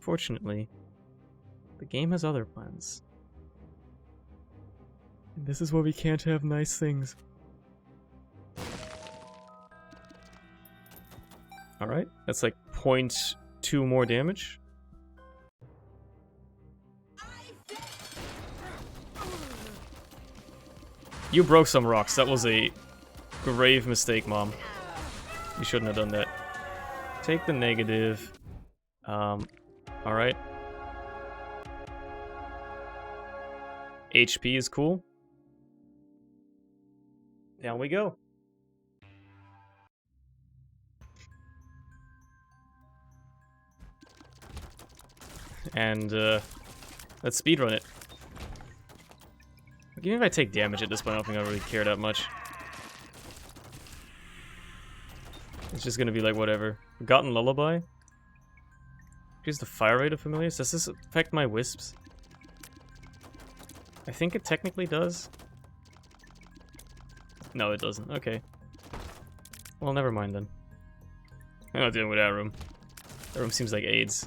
Fortunately, the game has other plans. And this is why we can't have nice things. Alright, that's like 0.2 more damage. You broke some rocks. That was a grave mistake, Mom. You shouldn't have done that. Take the negative. Alright. HP is cool. Down we go. And, let's speedrun it. Even if I take damage at this point, I don't think I really care that much. It's just gonna be like, whatever. Forgotten Lullaby? Increase the fire rate of familiars? Does this affect my wisps? I think it technically does. No, it doesn't. Okay. Well, never mind then. I'm not dealing with that room. That room seems like AIDS.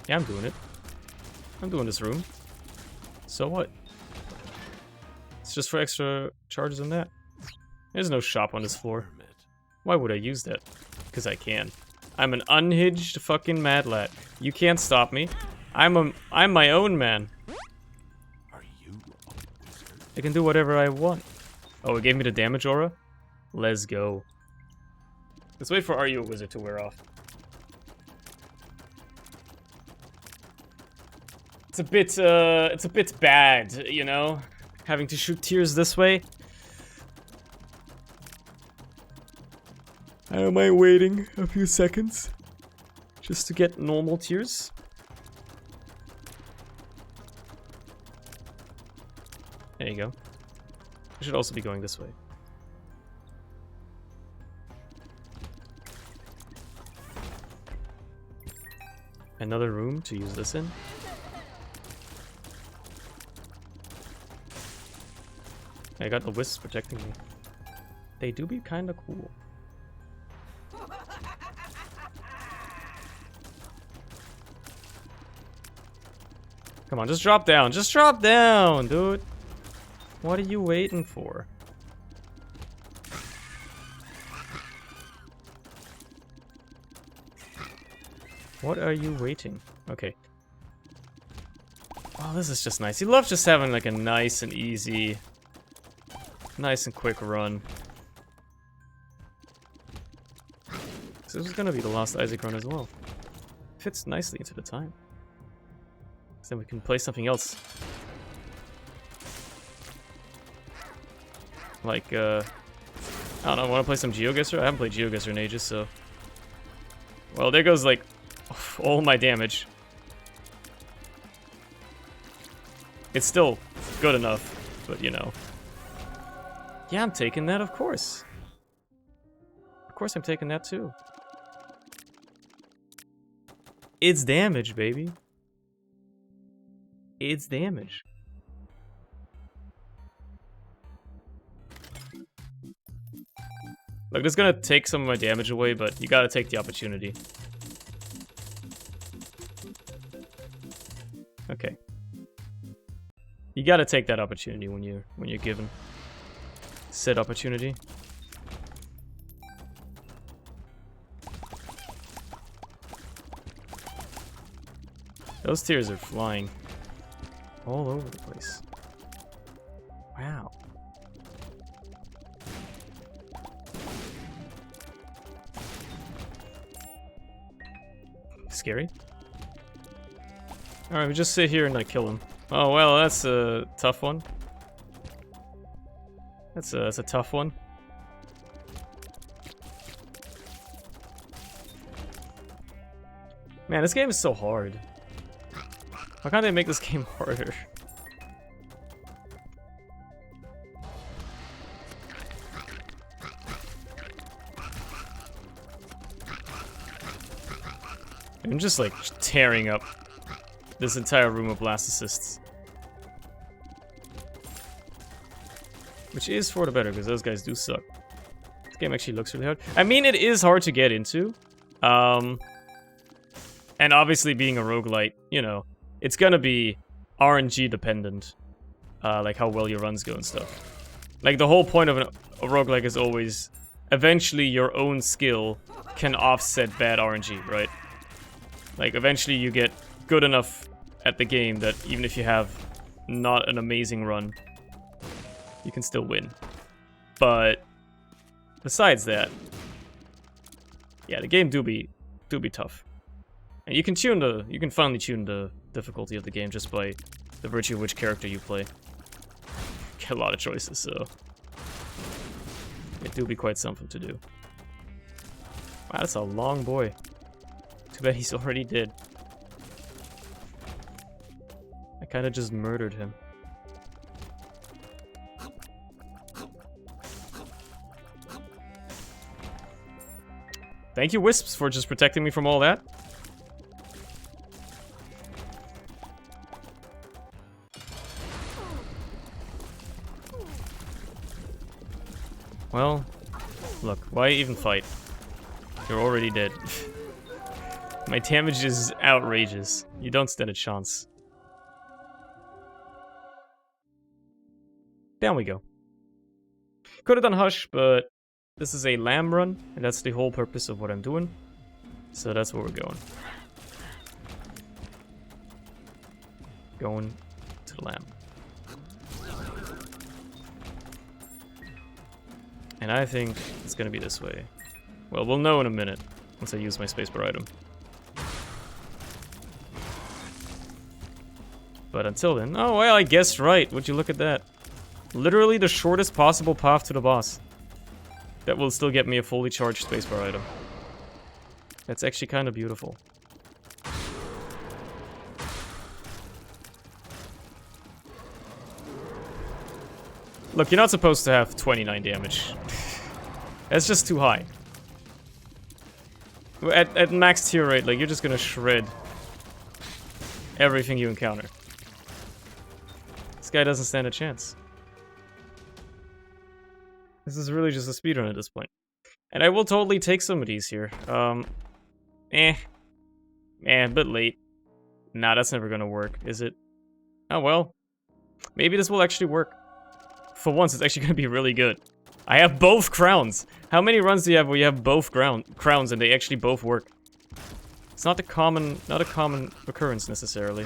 Yeah, I'm doing it. I'm doing this room. So what? It's just for extra charges on that. There's no shop on this floor. Why would I use that? Because I can. I'm an unhinged fucking mad lad. You can't stop me. I'm my own man. Are you a wizard? I can do whatever I want. Oh, it gave me the damage aura? Let's go. Let's wait for Are You a Wizard to wear off. It's a bit bad, you know? Having to shoot tears this way. I don't mind waiting a few seconds. Just to get normal tears. There you go. I should also be going this way. Another room to use this in. I got the wisps protecting me. They do be kinda cool. Come on, just drop down. Just drop down, dude. What are you waiting for? What are you waiting? Okay. Oh, this is just nice. You love just having like a nice and easy, nice and quick run. So this is gonna be the last Isaac run as well. Fits nicely into the time. So then we can play something else. Like, I don't know, I want to play some GeoGuessr? I haven't played GeoGuessr in ages, so... Well, there goes, like, all my damage. It's still good enough, but, you know. Yeah, I'm taking that, of course. Of course I'm taking that, too. It's damage, baby. It's damage. Look, this is gonna take some of my damage away, but you gotta take the opportunity. Okay. You gotta take that opportunity when you're given said opportunity. Those tears are flying all over the place. Wow. Scary. Alright, we just sit here and like kill him. Oh well, that's a tough one. That's a tough one. Man, this game is so hard. Why can't they make this game harder? I'm just like tearing up this entire room of blastocysts. Which is for the better, because those guys do suck. This game actually looks really hard. I mean, it is hard to get into. And obviously being a roguelite, you know, it's gonna be RNG dependent. Like how well your runs go and stuff. Like the whole point of a roguelike is always, eventually your own skill can offset bad RNG, right? Like eventually you get good enough at the game that even if you have not an amazing run, you can still win. But besides that, yeah, the game do be tough. And you can finally tune the difficulty of the game just by the virtue of which character you play. Get a lot of choices, so it do be quite something to do. Wow, that's a long boy. Too bad he's already dead. I kinda just murdered him. Thank you, Wisps, for just protecting me from all that. Well, look, why even fight? You're already dead. My damage is outrageous. You don't stand a chance. Down we go. Could have done Hush, but this is a lamb run, and that's the whole purpose of what I'm doing. So that's where we're going. Going to the lamb. And I think it's gonna be this way. Well, we'll know in a minute, once I use my spacebar item. But until then... Oh, well, I guessed right. Would you look at that? Literally the shortest possible path to the boss. That will still get me a fully charged spacebar item. That's actually kind of beautiful. Look, you're not supposed to have 29 damage. That's just too high. At max tier rate, like, you're just gonna shred everything you encounter. This guy doesn't stand a chance. This is really just a speedrun at this point. And I will totally take some of these here. A bit late. Nah, that's never gonna work, is it? Oh well. Maybe this will actually work. For once, it's actually gonna be really good. I have both crowns. How many runs do you have where you have both crowns and they actually both work? It's not a common occurrence necessarily.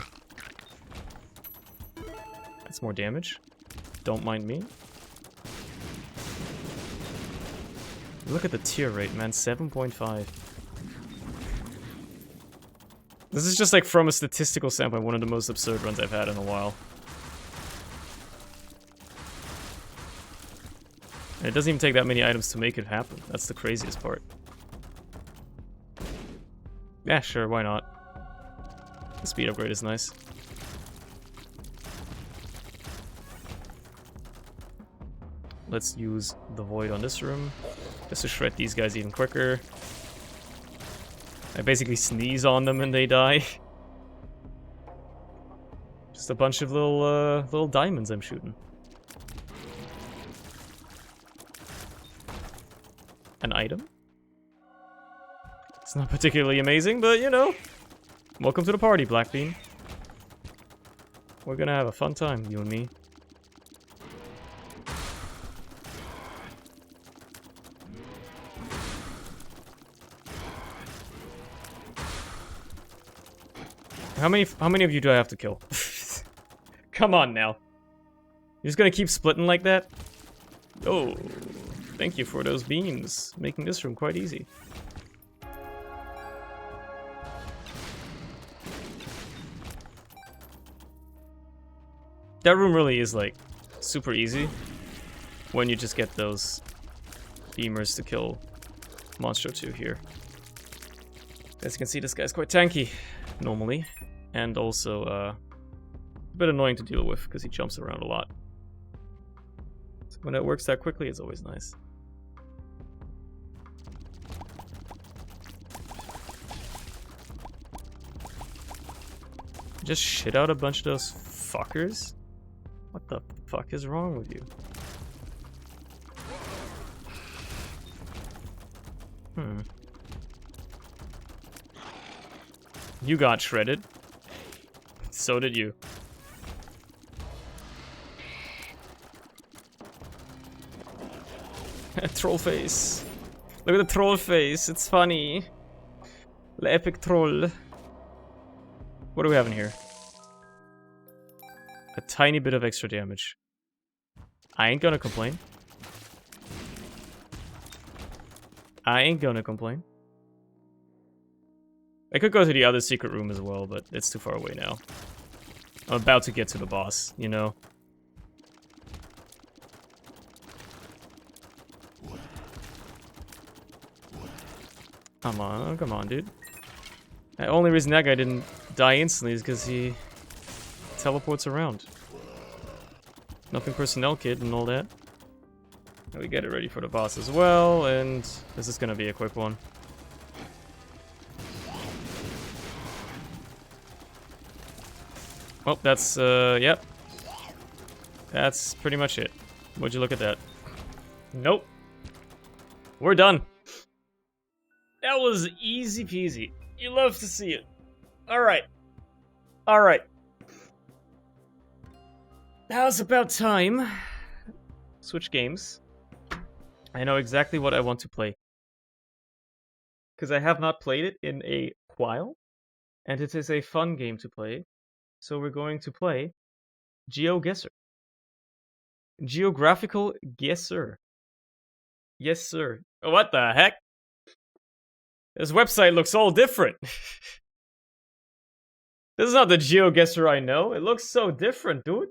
That's more damage. Don't mind me. Look at the tier rate, man. 7.5. This is just like from a statistical standpoint, one of the most absurd runs I've had in a while. And it doesn't even take that many items to make it happen. That's the craziest part. Yeah, sure, why not? The speed upgrade is nice. Let's use the void on this room, just to shred these guys even quicker. I basically sneeze on them and they die. Just a bunch of little diamonds I'm shooting. An item? It's not particularly amazing, but you know. Welcome to the party, Blackbean. We're gonna have a fun time, you and me. How many of you do I have to kill? Come on now. You're just gonna keep splitting like that? Oh, thank you for those beams, making this room quite easy. That room really is like super easy when you just get those beamers to kill Monstro 2 here. As you can see, this guy's quite tanky normally, and also a bit annoying to deal with because he jumps around a lot. So when it works that quickly, it's always nice. Just shit out a bunch of those fuckers? What the fuck is wrong with you? You got shredded. So did you. Troll face. Look at the troll face. It's funny. The epic troll. What do we have in here? a tiny bit of extra damage. I ain't gonna complain. I ain't gonna complain. I could go to the other secret room as well, but it's too far away now. I'm about to get to the boss, you know? Come on, dude. The only reason that guy didn't die instantly is because he teleports around. Nothing personnel kit and all that. And we get it ready for the boss as well, and this is gonna be a quick one. Oh, that's, yep. That's pretty much it. Would you look at that? Nope. We're done. That was easy peasy. You love to see it. Alright. Alright. Now it's about time. Switch games. I know exactly what I want to play. Because I have not played it in a while. And it is a fun game to play. So we're going to play GeoGuessr. Geographical Guesser. Yes, sir. What the heck? This website looks all different. This is not the GeoGuessr I know. It looks so different, dude.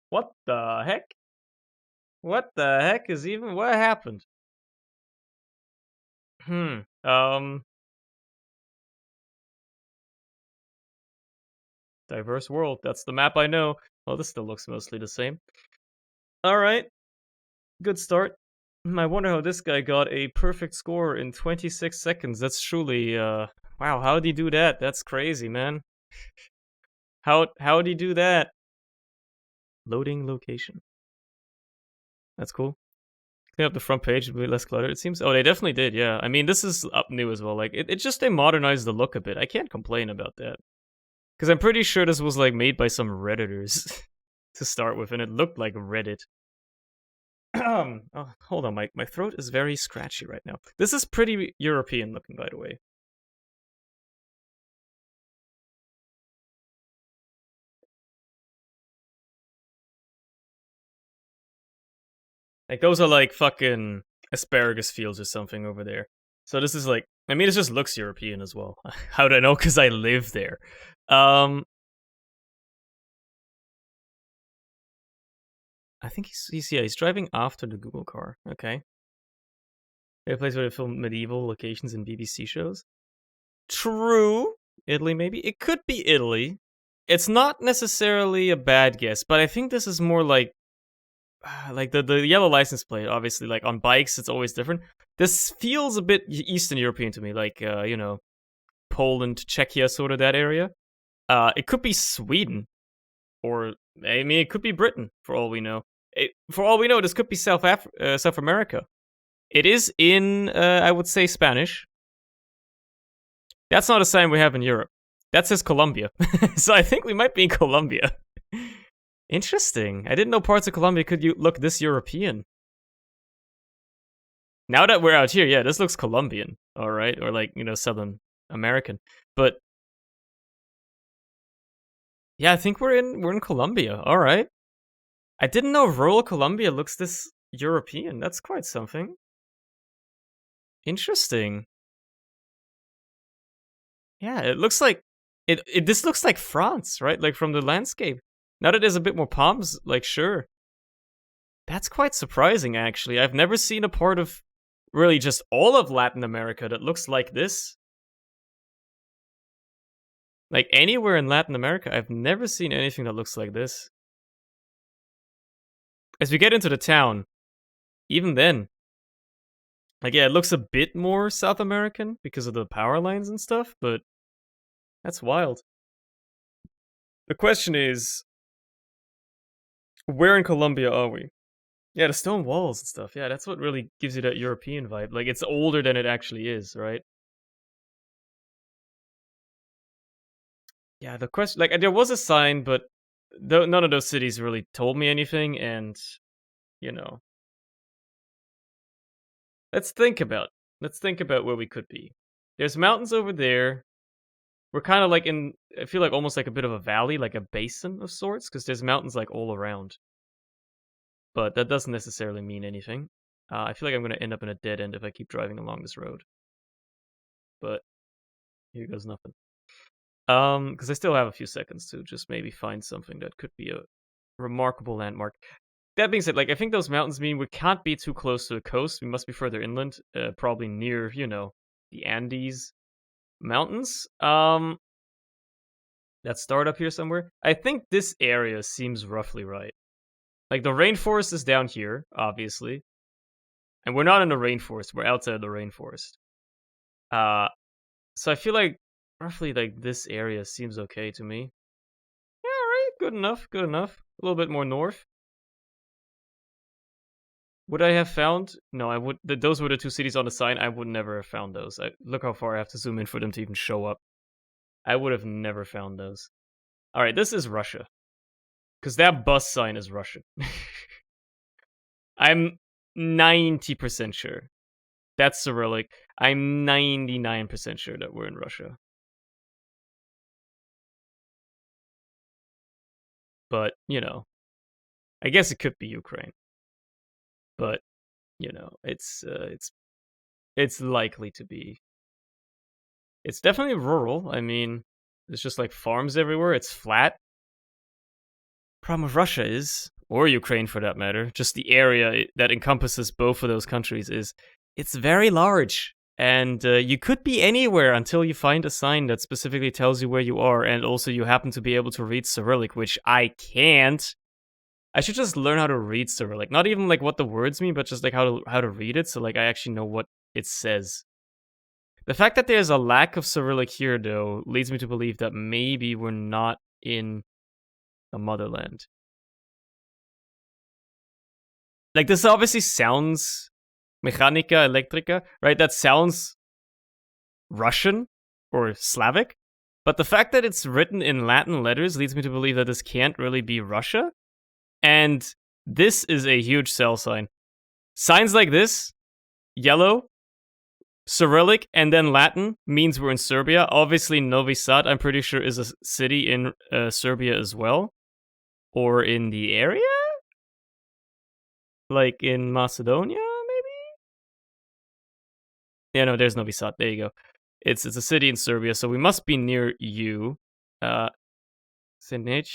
What the heck? What the heck is even... What happened? Diverse world. That's the map I know. Oh, this still looks mostly the same. Alright. Good start. I wonder how this guy got a perfect score in 26 seconds. That's truly, wow, how'd he do that? That's crazy, man. How'd he do that? Loading location. That's cool. Clean up the front page a bit less cluttered, it seems. Oh, they definitely did, yeah. I mean, this is up new as well. Like, it just, they modernized the look a bit. I can't complain about that. Because I'm pretty sure this was, like, made by some Redditors to start with, and it looked like Reddit. Oh, hold on, my throat is very scratchy right now. This is pretty European looking, by the way. Like, those are like fucking asparagus fields or something over there. So this is like, I mean, it just looks European as well. How do I know? Because I live there. I think he's driving after the Google car. Okay. A place where they film medieval locations in BBC shows. True. Italy, maybe? It could be Italy. It's not necessarily a bad guess, but I think this is more like the yellow license plate, obviously, like on bikes, it's always different. This feels a bit Eastern European to me, like, you know, Poland, Czechia, sort of that area. It could be Sweden, or, I mean, it could be Britain, for all we know. For all we know, this could be South America. It is in, I would say, Spanish. That's not a sign we have in Europe. That says Colombia. So I think we might be in Colombia. Interesting. I didn't know parts of Colombia could look this European. Now that we're out here, yeah, this looks Colombian, alright? Or like, you know, Southern American. But yeah, I think we're in Colombia, alright. I didn't know rural Colombia looks this European. That's quite something. Interesting. Yeah, it looks like this looks like France, right? Like from the landscape. Now that there's a bit more palms, like, sure. That's quite surprising, actually. I've never seen a part of, really, just all of Latin America that looks like this. Like, anywhere in Latin America, I've never seen anything that looks like this. As we get into the town, even then, like, yeah, it looks a bit more South American because of the power lines and stuff, but that's wild. The question is, where in Colombia are we? Yeah, the stone walls and stuff. Yeah, that's what really gives you that European vibe. Like, it's older than it actually is, right? Yeah, the question, like, there was a sign, but none of those cities really told me anything, and, you know. Let's think about where we could be. There's mountains over there. we're kind of like in, I feel like almost like a bit of a valley, like a basin of sorts, because there's mountains like all around. But that doesn't necessarily mean anything. I feel like I'm going to end up in a dead end if I keep driving along this road. But here goes nothing. Because I still have a few seconds to just maybe find something that could be a remarkable landmark. That being said, like, I think those mountains mean we can't be too close to the coast. We must be further inland, probably near, you know, the Andes mountains. Let's start up here somewhere. I think this area seems roughly right. Like, the rainforest is down here, obviously. And we're not in the rainforest, we're outside of the rainforest. So I feel like roughly like this area seems okay to me. Yeah, alright, good enough, good enough. A little bit more north. Would I have found? No, I would. Those were the two cities on the sign. I would never have found those. Look how far I have to zoom in for them to even show up. I would have never found those. Alright, this is Russia. Because that bus sign is Russian. I'm 90% sure. That's Cyrillic. I'm 99% sure that we're in Russia. But, you know, I guess it could be Ukraine. But, you know, it's likely to be. It's definitely rural. I mean, there's just like farms everywhere. It's flat. Problem with Russia is, or Ukraine for that matter, just the area that encompasses both of those countries is, it's very large. And you could be anywhere until you find a sign that specifically tells you where you are, and also you happen to be able to read Cyrillic, which I can't. I should just learn how to read Cyrillic. Not even like what the words mean, but just like how to read it, so like I actually know what it says. The fact that there's a lack of Cyrillic here, though, leads me to believe that maybe we're not in the motherland. Like, this obviously sounds Mechanika, Elektrika, right? That sounds Russian or Slavic. But the fact that it's written in Latin letters leads me to believe that this can't really be Russia. And this is a huge sell sign. Signs like this, yellow, Cyrillic, and then Latin, means we're in Serbia. Obviously, Novi Sad, I'm pretty sure, is a city in Serbia as well. Or in the area? Like in Macedonia, maybe? Yeah, no, there's Novi Sad. There you go. It's a city in Serbia, so we must be near you. Senec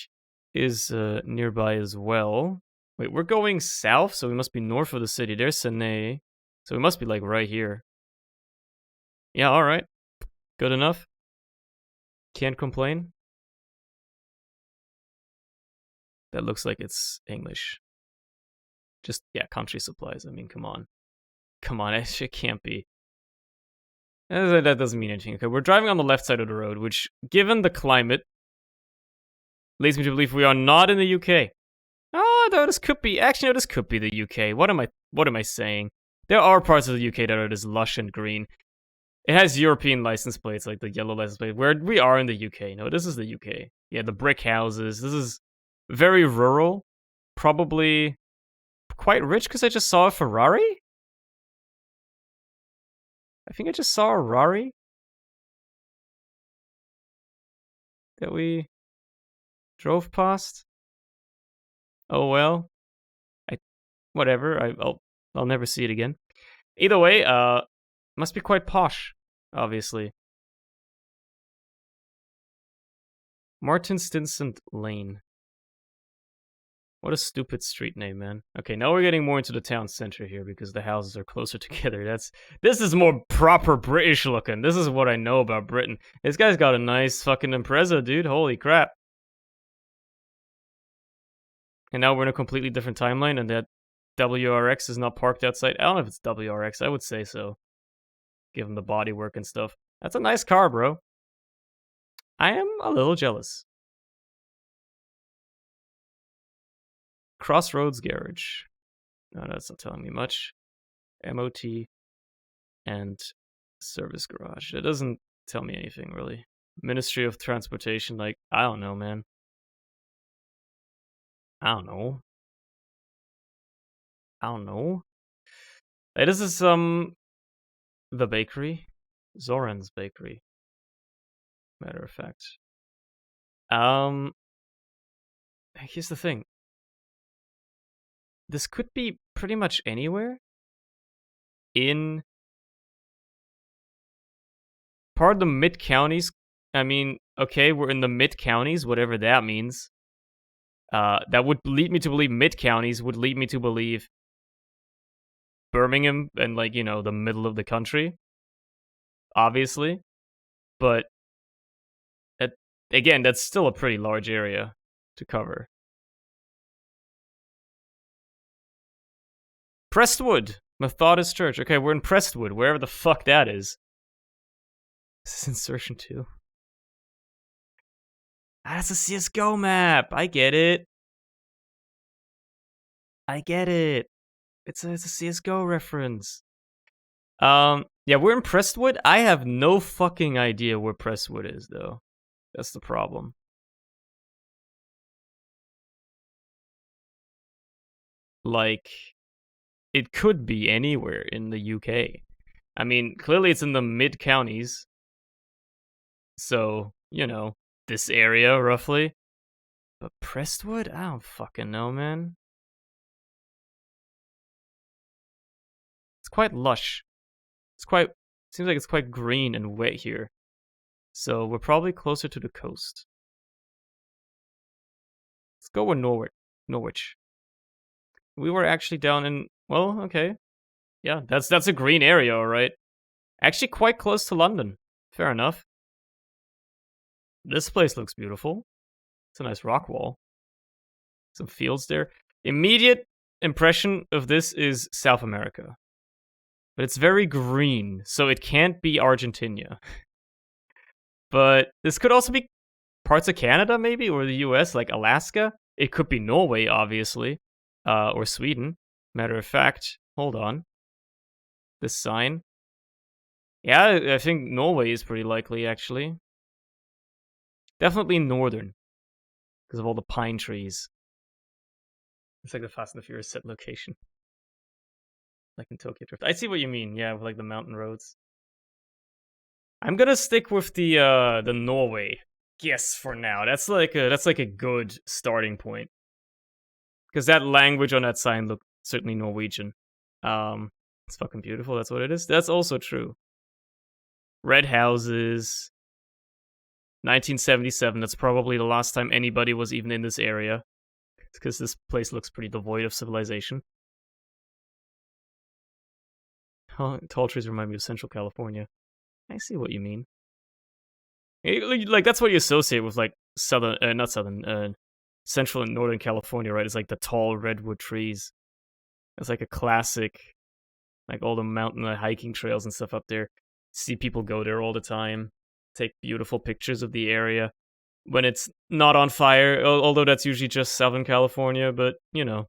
is nearby as well. Wait, we're going south, so we must be north of the city. There's Sene. So we must be like right here. Yeah, alright. Good enough. Can't complain. That looks like it's English. Just, yeah, country supplies. I mean, come on. Come on, it can't be. That doesn't mean anything. Okay, we're driving on the left side of the road, which, given the climate, leads me to believe we are not in the UK. Oh, no, this could be. Actually, no, this could be the UK. What am I saying? There are parts of the UK that are this lush and green. It has European license plates, like the yellow license plate, where we are in the UK. No, this is the UK. Yeah, the brick houses. This is very rural. Probably quite rich because I just saw a Ferrari? I think I just saw a Rari that we drove past. Oh well. Whatever. I'll never see it again. Either way, must be quite posh, obviously. Martin Stinson Lane. What a stupid street name, man. Okay, now we're getting more into the town center here because the houses are closer together. This is more proper British looking. This is what I know about Britain. This guy's got a nice fucking Impreza, dude. Holy crap. And now we're in a completely different timeline, and that WRX is not parked outside. I don't know if it's WRX. I would say so. Give him the bodywork and stuff. That's a nice car, bro. I am a little jealous. Crossroads Garage. No, that's not telling me much. MOT and Service Garage. It doesn't tell me anything, really. Ministry of Transportation, like, I don't know, man. I don't know. Hey, this is, the bakery. Zoran's Bakery. matter of fact. Here's the thing. This could be pretty much anywhere in part of the mid-counties. I mean, okay, we're in the mid-counties, whatever that means. That would lead me to believe mid-counties would lead me to believe Birmingham and, like, you know, the middle of the country, obviously. But, again, that's still a pretty large area to cover. Prestwood! Methodist Church. Okay, we're in Prestwood, wherever the fuck that is. This is insertion 2. That's a CSGO map! I get it. I get it. It's a CSGO reference. Yeah, we're in Prestwood. I have no fucking idea where Prestwood is, though. That's the problem. Like, it could be anywhere in the UK. I mean, clearly it's in the mid-counties. So, you know, this area, roughly. But Prestwood? I don't fucking know, man. It's quite lush. Seems like it's quite green and wet here. So we're probably closer to the coast. Let's go with Norwich. We were actually down in, well, okay. Yeah, that's a green area, alright. Actually quite close to London. Fair enough. This place looks beautiful. It's a nice rock wall. Some fields there. Immediate impression of this is South America. But it's very green, so it can't be Argentina. But this could also be parts of Canada, maybe, or the US, like Alaska. It could be Norway, obviously, or Sweden. Matter of fact, hold on. This sign. Yeah, I think Norway is pretty likely, actually. Definitely northern, because of all the pine trees. It's like the Fast and the Furious set location. Like in Tokyo Drift. I see what you mean, yeah, with like the mountain roads. I'm gonna stick with the Norway guess for now. That's like a good starting point. Because that language on that sign looked certainly Norwegian. It's fucking beautiful, that's what it is. That's also true. Red houses. 1977, that's probably the last time anybody was even in this area. Because this place looks pretty devoid of civilization. Tall trees remind me of Central California. I see what you mean. Like, that's what you associate with, like, Central and Northern California, right? It's like the tall redwood trees. It's like a classic, like all the mountain hiking trails and stuff up there. See people go there all the time, take beautiful pictures of the area when it's not on fire, although that's usually just Southern California, but, you know.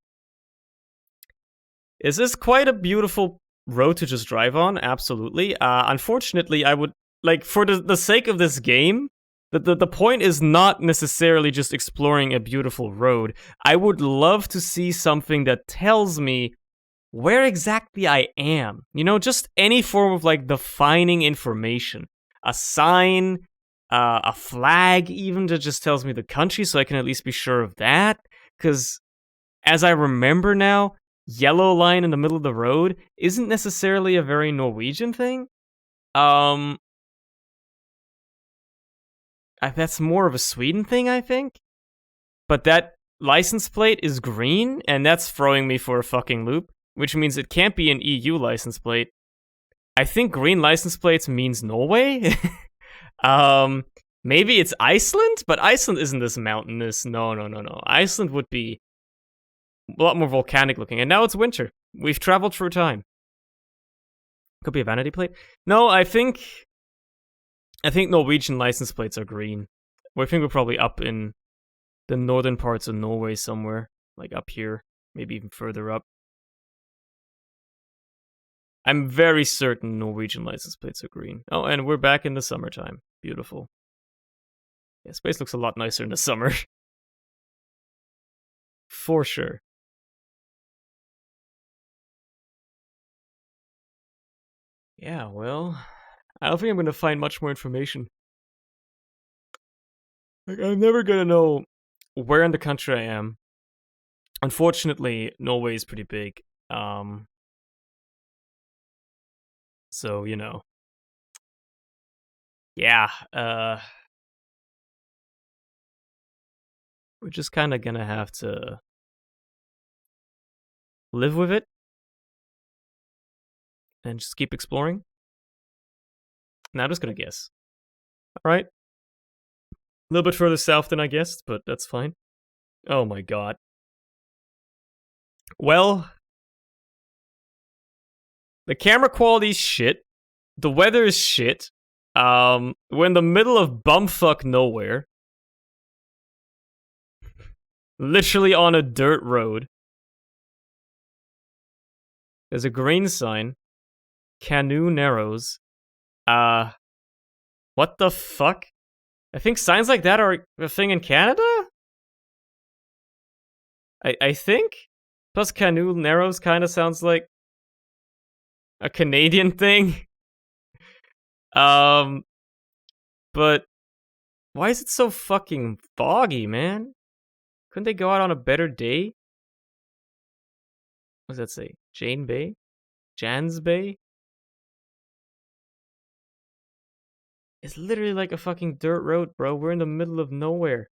Is this quite a beautiful road to just drive on? Absolutely. Unfortunately, I would, like, for the sake of this game, the point is not necessarily just exploring a beautiful road. I would love to see something that tells me where exactly I am. You know, just any form of, like, defining information. A sign, a flag, even, that just tells me the country so I can at least be sure of that. Because, as I remember now, yellow line in the middle of the road isn't necessarily a very Norwegian thing. That's more of a Sweden thing, I think. But that license plate is green, and that's throwing me for a fucking loop, which means it can't be an EU license plate. I think green license plates means Norway. Maybe it's Iceland, but Iceland isn't this mountainous. No. Iceland would be a lot more volcanic looking, and now it's winter. We've traveled through time. Could be a vanity plate. No, I think Norwegian license plates are green. I think we're probably up in the northern parts of Norway somewhere, like up here, maybe even further up. I'm very certain Norwegian license plates are green. Oh, and we're back in the summertime. Beautiful. Yeah, space looks a lot nicer in the summer. For sure. Yeah, well, I don't think I'm going to find much more information Like, I'm never gonna know where in the country I am. Unfortunately, Norway is pretty big. So, you know. Yeah, we're just kind of gonna have to live with it and just keep exploring. Now I'm just gonna guess. Alright. A little bit further south than I guessed, but that's fine. Oh my god. Well, the camera quality's shit. The weather is shit. We're in the middle of bumfuck nowhere. Literally on a dirt road. There's a green sign. Canoe Narrows. What the fuck? I think signs like that are a thing in Canada? I think? Plus Canoe Narrows kind of sounds like a Canadian thing. But why is it so fucking foggy, man? Couldn't they go out on a better day? What does that say? Jane Bay? Jan's Bay? It's literally like a fucking dirt road, bro. We're in the middle of nowhere.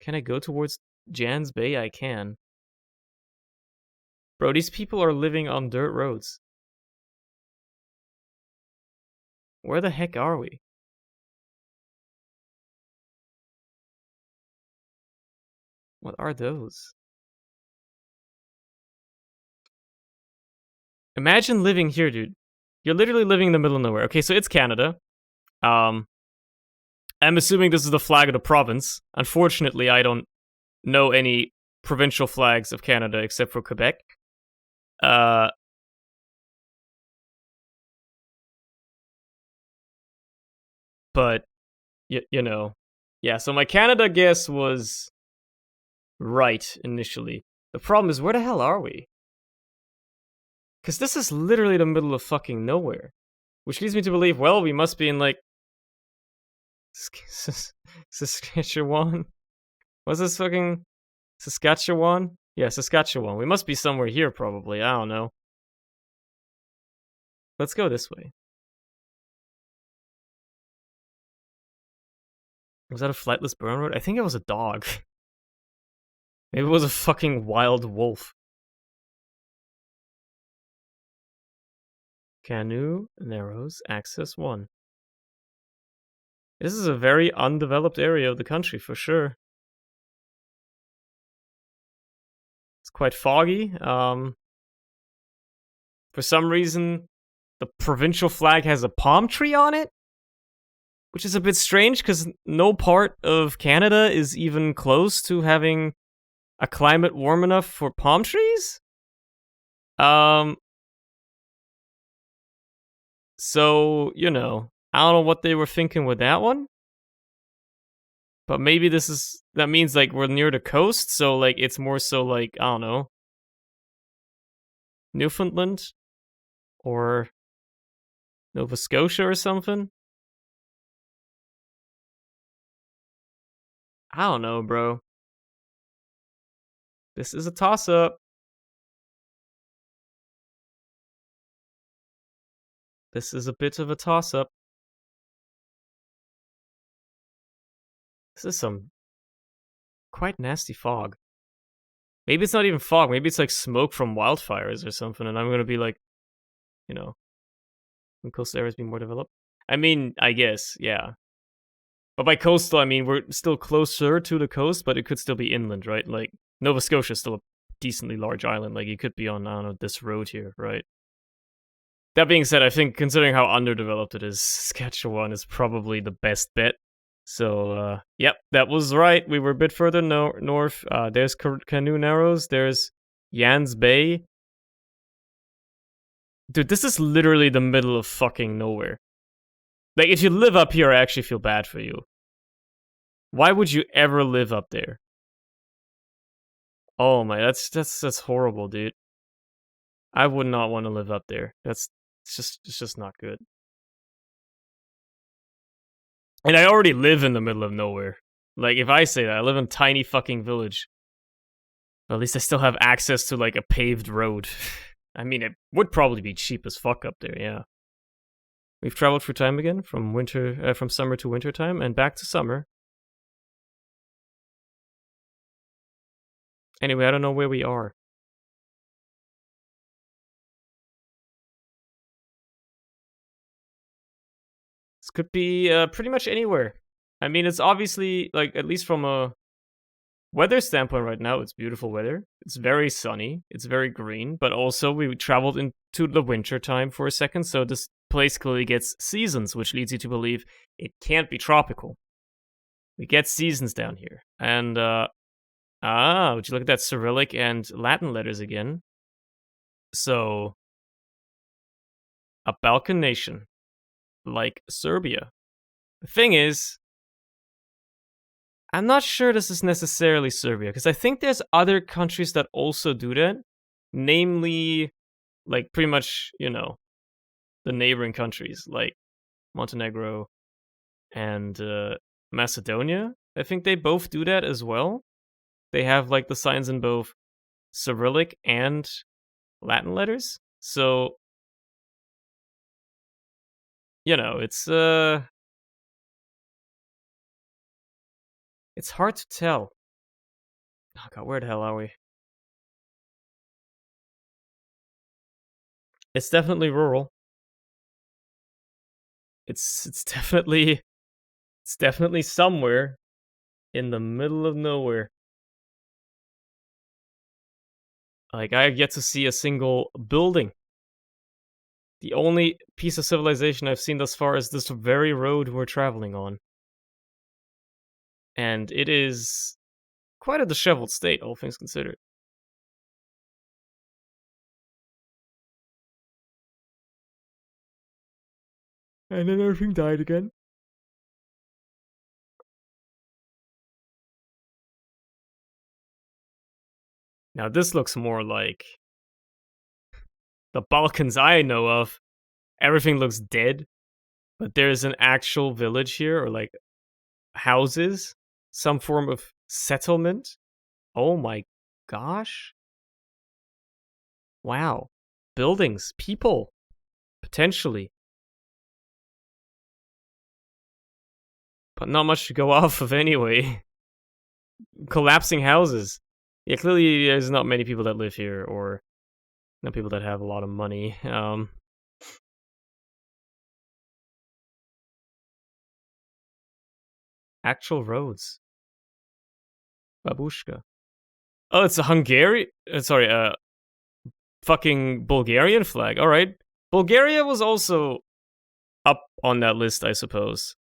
Can I go towards Jan's Bay? I can. Bro, these people are living on dirt roads. Where the heck are we? What are those? Imagine living here, dude. You're literally living in the middle of nowhere. Okay, so it's Canada. I'm assuming this is the flag of the province. Unfortunately, I don't know any provincial flags of Canada except for Quebec. But you know, yeah. So my Canada guess was right initially. The problem is, where the hell are we? Because this is literally the middle of fucking nowhere, which leads me to believe, well, we must be in like Saskatchewan. Was this fucking Saskatchewan? Yeah, Saskatchewan. We must be somewhere here, probably. I don't know. Let's go this way. Was that a flightless burn road? I think it was a dog. Maybe it was a fucking wild wolf. Canoe Narrows, Access 1. This is a very undeveloped area of the country, for sure. It's quite foggy. For some reason, the provincial flag has a palm tree on it, which is a bit strange because no part of Canada is even close to having a climate warm enough for palm trees. So, you know, I don't know what they were thinking with that one. But maybe that means like we're near the coast, so like it's more so like, I don't know, Newfoundland or Nova Scotia or something. I don't know, bro. This is a toss-up. This is a bit of a toss-up. This is some quite nasty fog. Maybe it's not even fog. Maybe it's like smoke from wildfires or something, and I'm gonna be like, you know, when coastal areas be more developed. I mean, I guess, yeah. But by coastal, I mean we're still closer to the coast, but it could still be inland, right? Like Nova Scotia is still a decently large island. Like you could be on, I don't know, this road here, right? That being said, I think considering how underdeveloped it is, Saskatchewan is probably the best bet. So, yep, that was right. We were a bit further north. There's Canoe Narrows. There's Yans Bay. Dude, this is literally the middle of fucking nowhere. Like, if you live up here, I actually feel bad for you. Why would you ever live up there? Oh my, that's horrible, dude. I would not want to live up there. It's just not good. And I already live in the middle of nowhere. Like, if I say that, I live in a tiny fucking village. But at least I still have access to, like, a paved road. I mean, it would probably be cheap as fuck up there, yeah. We've traveled through time again, from summer to winter time, and back to summer. Anyway, I don't know where we are. This could be pretty much anywhere. I mean, it's obviously, like, at least from a weather standpoint right now, it's beautiful weather. It's very sunny. It's very green. But also, we traveled into the winter time for a second, so this place clearly gets seasons, which leads you to believe it can't be tropical. We get seasons down here. And, would you look at that Cyrillic and Latin letters again? So, a Balkan nation, like Serbia. The thing is, I'm not sure this is necessarily Serbia, because I think there's other countries that also do that. Namely, like, pretty much, you know, the neighboring countries, like Montenegro and Macedonia. I think they both do that as well. They have, like, the signs in both Cyrillic and Latin letters. So, you know, it's hard to tell. Oh god, where the hell are we? It's definitely rural. It's definitely somewhere in the middle of nowhere. Like, I have yet to see a single building. The only piece of civilization I've seen thus far is this very road we're traveling on. And it is quite a disheveled state, all things considered. And then everything died again. Now this looks more like the Balkans I know of. Everything looks dead, but there's an actual village here, or like houses, some form of settlement. Oh my gosh. Wow. Buildings, people, potentially. But not much to go off of anyway. Collapsing houses. Yeah, clearly there's not many people that live here, or not people that have a lot of money. Actual roads. Babushka. Oh, it's a Hungarian. Sorry, fucking Bulgarian flag. All right, Bulgaria was also up on that list, I suppose.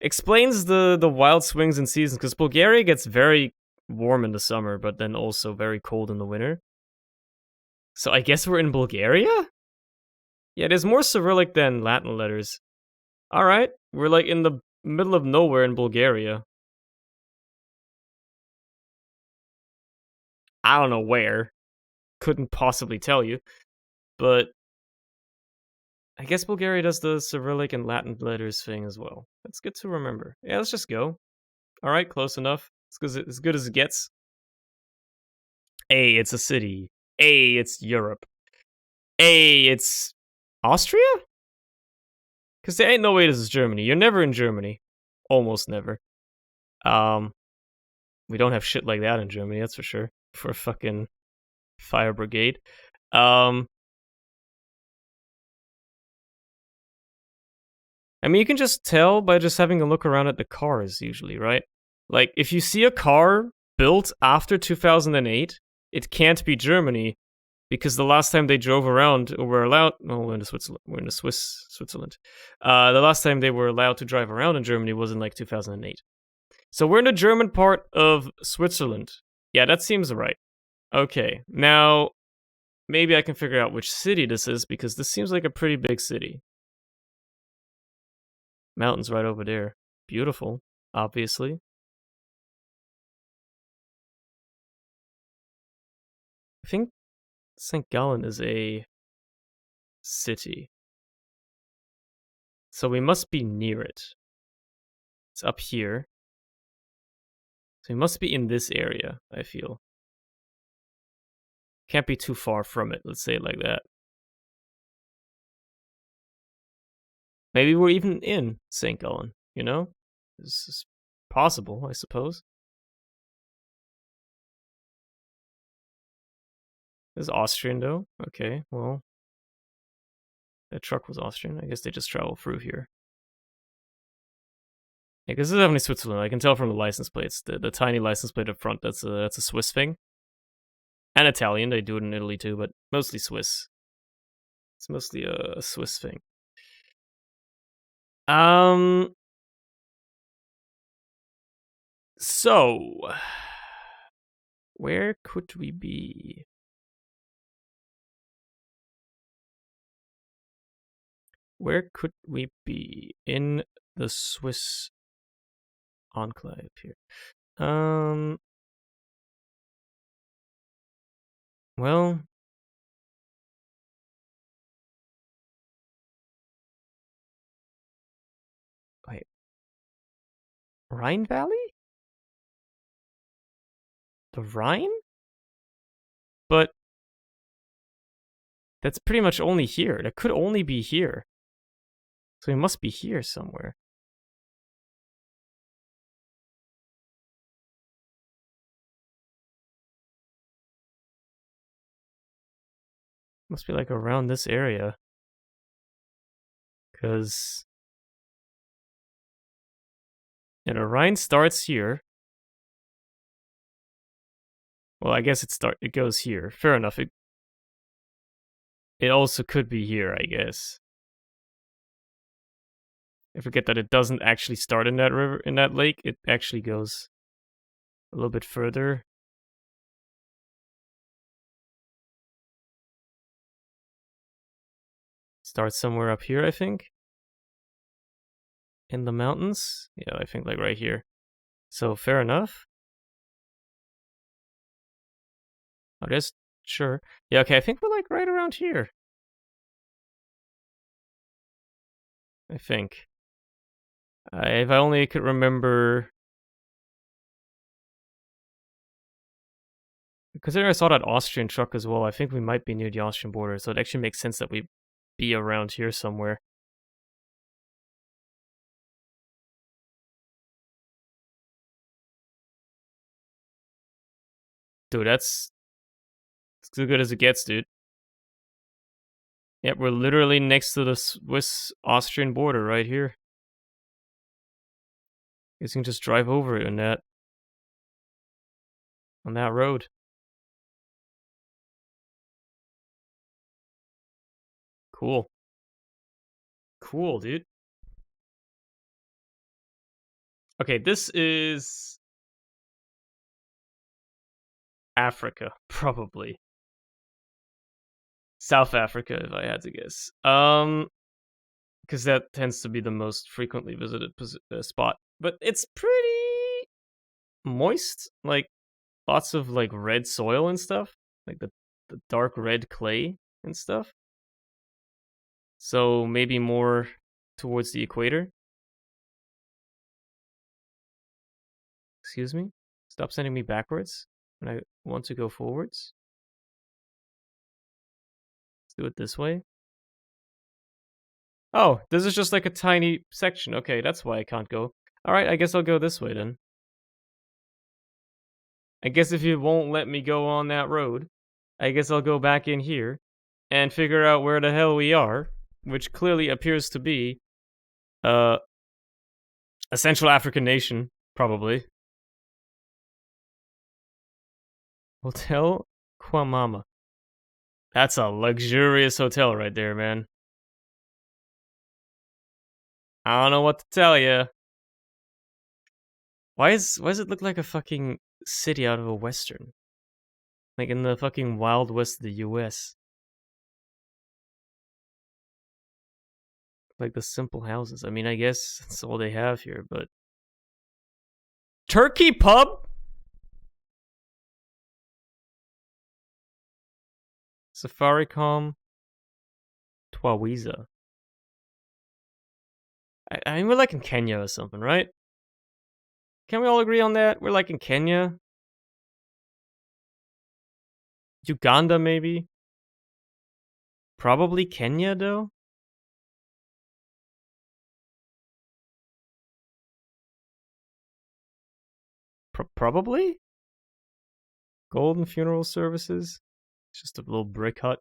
Explains the wild swings in seasons, because Bulgaria gets very warm in the summer, but then also very cold in the winter. So I guess we're in Bulgaria? Yeah, there's more Cyrillic than Latin letters. Alright, we're like in the middle of nowhere in Bulgaria. I don't know where. Couldn't possibly tell you. But I guess Bulgaria does the Cyrillic and Latin letters thing as well. That's good to remember. Yeah, let's just go. Alright, close enough. As good as it gets. A, it's a city. A, it's Europe. A, it's Austria? Because there ain't no way this is Germany. You're never in Germany. Almost never. We don't have shit like that in Germany, that's for sure. For fucking fire brigade. I mean, you can just tell by just having a look around at the cars, usually, right? Like, if you see a car built after 2008, it can't be Germany, because the last time they drove around, or were allowed, oh, we're in Switzerland. We're in Switzerland. The last time they were allowed to drive around in Germany was in like 2008. So we're in the German part of Switzerland. Yeah, that seems right. Okay, now maybe I can figure out which city this is, because this seems like a pretty big city. Mountains right over there. Beautiful, obviously. I think St. Gallen is a city. So we must be near it. It's up here. So he must be in this area, I feel. Can't be too far from it, let's say it like that. Maybe we're even in St. Gallen, you know? This is possible, I suppose. This is Austrian, though. Okay, well. That truck was Austrian. I guess they just travel through here. Yeah, because this is definitely Switzerland. I can tell from the license plates. The tiny license plate up front, that's a Swiss thing. And Italian, they do it in Italy too, but mostly Swiss. It's mostly a Swiss thing. So, where could we be? Where could we be in the Swiss enclave here? Well, wait, Rhine Valley? The Rhine? But that's pretty much only here. That could only be here. So it must be here somewhere. Must be like around this area. Because yeah, the Rhine starts here. Well, I guess it goes here. Fair enough. It also could be here, I guess. I forget that it doesn't actually start in that river, in that lake. It actually goes a little bit further. Starts somewhere up here, I think. In the mountains? Yeah, I think like right here. So fair enough. I guess, sure. Yeah, okay, I think we're like right around here. I think. If I only could remember. Considering I saw that Austrian truck as well, I think we might be near the Austrian border, so it actually makes sense that we be around here somewhere. Dude, that's as good as it gets, dude. Yep, we're literally next to the Swiss-Austrian border right here. You can just drive over it on that road. Cool. Cool, dude. Okay, this is Africa, probably. South Africa, if I had to guess. Because that tends to be the most frequently visited spot. But it's pretty moist, like lots of like red soil and stuff, like the dark red clay and stuff. So maybe more towards the equator. Excuse me? Stop sending me backwards when I want to go forwards. Let's do it this way. Oh, this is just like a tiny section. Okay, that's why I can't go. Alright, I guess I'll go this way then. I guess if you won't let me go on that road, I guess I'll go back in here and figure out where the hell we are, which clearly appears to be a Central African nation, probably. Hotel Kwamama. That's a luxurious hotel right there, man. I don't know what to tell you. Why does it look like a fucking city out of a western? Like in the fucking Wild West of the US. Like the simple houses. I mean, I guess that's all they have here, but Turkey pub? Safaricom Twawiza. I mean, we're like in Kenya or something, right? Can we all agree on that? We're like in Kenya. Uganda, maybe? Probably Kenya, though? Probably? Golden funeral services? It's just a little brick hut.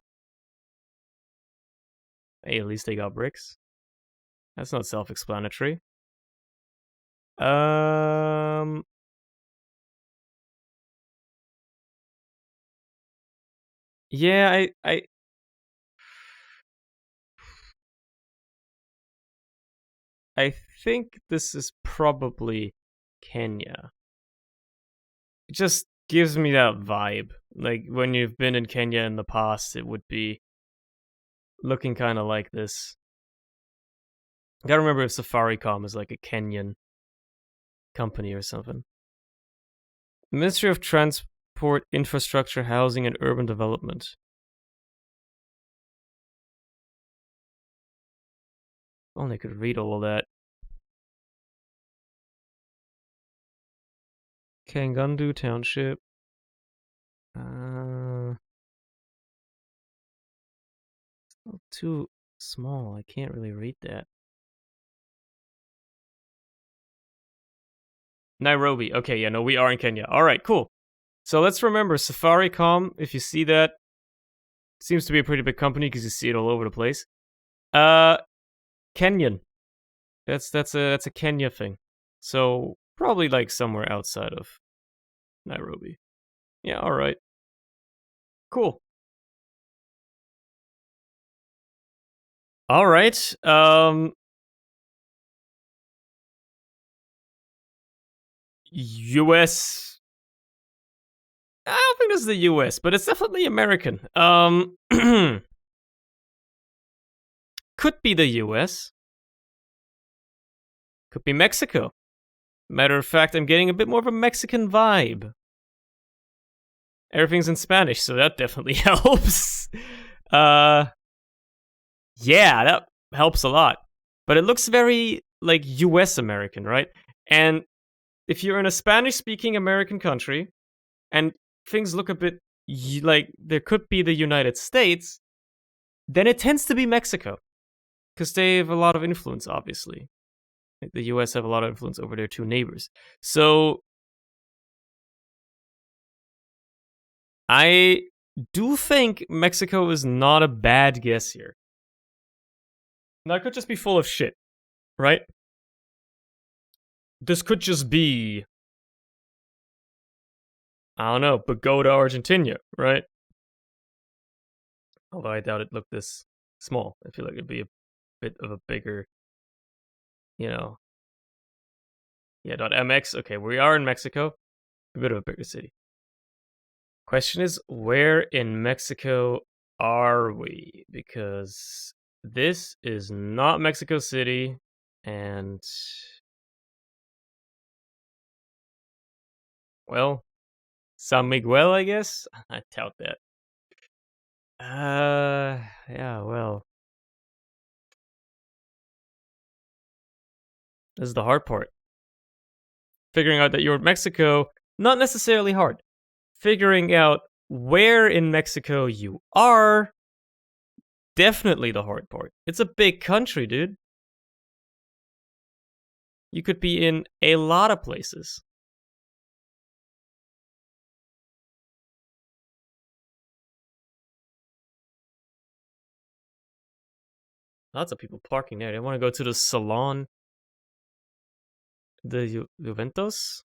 Hey, at least they got bricks. That's not self-explanatory. Yeah, I think this is probably Kenya. It just gives me that vibe. Like, when you've been in Kenya in the past, it would be looking kind of like this. I gotta remember if Safaricom is like a Kenyan company or something. Ministry of Transport, Infrastructure, Housing, and Urban Development. Only I could read all of that. Kangundu Township. Too small. I can't really read that. Nairobi. Okay, yeah, no, we are in Kenya. All right, cool. So let's remember Safaricom. If you see that, seems to be a pretty big company because you see it all over the place. Kenyan. That's a Kenya thing. So probably like somewhere outside of Nairobi. Yeah, all right. Cool. All right. US. I don't think this is the US, but it's definitely American. Could be the US. Could be Mexico. Matter of fact, I'm getting a bit more of a Mexican vibe. Everything's in Spanish, so that definitely helps. Yeah, that helps a lot. But it looks very like US American, right? And if you're in a Spanish speaking American country and things look a bit like there could be the United States, then it tends to be Mexico. Because they have a lot of influence, obviously. The US have a lot of influence over their two neighbors. So I do think Mexico is not a bad guess here. Now, it could just be full of shit, right? This could just be, I don't know, Bogota, Argentina, right? Although I doubt it looked this small. I feel like it'd be a bit of a bigger, you know. Yeah, .mx. Okay, we are in Mexico. A bit of a bigger city. Question is, where in Mexico are we? Because this is not Mexico City, and well, San Miguel, I guess. I doubt that. Yeah, well, this is the hard part. Figuring out that you're in Mexico, not necessarily hard. Figuring out where in Mexico you are, definitely the hard part. It's a big country, dude. You could be in a lot of places. Lots of people parking there. They want to go to the salon. The Juventus?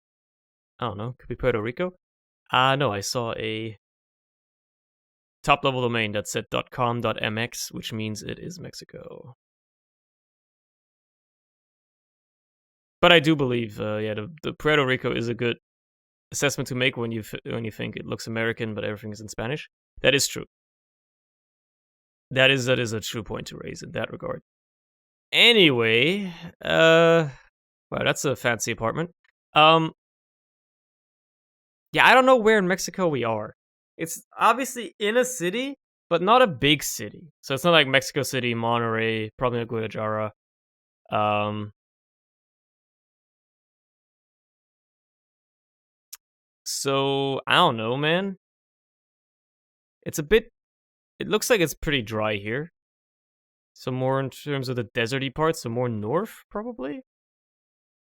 I don't know. Could be Puerto Rico. No, I saw a top level domain that said .com.mx, which means it is Mexico. But I do believe, the Puerto Rico is a good assessment to make when you think it looks American, but everything is in Spanish. That is true. That is a true point to raise in that regard. Anyway, wow, that's a fancy apartment. Yeah, I don't know where in Mexico we are. It's obviously in a city, but not a big city. So it's not like Mexico City, Monterrey, probably not Guadalajara. So, I don't know, man. It's a bit... It looks like it's pretty dry here. So more in terms of the deserty parts, so more north, probably?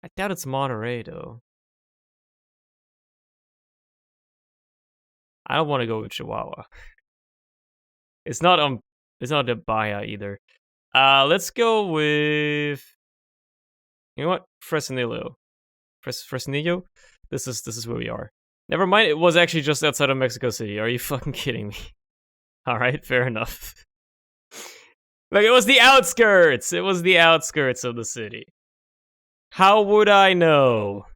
I doubt it's Monterey, though. I don't want to go with Chihuahua. It's not the Bahia either. Let's go with... You know what? Fresnillo. Fresnillo? This is where we are. Never mind, it was actually just outside of Mexico City. Are you fucking kidding me? Alright, fair enough. Like, it was the outskirts! It was the outskirts of the city. How would I know?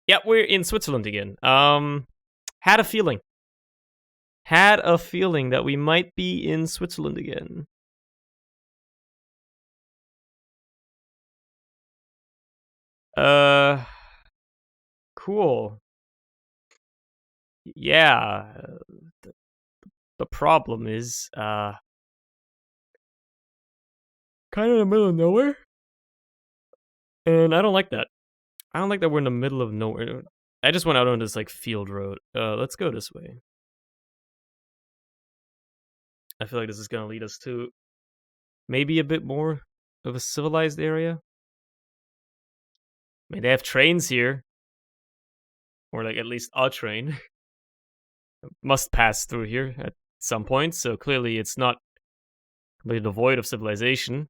Yep, we're in Switzerland again. Had a feeling. Had a feeling that we might be in Switzerland again. Cool. Yeah. The problem is, kind of in the middle of nowhere. And I don't like that. I don't like that we're in the middle of nowhere. I just went out on this, like, field road. Let's go this way. I feel like this is gonna lead us to maybe a bit more of a civilized area. I mean, they have trains here. Or, like, at least a train. Must pass through here at some point, so clearly it's not completely devoid of civilization.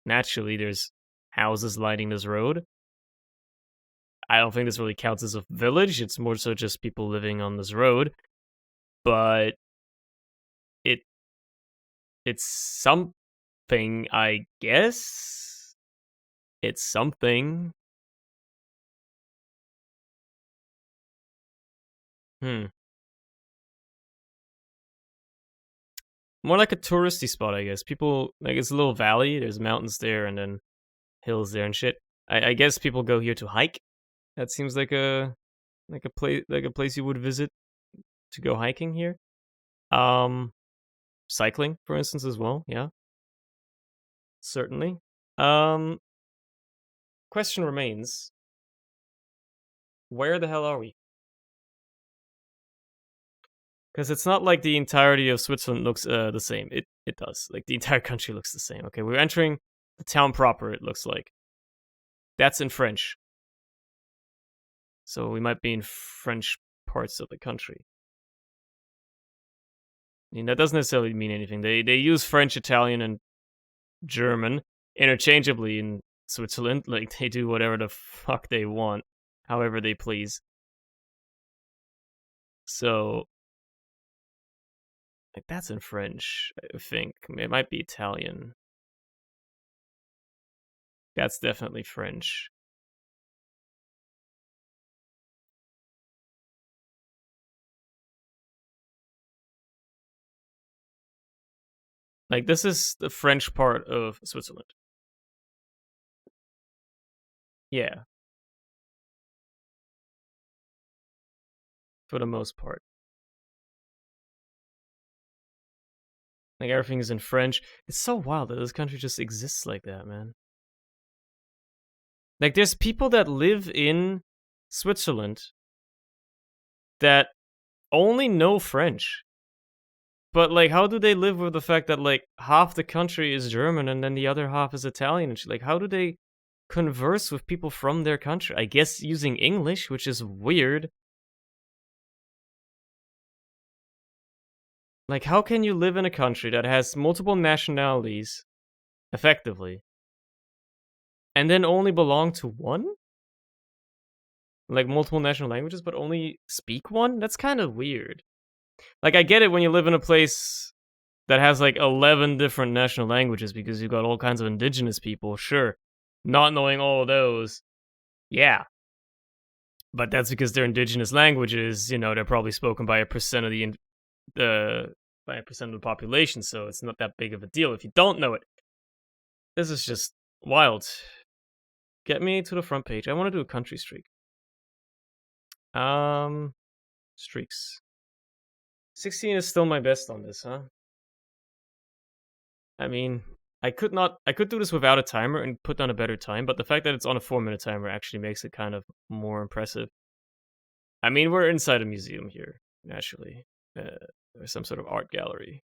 Naturally, there's houses lining this road. I don't think this really counts as a village, it's more so just people living on this road. But it's something, I guess. It's something. More like a touristy spot, I guess. People, like, it's a little valley, there's mountains there and then hills there and shit. I guess people go here to hike. That seems like a place you would visit to go hiking here. Cycling, for instance, as well. Yeah, certainly. Question remains: where the hell are we? Because it's not like the entirety of Switzerland looks the same. It does. Like, the entire country looks the same. Okay, we're entering the town proper. It looks like that's in French. So we might be in French parts of the country. I mean, that doesn't necessarily mean anything. They use French, Italian, and German interchangeably in Switzerland. Like, they do whatever the fuck they want, however they please. So, like, that's in French, I think. It might be Italian. That's definitely French. Like, this is the French part of Switzerland. Yeah. For the most part. Like, everything is in French. It's so wild that this country just exists like that, man. Like, there's people that live in Switzerland that only know French. But, like, how do they live with the fact that, like, half the country is German and then the other half is Italian and shit? Like, how do they converse with people from their country? I guess using English, which is weird. Like, how can you live in a country that has multiple nationalities, effectively, and then only belong to one? Like, multiple national languages, but only speak one? That's kind of weird. Like, I get it when you live in a place that has, like, 11 different national languages because you've got all kinds of indigenous people, sure. Not knowing all of those, yeah. But that's because they're indigenous languages, you know, they're probably spoken by a percent of by a percent of the population, so it's not that big of a deal if you don't know it. This is just wild. Get me to the front page. I want to do a country streak. Streaks. 16 is still my best on this, huh? I mean, I could do this without a timer and put down a better time, but the fact that it's on a 4-minute timer actually makes it kind of more impressive. I mean, we're inside a museum here, naturally. Or some sort of art gallery.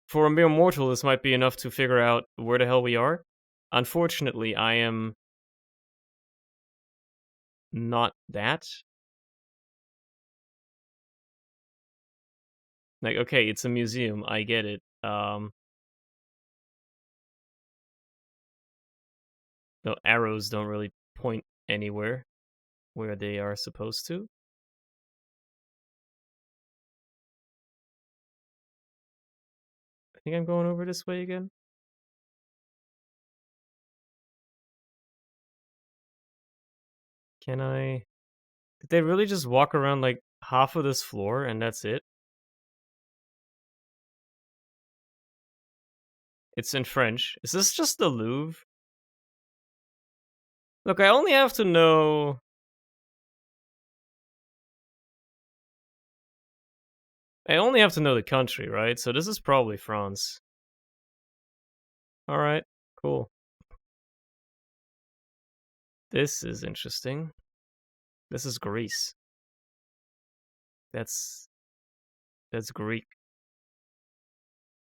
For a mere mortal, this might be enough to figure out where the hell we are. Unfortunately, I am not that. Like, okay, it's a museum, I get it. The arrows don't really point anywhere where they are supposed to. I think I'm going over this way again. Can I... Did they really just walk around like half of this floor and that's it? It's in French. Is this just the Louvre? Look, I only have to know... I only have to know the country, right? So this is probably France. Alright, cool. This is interesting. This is Greece. That's Greek.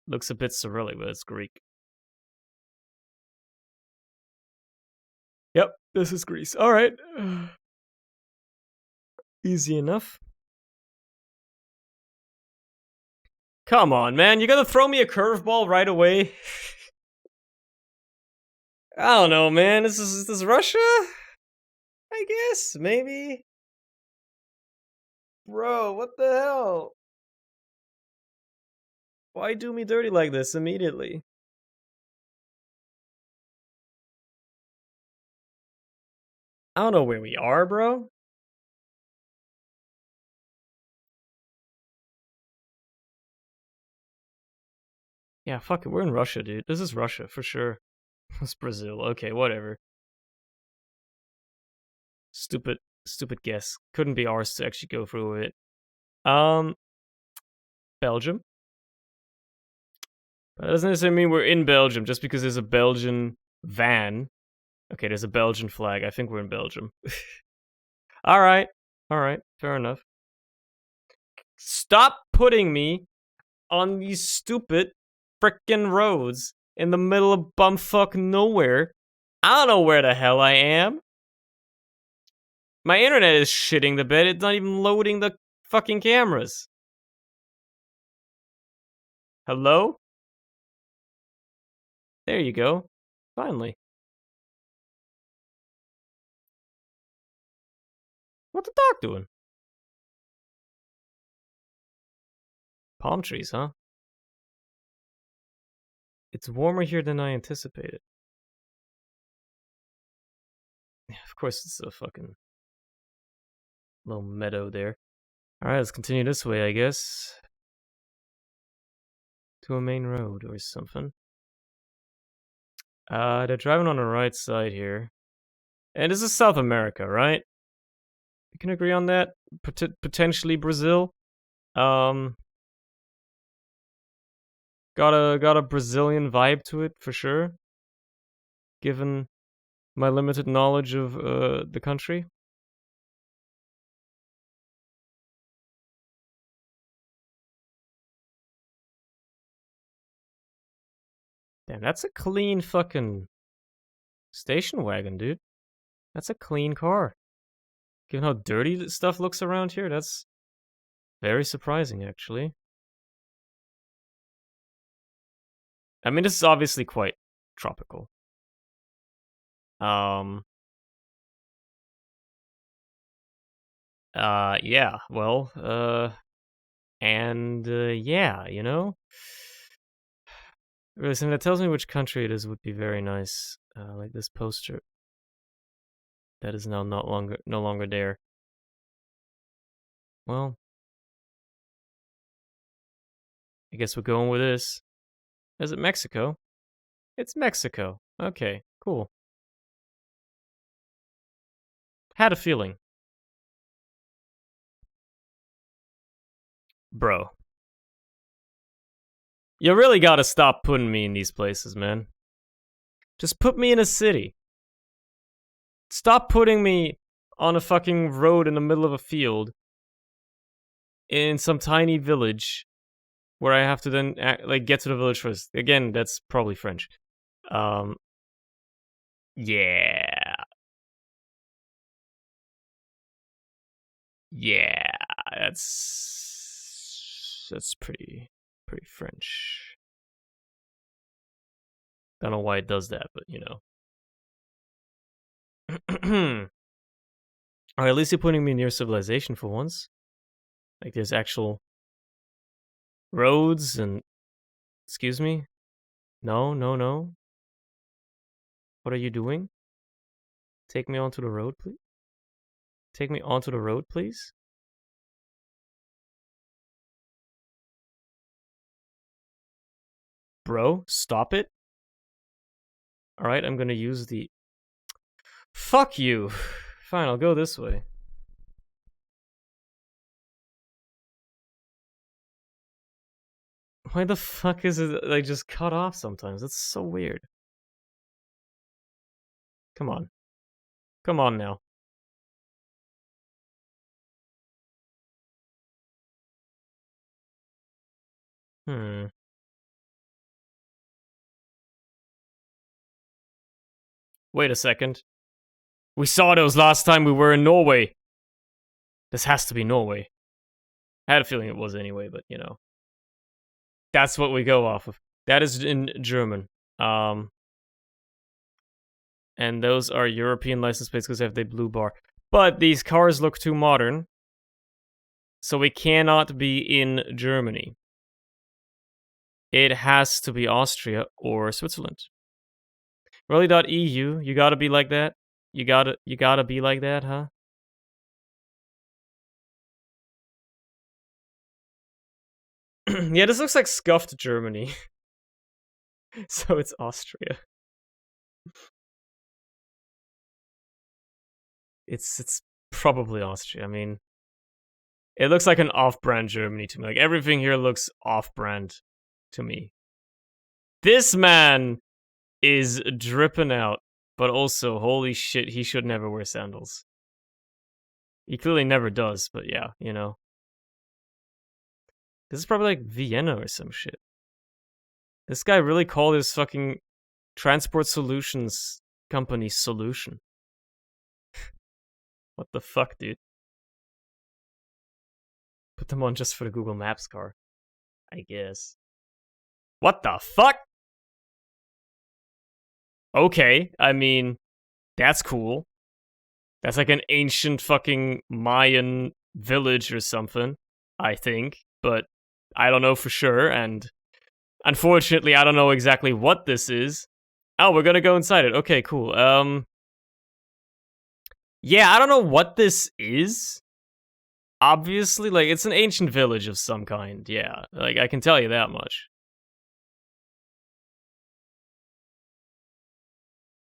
Looks a bit Cyrillic, but it's Greek. Yep, this is Greece. Alright. Easy enough. Come on, man. You gotta throw me a curveball right away? I don't know, man. Is this Russia? I guess, maybe. Bro, what the hell? Why do me dirty like this immediately? I don't know where we are, bro. Yeah, fuck it. We're in Russia, dude. This is Russia, for sure. It's Brazil. Okay, whatever. Stupid guess. Couldn't be ours to actually go through it. Belgium. That doesn't necessarily mean we're in Belgium just because there's a Belgian van. Okay, there's a Belgian flag. I think we're in Belgium. Alright. Alright, fair enough. Stop putting me on these stupid frickin' roads in the middle of bumfuck nowhere. I don't know where the hell I am. My internet is shitting the bed. It's not even loading the fucking cameras. Hello? There you go. Finally. What the dog doing? Palm trees, huh? It's warmer here than I anticipated. Yeah, of course it's a fucking little meadow there. Alright, let's continue this way, I guess. To a main road or something. They're driving on the right side here. And this is South America, right? We can agree on that? Potentially Brazil. Got a Brazilian vibe to it for sure. Given my limited knowledge of the country. Damn, that's a clean fucking station wagon, dude. That's a clean car. Given how dirty the stuff looks around here, that's very surprising, actually. I mean, this is obviously quite tropical. Yeah, well, yeah, you know? Really, something that tells me which country it is would be very nice. Like this poster. That is now no longer there. Well, I guess we're going with this. Is it Mexico? It's Mexico. Okay, cool. Had a feeling. Bro. You really gotta stop putting me in these places, man. Just put me in a city. Stop putting me on a fucking road in the middle of a field in some tiny village where I have to then get to the village first. Again, that's probably French. Yeah. Yeah, that's pretty French. Don't know why it does that, but you know. Alright, at least you're putting me near civilization for once. Like there's actual roads and... Excuse me? No, no, no. What are you doing? Take me onto the road, please. Take me onto the road, please. Bro, stop it. Alright, I'm gonna use the... Fuck you! Fine, I'll go this way. Why the fuck is it like just cut off sometimes? That's so weird. Come on. Come on now. Wait a second. We saw those last time we were in Norway. This has to be Norway. I had a feeling it was anyway, but you know. That's what we go off of. That is in German. And those are European license plates because they have the blue bar. But these cars look too modern. So we cannot be in Germany. It has to be Austria or Switzerland. Really.eu, you gotta be like that? You gotta be like that, huh? Yeah, this looks like scuffed Germany. So it's Austria. It's probably Austria. I mean, it looks like an off-brand Germany to me. Like everything here looks off-brand to me. This man is dripping out, but also, holy shit, he should never wear sandals. He clearly never does, but yeah, you know. This is probably like Vienna or some shit. This guy really called his fucking transport solutions company Solution. What the fuck, dude? Put them on just for the Google Maps car, I guess. What the fuck? Okay, I mean, that's cool. That's like an ancient fucking Mayan village or something, I think. But I don't know for sure, and unfortunately, I don't know exactly what this is. Oh, we're gonna go inside it. Okay, cool. Yeah, I don't know what this is. Obviously, like, it's an ancient village of some kind. Yeah, like, I can tell you that much.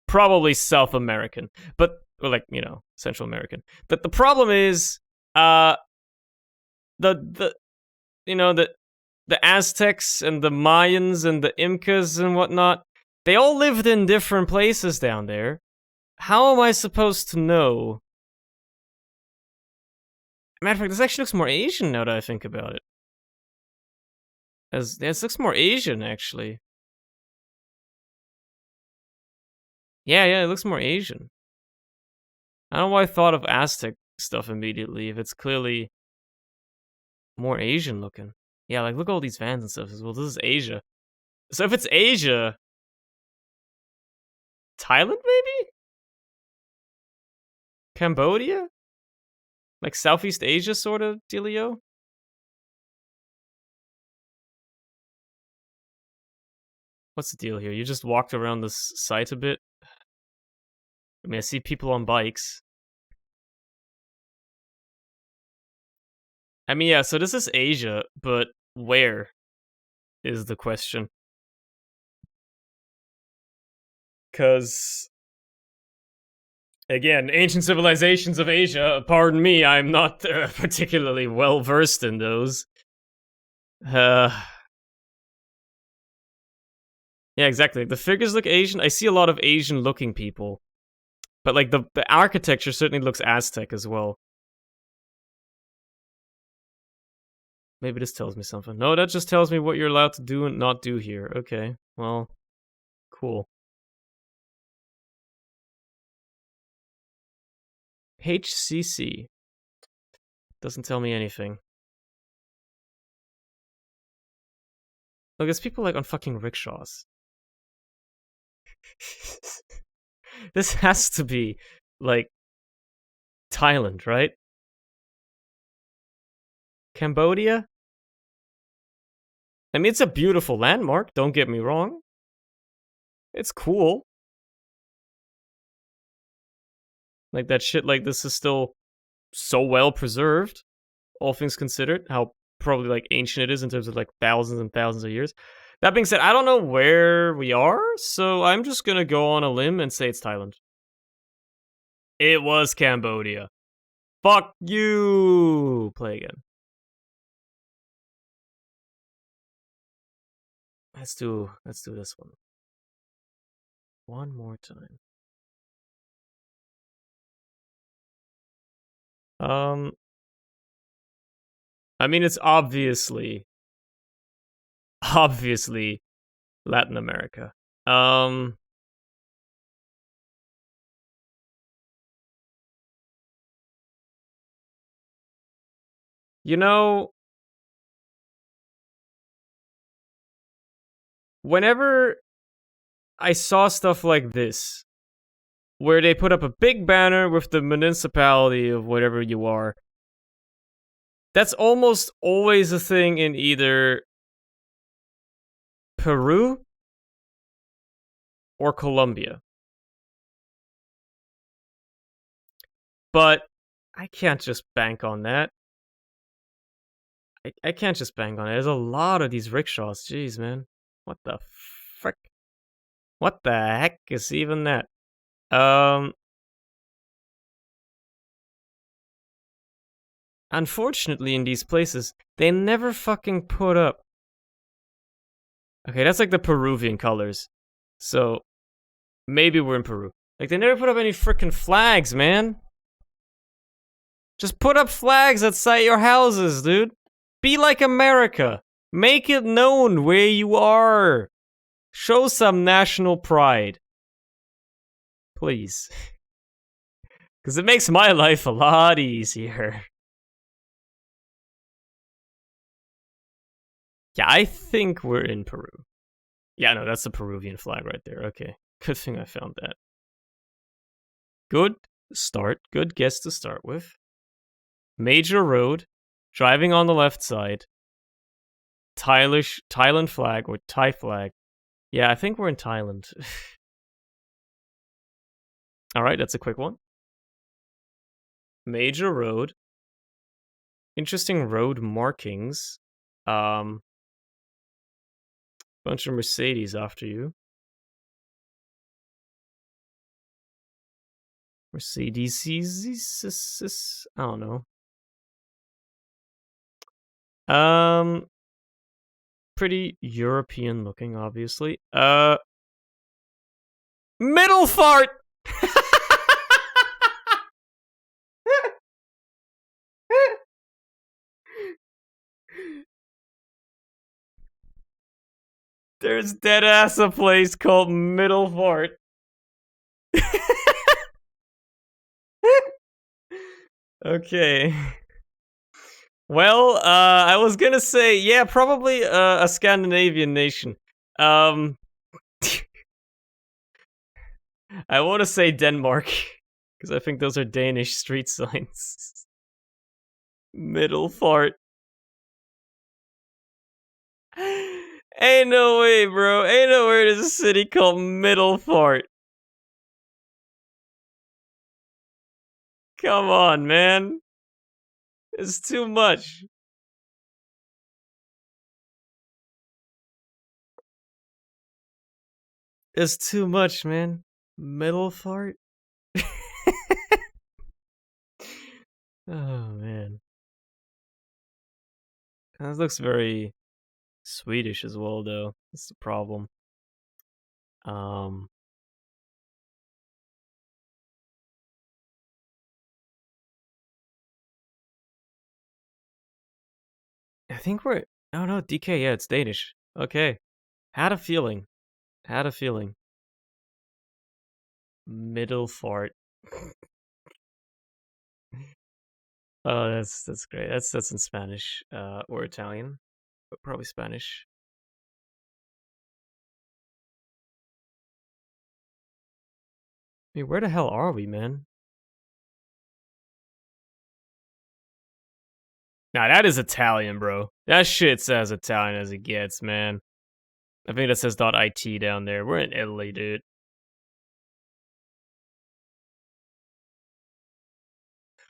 Probably South American, but, or like, you know, Central American. But the problem is, you know, the Aztecs and the Mayans and the Incas and whatnot, they all lived in different places down there. How am I supposed to know? Matter of fact, this actually looks more Asian now that I think about it. This looks more Asian, actually. Yeah, it looks more Asian. I don't know why I thought of Aztec stuff immediately, if it's clearly more Asian looking. Yeah, like, look at all these vans and stuff as well. This is Asia. So if it's Asia... Thailand, maybe? Cambodia? Like Southeast Asia sort of dealio? What's the deal here? You just walked around this site a bit? I mean, I see people on bikes. I mean, yeah, so this is Asia, but where is the question? Because, again, ancient civilizations of Asia, pardon me, I'm not particularly well versed in those. Yeah, exactly. The figures look Asian. I see a lot of Asian-looking people. But, like, the architecture certainly looks Aztec as well. Maybe this tells me something. No, that just tells me what you're allowed to do and not do here. Okay, well, cool. HCC. Doesn't tell me anything. Look, it's people, like, on fucking rickshaws. This has to be, like, Thailand, right? Cambodia? I mean, it's a beautiful landmark, don't get me wrong. It's cool. Like, that shit like this is still so well preserved, all things considered, how probably, like, ancient it is in terms of, like, thousands and thousands of years. That being said, I don't know where we are, so I'm just gonna go on a limb and say it's Thailand. It was Cambodia. Fuck you! Play again. Let's do this one. One more time. I mean, it's obviously Latin America. You know, whenever I saw stuff like this, where they put up a big banner with the municipality of whatever you are, that's almost always a thing in either Peru or Colombia. But I can't just bank on that. I can't just bank on it. There's a lot of these rickshaws. Jeez, man. What the frick? What the heck is even that? Unfortunately, in these places, they never fucking put up. Okay, that's like the Peruvian colors. So, maybe we're in Peru. Like, they never put up any freaking flags, man. Just put up flags outside your houses, dude. Be like America. Make it known where you are. Show some national pride. Please. Because it makes my life a lot easier. Yeah, I think we're in Peru. Yeah, no, that's the Peruvian flag right there. Okay. Good thing I found that. Good start. Good guess to start with. Major road. Driving on the left side. Thailand flag or Thai flag. Yeah, I think we're in Thailand. Alright, that's a quick one. Major road. Interesting road markings. Bunch of Mercedes after you. Mercedes, I don't know. Pretty European looking, obviously. Middle fart! There's dead ass a place called Middle Fart. Okay. Well, I was gonna say, yeah, probably a Scandinavian nation. I want to say Denmark, because I think those are Danish street signs. Middle fart. Ain't no way, bro. Ain't no way there's a city called Middle Fart. Come on, man. It's too much. It's too much, man. Middle fart? Oh, man. That looks very Swedish as well, though. That's the problem. Um, I think we're. Oh no, DK. Yeah, it's Danish. Okay. Had a feeling. Had a feeling. Middle fart. Oh, that's great. That's in Spanish, or Italian, but probably Spanish. I mean, where the hell are we, man? Nah, that is Italian, bro. That shit's as Italian as it gets, man. I think that says .it down there. We're in Italy, dude.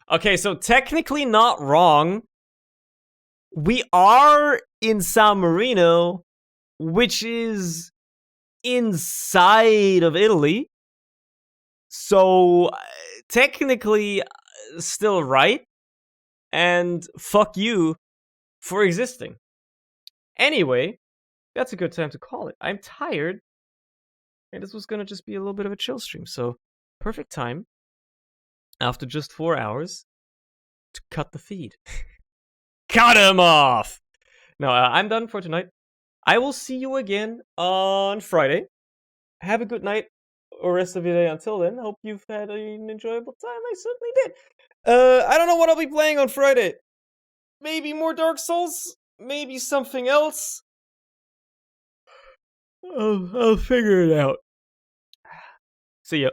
Okay, so technically not wrong. We are in San Marino, which is inside of Italy. So technically still right. And fuck you for existing. Anyway, that's a good time to call it. I'm tired, and this was gonna just be a little bit of a chill stream, so perfect time after just 4 hours to cut the feed. Cut him off! No, I'm done for tonight. I will see you again on Friday. Have a good night or rest of your day until then. Hope you've had an enjoyable time. I certainly did. I don't know what I'll be playing on Friday. Maybe more Dark Souls? Maybe something else? I'll figure it out. See ya.